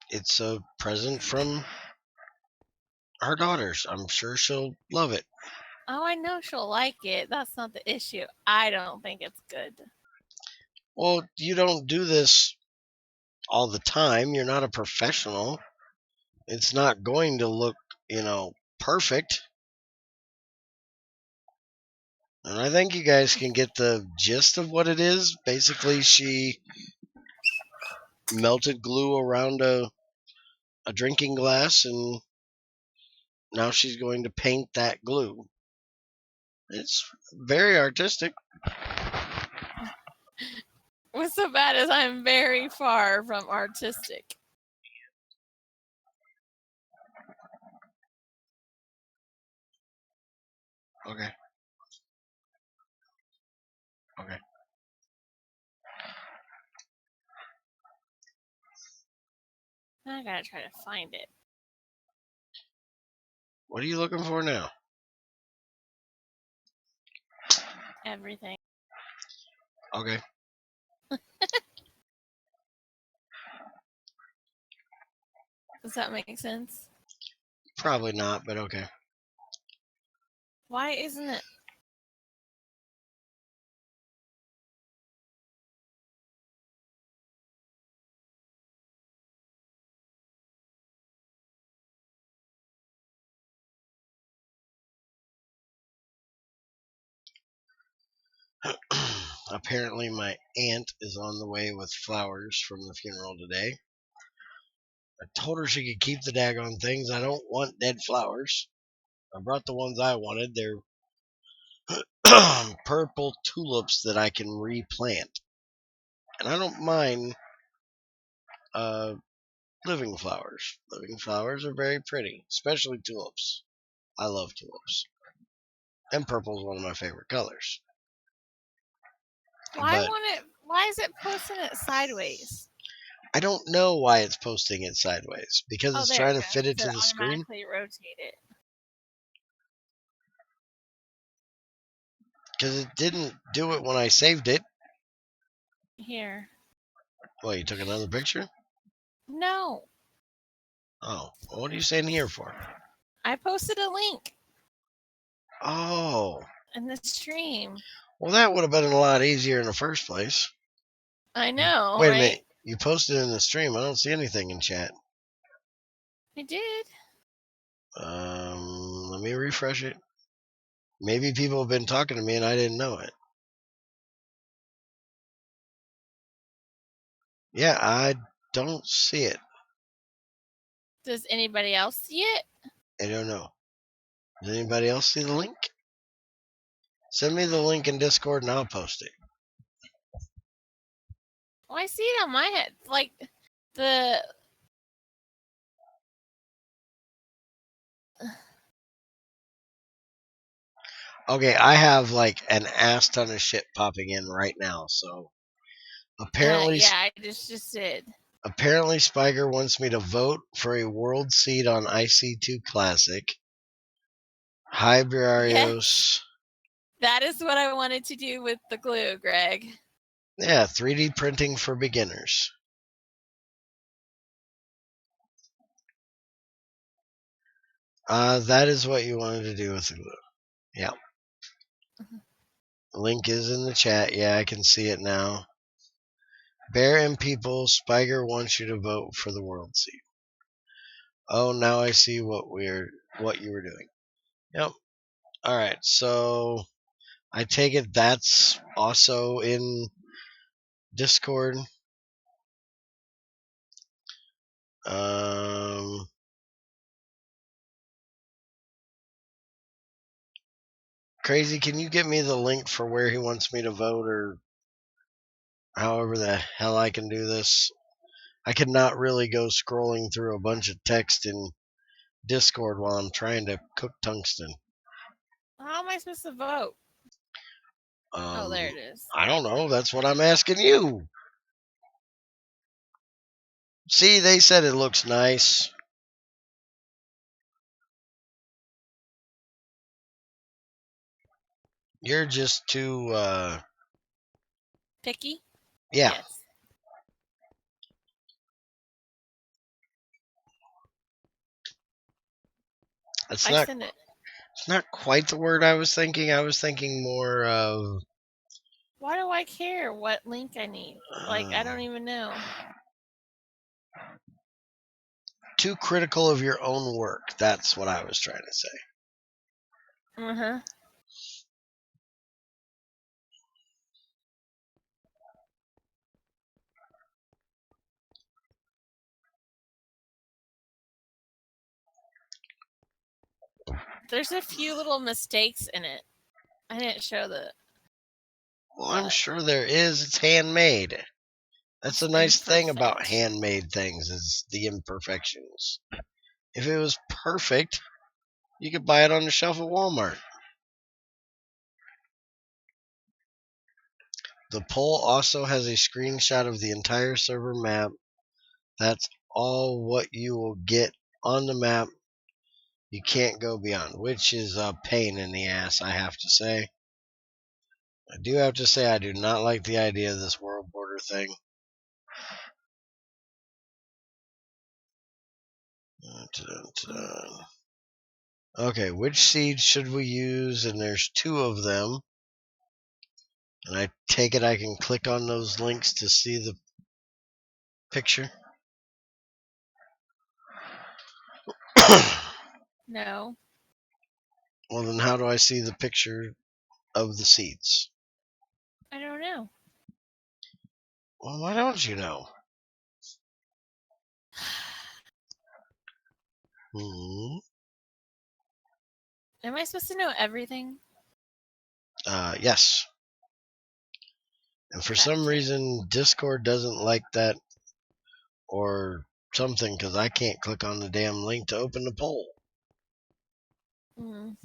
it's a present from our daughters. I'm sure she'll love it. Oh, I know she'll like it. That's not the issue. I don't think it's good. Well, you don't do this all the time. You're not a professional. It's not going to look, perfect. And I think you guys can get the gist of what it is. Basically, she melted glue around a drinking glass, and now she's going to paint that glue. It's very artistic. What's so bad is I'm very far from artistic. Okay. I gotta try to find it. What are you looking for now? Everything. Okay. Does that make sense? Probably not, but okay. Why isn't it? Apparently my aunt is on the way with flowers from the funeral today. I told her she could keep the daggone things. I don't want dead flowers. I brought the ones I wanted. They're purple tulips that I can replant. And I don't mind living flowers. Living flowers are very pretty, especially tulips. I love tulips. And purple is one of my favorite colors. Why is it posting it sideways? I don't know why it's posting it sideways. Because it's trying to fit it to the screen. Automatically rotate it. Because it didn't do it when I saved it. Here. Well, you took another picture? No. Oh, well, what are you saying here for? I posted a link Oh, in the stream. well, that would have been a lot easier in the first place. I know, Wait a right? minute. You posted in the stream. I don't see anything in chat. I did. Let me refresh it. Maybe people have been talking to me and I didn't know it. Yeah, I don't see it. Does anybody else see it? I don't know. Does anybody else see the link? Send me the link in Discord and I'll post it. Oh, I see it on my head. Like the Okay, I have like an ass ton of shit popping in right now, so apparently yeah, I just did. apparently Spiker wants me to vote for a world seed on IC2 Classic. Hi Briarios. That is what I wanted to do with the glue, Greg. Yeah, 3D printing for beginners. That is what you wanted to do with the glue. Yeah. Link is in the chat. Yeah, I can see it now. Bear and people, Spiker wants you to vote for the world seed. Oh, now I see what you were doing. Yep. All right. So I take it that's also in Discord. Crazy, can you get me the link for where he wants me to vote, or however the hell I can do this? I cannot really go scrolling through a bunch of text in Discord while I'm trying to cook tungsten. How am I supposed to vote? Oh, there it is. I don't know. That's what I'm asking you. See, they said it looks nice. You're just too, Picky? yeah. Yes. It's I send it. It's not quite the word I was thinking. I was thinking more of. Why do I care what link I need? Like, I don't even know. Too critical of your own work. That's what I was trying to say. Uh-huh. There's a few little mistakes in it. I didn't show the. Well, I'm sure there is. It's handmade. That's the nice thing about handmade things is the imperfections. If it was perfect, you could buy it on the shelf at Walmart. The poll also has a screenshot of the entire server map. That's all what you will get on the map. You can't go beyond, which is a pain in the ass, I have to say. I do have to say I do not like the idea of this world border thing. Okay, which seed should we use? And there's 2 of them. And I take it I can click on those links to see the picture? No. Well, then how do I see the picture of the seeds? I don't know. Well, why don't you know? Am I supposed to know everything? Yes. And for some reason, Discord doesn't like that or something because I can't click on the damn link to open the poll. Mm.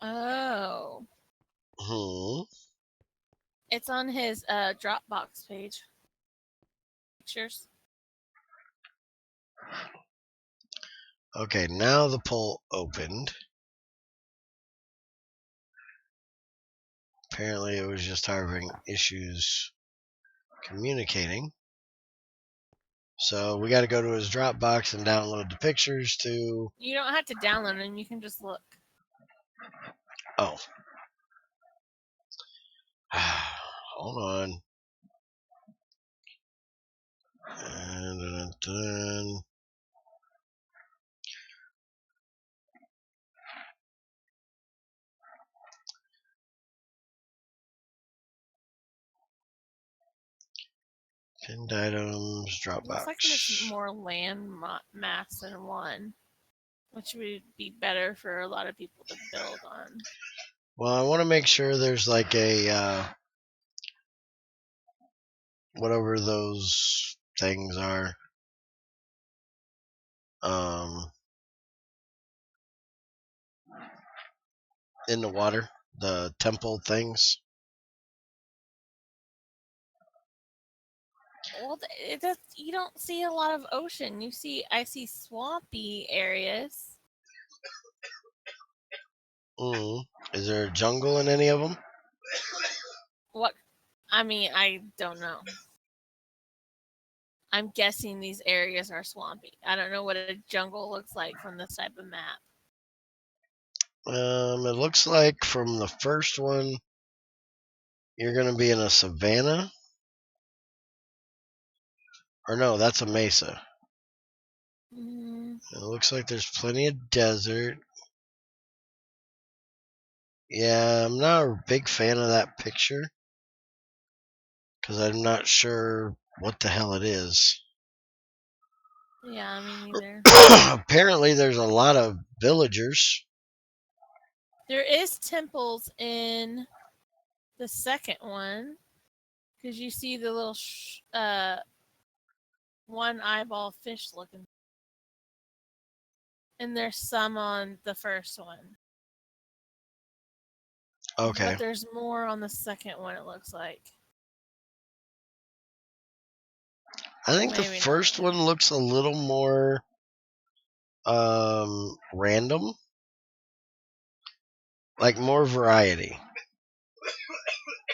Oh. It's on his Dropbox page. Pictures. Okay, now the poll opened. Apparently it was just having issues communicating. So we got to go to his Dropbox and download the pictures to... You don't have to download them. You can just look. Oh. Hold on. And pinned items, Dropbox. Looks like there's more land mass than one, which would be better for a lot of people to build on. Well, I want to make sure there's like a whatever those things are. In the water, the temple things. Well, you don't see a lot of ocean. I see swampy areas. Is there a jungle in any of them? What? I mean, I don't know. I'm guessing these areas are swampy. I don't know what a jungle looks like from this type of map. It looks like from the first one, you're going to be in a savanna. Or no, that's a mesa. It looks like there's plenty of desert. Yeah, I'm not a big fan of that picture. Because I'm not sure what the hell it is. Yeah, me neither. Apparently, there's a lot of villagers. There is temples in the second one. Because you see the little one eyeball fish looking. And there's some on the first one. Okay. But there's more on the second one, it looks like. I think the first one looks a little more random. Like more variety.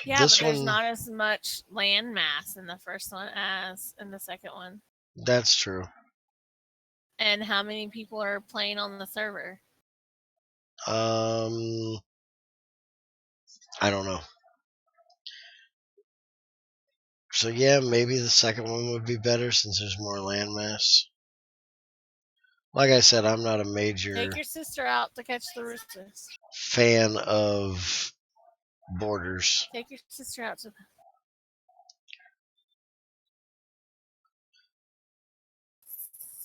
Yeah, but there's not as much land mass in the first one as in the second one. That's true. And how many people are playing on the server? I don't know. So yeah, maybe the second one would be better since there's more landmass. Like I said, I'm not a major Take your sister out to catch the rooster. fan of borders. Take your sister out to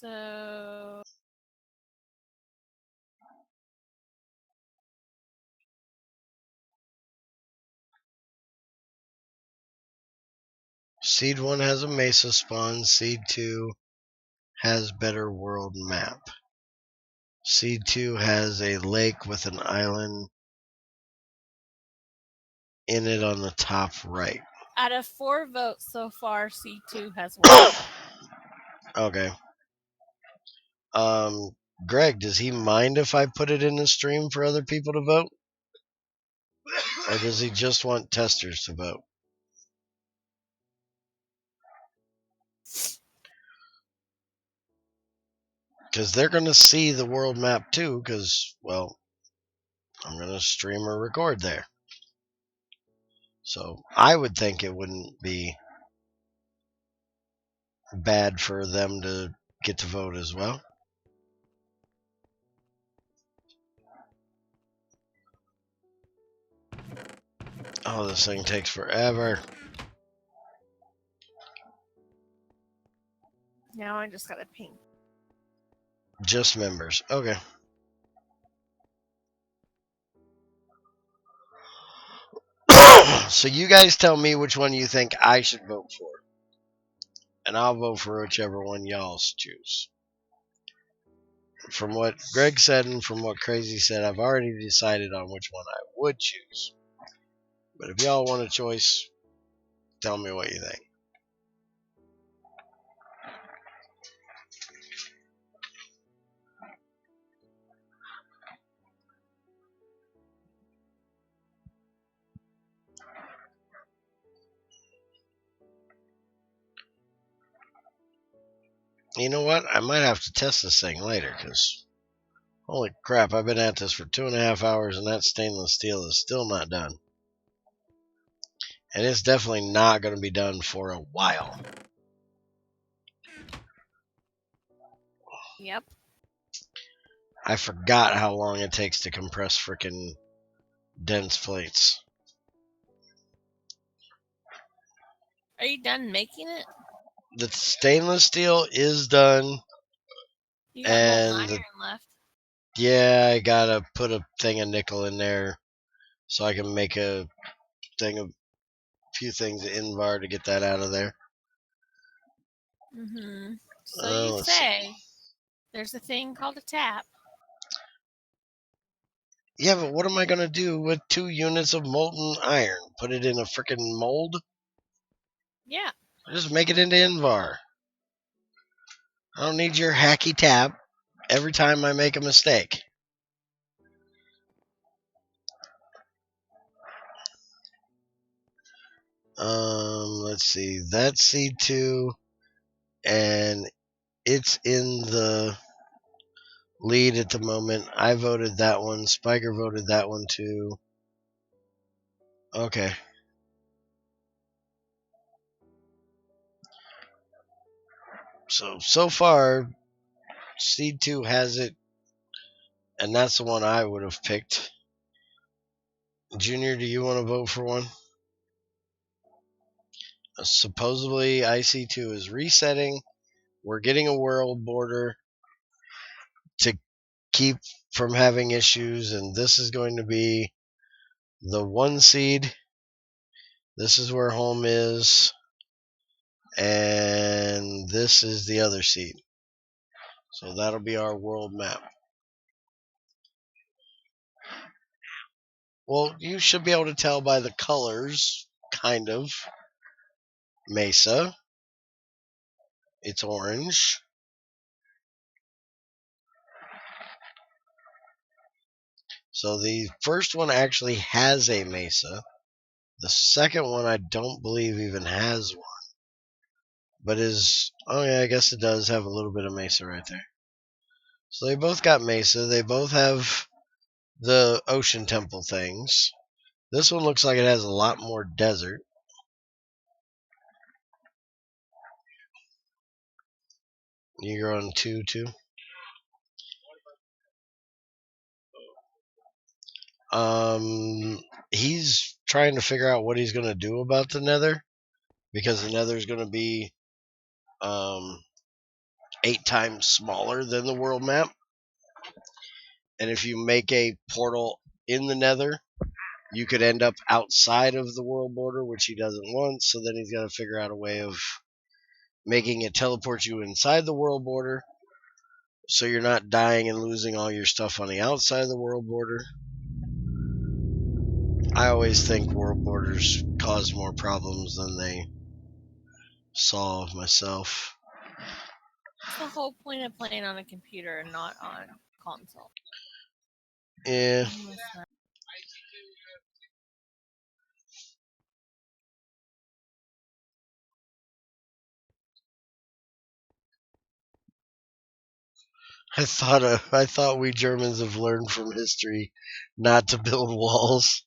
So Seed 1 has a mesa spawn. Seed 2 has better world map. Seed 2 has a lake with an island in it on the top right. out of 4 votes so far, C2 has won. Okay. Greg, does he mind if I put it in the stream for other people to vote? Or does he just want testers to vote? Because they're going to see the world map too, because, well, I'm going to stream or record there. So I would think it wouldn't be bad for them to get to vote as well. Oh, this thing takes forever. Now I just got a ping. Just members. Okay. So you guys tell me which one you think I should vote for. And I'll vote for whichever one y'all choose. From what Greg said and from what Crazy said, I've already decided on which one I would choose. But if y'all want a choice, tell me what you think. You know what? I might have to test this thing later, because holy crap, I've been at this for 2.5 hours and that stainless steel is still not done. And it's definitely not going to be done for a while. Yep. I forgot how long it takes to compress frickin' dense plates. Are you done making it? The stainless steel is done. You got molten And iron left. yeah, I gotta put a thing of nickel in there so I can make a few things of Invar to get that out of there. Mm-hmm. So you Let's see. say there's a thing called a tap. Yeah, but what am I gonna do with 2 units of molten iron? Put it in a frickin' mold? Yeah. Just make it into Invar. I don't need your hacky tap every time I make a mistake. Let's see. That's C2, and it's in the lead at the moment. I voted that one. Spiker voted that one too. Okay. So far, Seed 2 has it, and that's the one I would have picked. Junior, do you want to vote for one? Supposedly, IC2 is resetting. We're getting a world border to keep from having issues, and this is going to be the 1 seed. This is where home is, and this is the other seed. So that'll be our world map. Well, you should be able to tell by the colors, kind of. Mesa. It's orange. So the first one actually has a mesa. The second one I don't believe even has one. But oh yeah, I guess it does have a little bit of mesa right there. So they both got mesa. They both have the ocean temple things. This one looks like it has a lot more desert. You're on 2 too? He's trying to figure out what he's going to do about the nether, because the nether is going to be 8 times smaller than the world map. And if you make a portal in the nether, you could end up outside of the world border, which he doesn't want. So then he's got to figure out a way of making it teleport you inside the world border, so you're not dying and losing all your stuff on the outside of the world border. I always think world borders cause more problems than they solve myself. What's the whole point of playing on a computer and not on console? Yeah. I thought we Germans have learned from history not to build walls.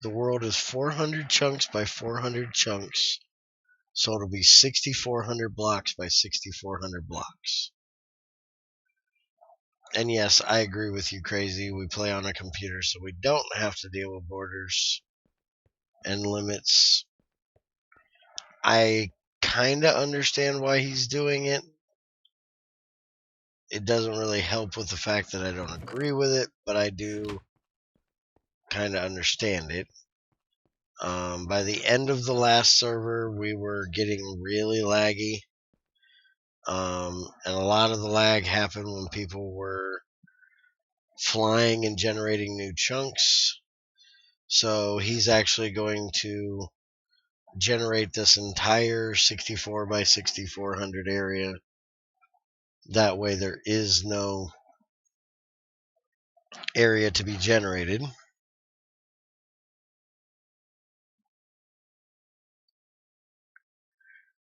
The world is 400 chunks by 400 chunks, so it'll be 6,400 blocks by 6,400 blocks. And yes, I agree with you, Crazy. We play on a computer, so we don't have to deal with borders and limits. I kind of understand why he's doing it. It doesn't really help with the fact that I don't agree with it, but I do kind of understand it. By the end of the last server, we were getting really laggy. And a lot of the lag happened when people were flying and generating new chunks. So he's actually going to generate this entire 64 by 6400 area. That way there is no area to be generated.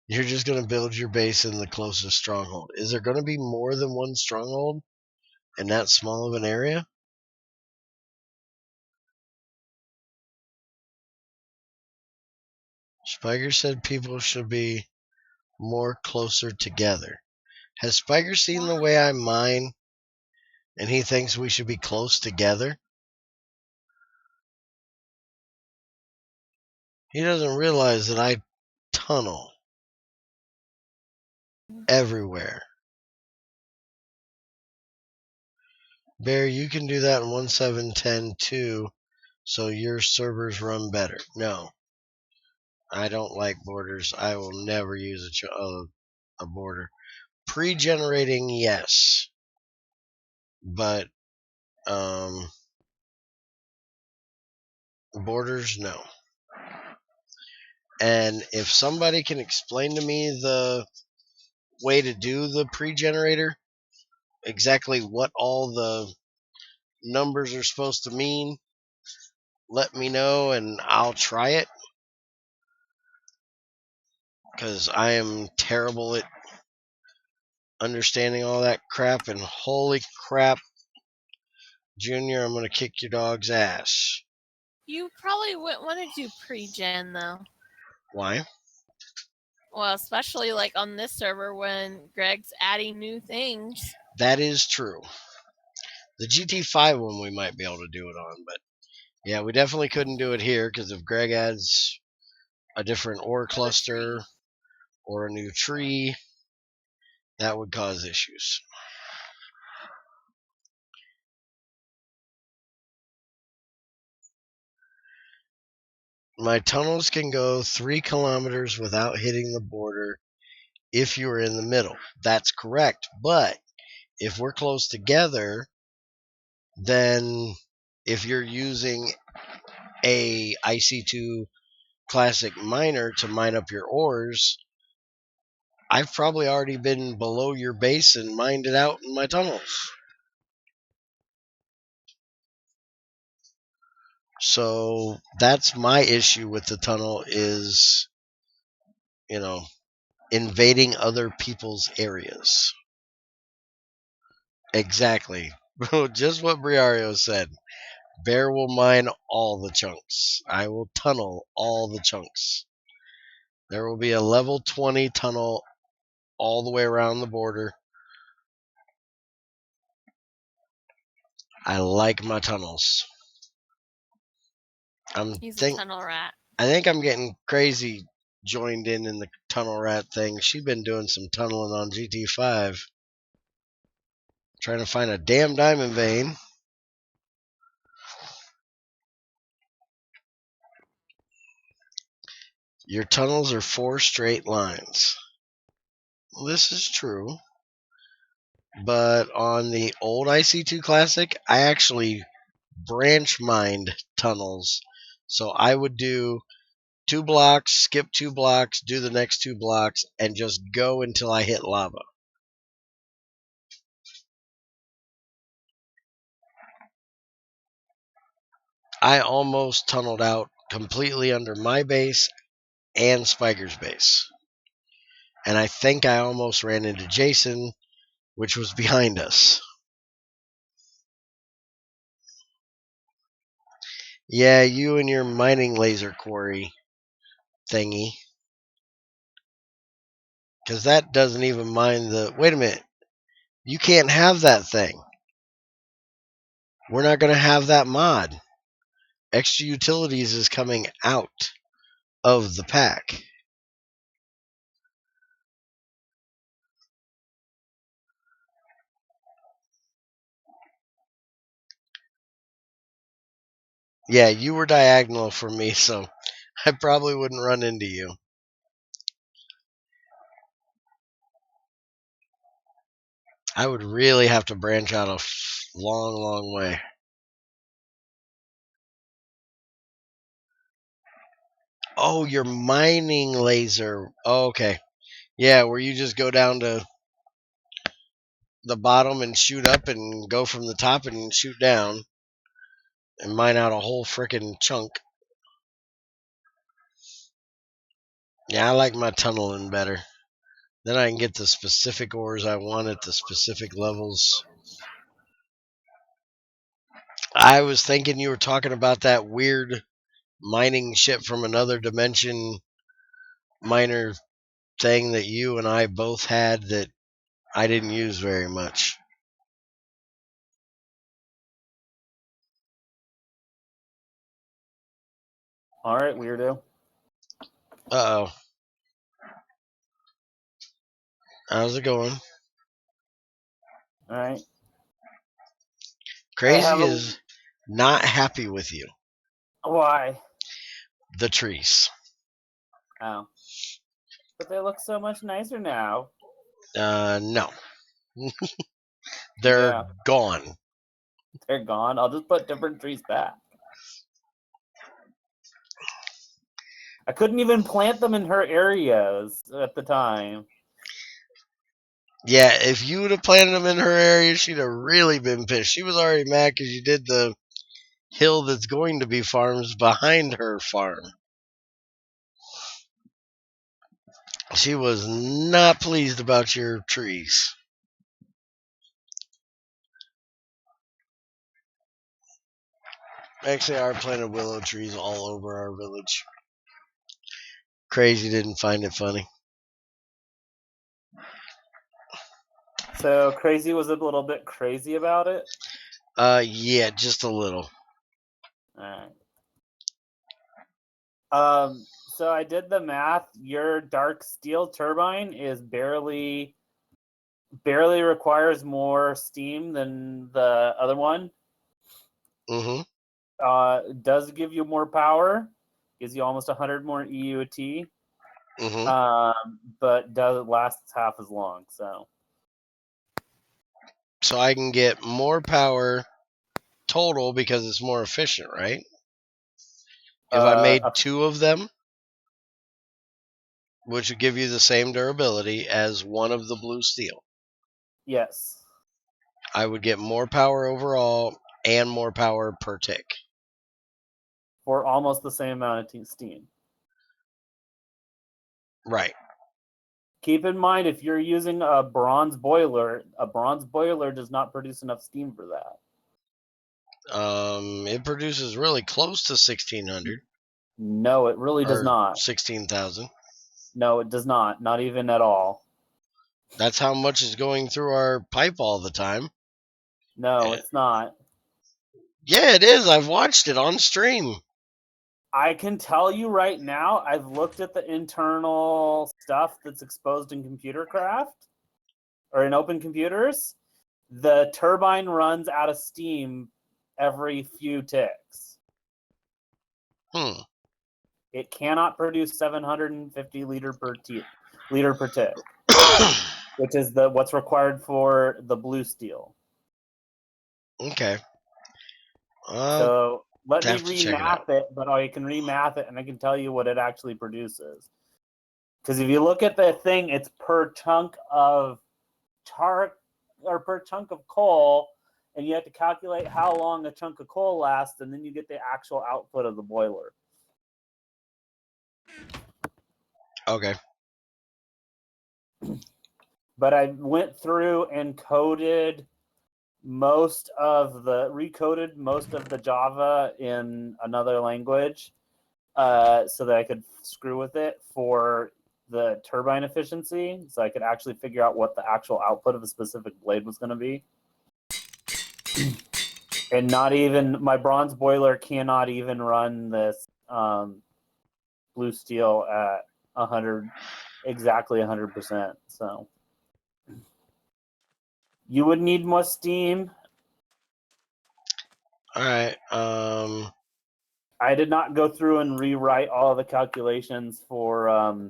You're just going to build your base in the closest stronghold. Is there going to be more than one stronghold in that small of an area? Spiker said people should be more closer together. Has Spiker seen the way I mine and he thinks we should be close together? He doesn't realize that I tunnel everywhere. Bear, you can do that in 1.7.10 too, so your servers run better. No, I don't like borders. I will never use a border. Pre-generating, yes, but borders, no. And if somebody can explain to me the way to do the pre-generator, exactly what all the numbers are supposed to mean, let me know and I'll try it. Because I am terrible at understanding all that crap, and holy crap, Junior, I'm going to kick your dog's ass. You probably wouldn't want to do pre-gen, though. Why? Well, especially like on this server when Greg's adding new things. That is true. The GT5 one we might be able to do it on, but yeah, we definitely couldn't do it here because if Greg adds a different ore cluster or a new tree, that would cause issues. My tunnels can go 3 kilometers without hitting the border if you're in the middle. That's correct. But if we're close together, then if you're using a IC2 classic miner to mine up your ores, I've probably already been below your base and mined it out in my tunnels. So that's my issue with the tunnel is, invading other people's areas. Exactly. Just what Briario said. Bear will mine all the chunks. I will tunnel all the chunks. There will be a level 20 tunnel all the way around the border. I like my tunnels. He's a tunnel rat. I think I'm getting crazy joined in the tunnel rat thing. She's been doing some tunneling on GT5. Trying to find a damn diamond vein. Your tunnels are 4 straight lines. Well, this is true. But on the old IC2 Classic, I actually branch mined tunnels. So I would do 2 blocks, skip 2 blocks, do the next 2 blocks, and just go until I hit lava. I almost tunneled out completely under my base and Spiker's base. And I think I almost ran into Jason, which was behind us. Yeah, you and your mining laser quarry thingy. Because that doesn't even mine the... Wait a minute. You can't have that thing. We're not going to have that mod. Extra Utilities is coming out of the pack. Yeah, you were diagonal from me, so I probably wouldn't run into you. I would really have to branch out a long, long way. Oh, your mining laser. Oh, okay. Yeah, where you just go down to the bottom and shoot up and go from the top and shoot down and mine out a whole frickin' chunk. Yeah, I like my tunneling better. Then I can get the specific ores I want at the specific levels. I was thinking you were talking about that weird mining ship from another dimension miner thing that you and I both had that I didn't use very much. All right, weirdo. Uh-oh. How's it going? All right. Crazy is not happy with you. Why? The trees. Oh. But they look so much nicer now. No. They're Yeah. gone. They're gone. I'll just put different trees back. I couldn't even plant them in her areas at the time. Yeah, if you would have planted them in her area, she'd have really been pissed. She was already mad because you did the hill that's going to be farms behind her farm. She was not pleased about your trees. Actually, I planted willow trees all over our village. Crazy didn't find it funny. So Crazy was a little bit crazy about it. Yeah, just a little. All right. So I did the math. Your dark steel turbine is barely requires more steam than the other one. Mm-hmm. Does give you more power. Gives you almost 100 more EUT. Mm-hmm. But doesn't last half as long. So I can get more power total because it's more efficient, right? If I made 2 of them, which would give you the same durability as one of the blue steel, yes, I would get more power overall and more power per tick. for almost the same amount of steam. Right. Keep in mind, if you're using a bronze boiler does not produce enough steam for that. It produces really close to 1600. No, it really does not. 16,000. No, it does not. Not even at all. That's how much is going through our pipe all the time. No, it's not. Yeah, it is. I've watched it on stream. I can tell you right now, I've looked at the internal stuff that's exposed in computer craft or in open computers. The turbine runs out of steam every few ticks. It cannot produce 750 liter per tick, which is what's required for the blue steel. Okay. So let me have to check it remath it, but I can remath it and I can tell you what it actually produces. Because if you look at the thing, it's per chunk of tar or per chunk of coal, and you have to calculate how long a chunk of coal lasts, and then you get the actual output of the boiler. Okay. But I went through and recoded most of the Java in another language so that I could screw with it for the turbine efficiency, so I could actually figure out what the actual output of a specific blade was going to be. And not even my bronze boiler cannot even run this blue steel at 100, exactly 100%. So you would need more steam. All right. I did not go through and rewrite all the calculations for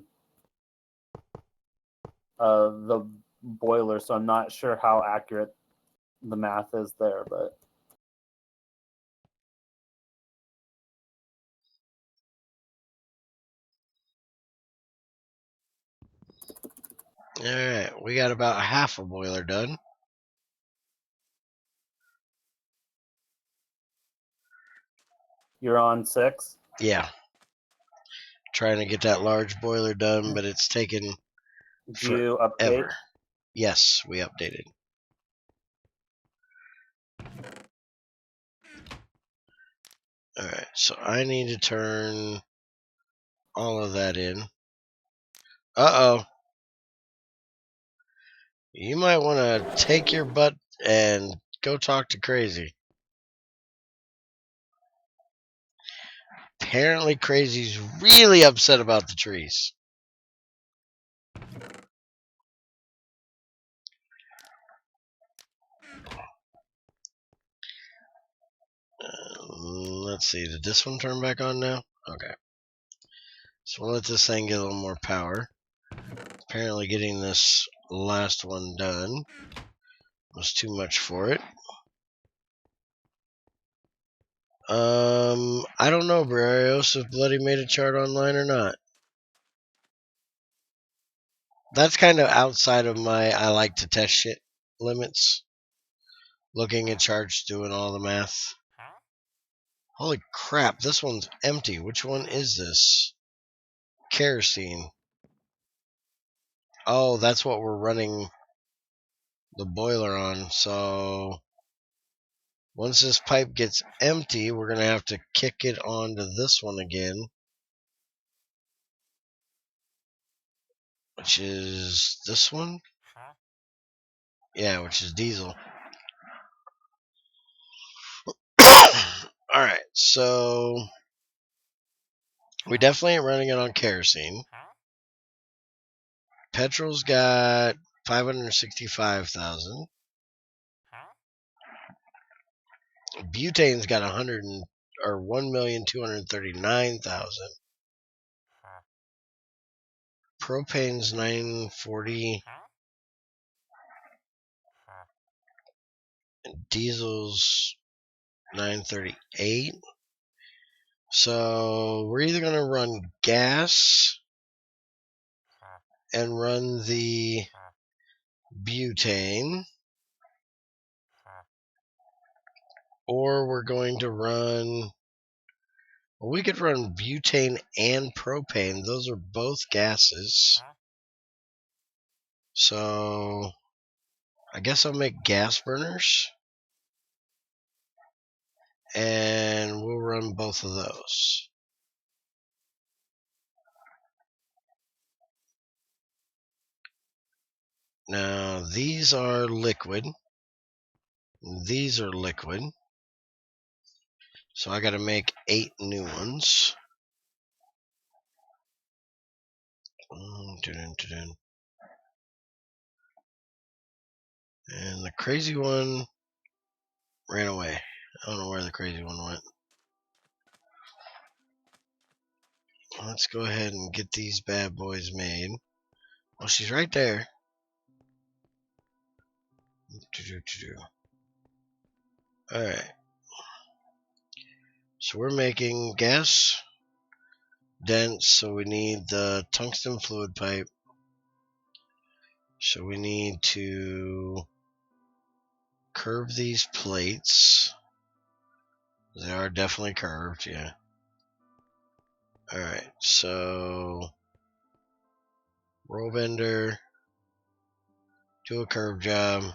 the boiler, so I'm not sure how accurate the math is there, but Alright, we got about half a boiler done. You're on 6. Yeah. Trying to get that large boiler done, but it's taken Did you update? forever. Yes, we updated. Alright, so I need to turn all of that in. Uh-oh. You might want to take your butt and go talk to Crazy. Apparently Crazy's really upset about the trees. Let's see, did this one turn back on now? Okay. So we'll let this thing get a little more power. Apparently getting this last one done was too much for it. I don't know, Barrios, if Bloody made a chart online or not. That's kind of outside of my I like to test shit limits. Looking at charts, doing all the math. Holy crap, this one's empty. Which one is this? Kerosene. Oh, that's what we're running the boiler on. So once this pipe gets empty, we're going to have to kick it onto this one again. Which is this one? Yeah, which is diesel. Alright, so we definitely ain't running it on kerosene. Petrol's got 565,000. Butane's got 1,239,000. Propane's 940. And diesel's 938. So we're either gonna run gas and run the butane, or we're going to run, well, we could run butane and propane. Those are both gases. So I guess I'll make gas burners and we'll run both of those. Now these are liquid. These are liquid. So I got to make 8 new ones. And the crazy one ran away. I don't know where the crazy one went. Let's go ahead and get these bad boys made. Well, she's right there. Alright. So we're making gas dense, so we need the tungsten fluid pipe. So we need to curve these plates. They are definitely curved, yeah. Alright, so roll bender, do a curve job.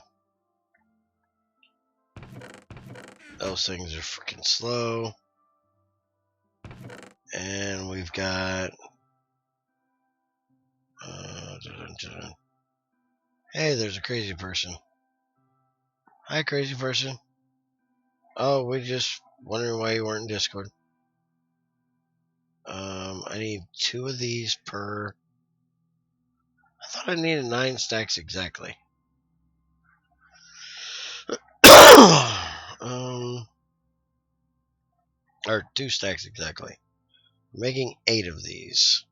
Those things are freaking slow. And we've got hey, there's a crazy person. Hi, crazy person. Oh, we just wondering why you weren't in Discord. I need 2 of these per. I thought I needed 9 stacks exactly. Or 2 stacks exactly. I'm making 8 of these.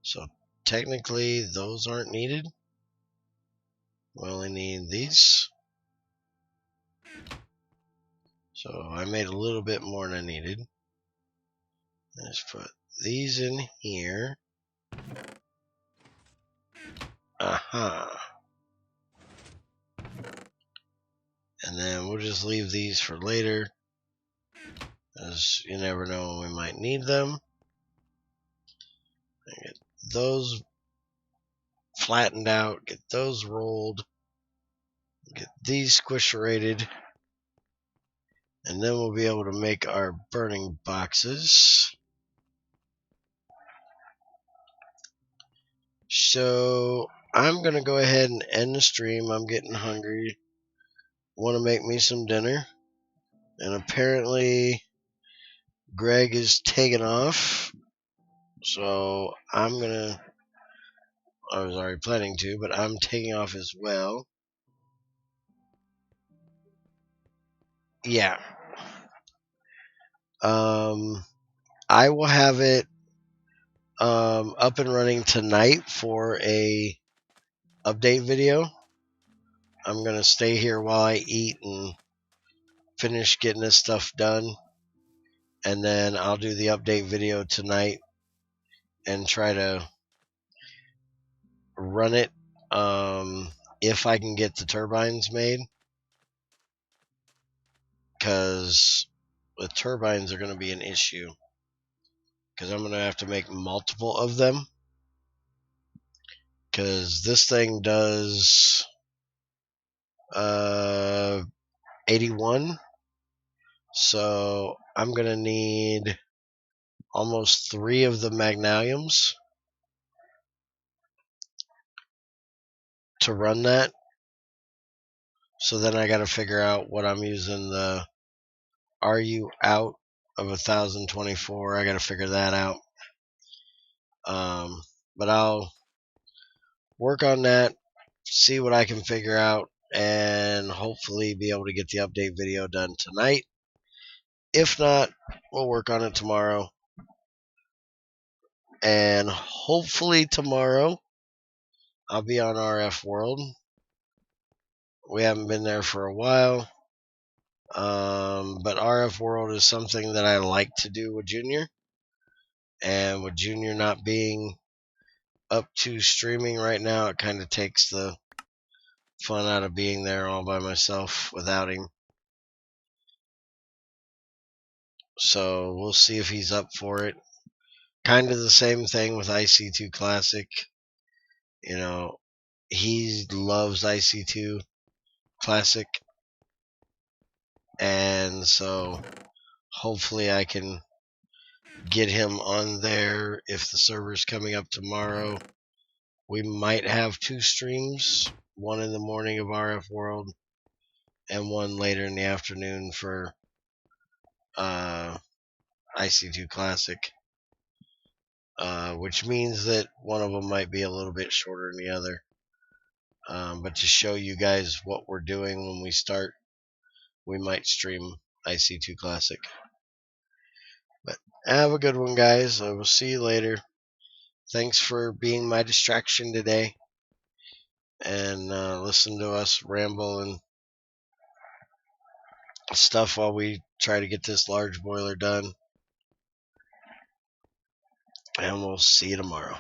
So technically those aren't needed. We only need these. So I made a little bit more than I needed. Let's put these in here. And then we'll just leave these for later, as you never know when we might need them. Get those flattened out, get those rolled, get these squisherated, and then we'll be able to make our burning boxes. So I'm going to go ahead and end the stream. I'm getting hungry. Want to make me some dinner. And apparently Greg is taking off. So I was already planning to, but I'm taking off as well. Yeah. I will have it up and running tonight for a update video. I'm going to stay here while I eat and finish getting this stuff done. And then I'll do the update video tonight and try to run it if I can get the turbines made. Because the turbines are going to be an issue. Because I'm going to have to make multiple of them. Because this thing does 81. So I'm going to need almost 3 of the magnaliums to run that. So then I got to figure out what I'm using the RU out of 1024. I got to figure that out. But I'll work on that, see what I can figure out, and hopefully be able to get the update video done tonight. If not, we'll work on it tomorrow. And hopefully tomorrow I'll be on RF World. We haven't been there for a while. But RF World is something that I like to do with Junior. And with Junior not being up to streaming right now, it kind of takes the fun out of being there all by myself without him. So we'll see if he's up for it. Kind of the same thing with IC2 Classic. You know, he loves IC2 Classic. And so hopefully I can get him on there if the server's coming up tomorrow. We might have 2 streams, one in the morning of RF World and one later in the afternoon for IC2 Classic, which means that one of them might be a little bit shorter than the other. But to show you guys what we're doing when we start, we might stream IC2 Classic. But have a good one, guys. I will see you later. Thanks for being my distraction today and listen to us ramble and stuff while we try to get this large boiler done. And we'll see you tomorrow.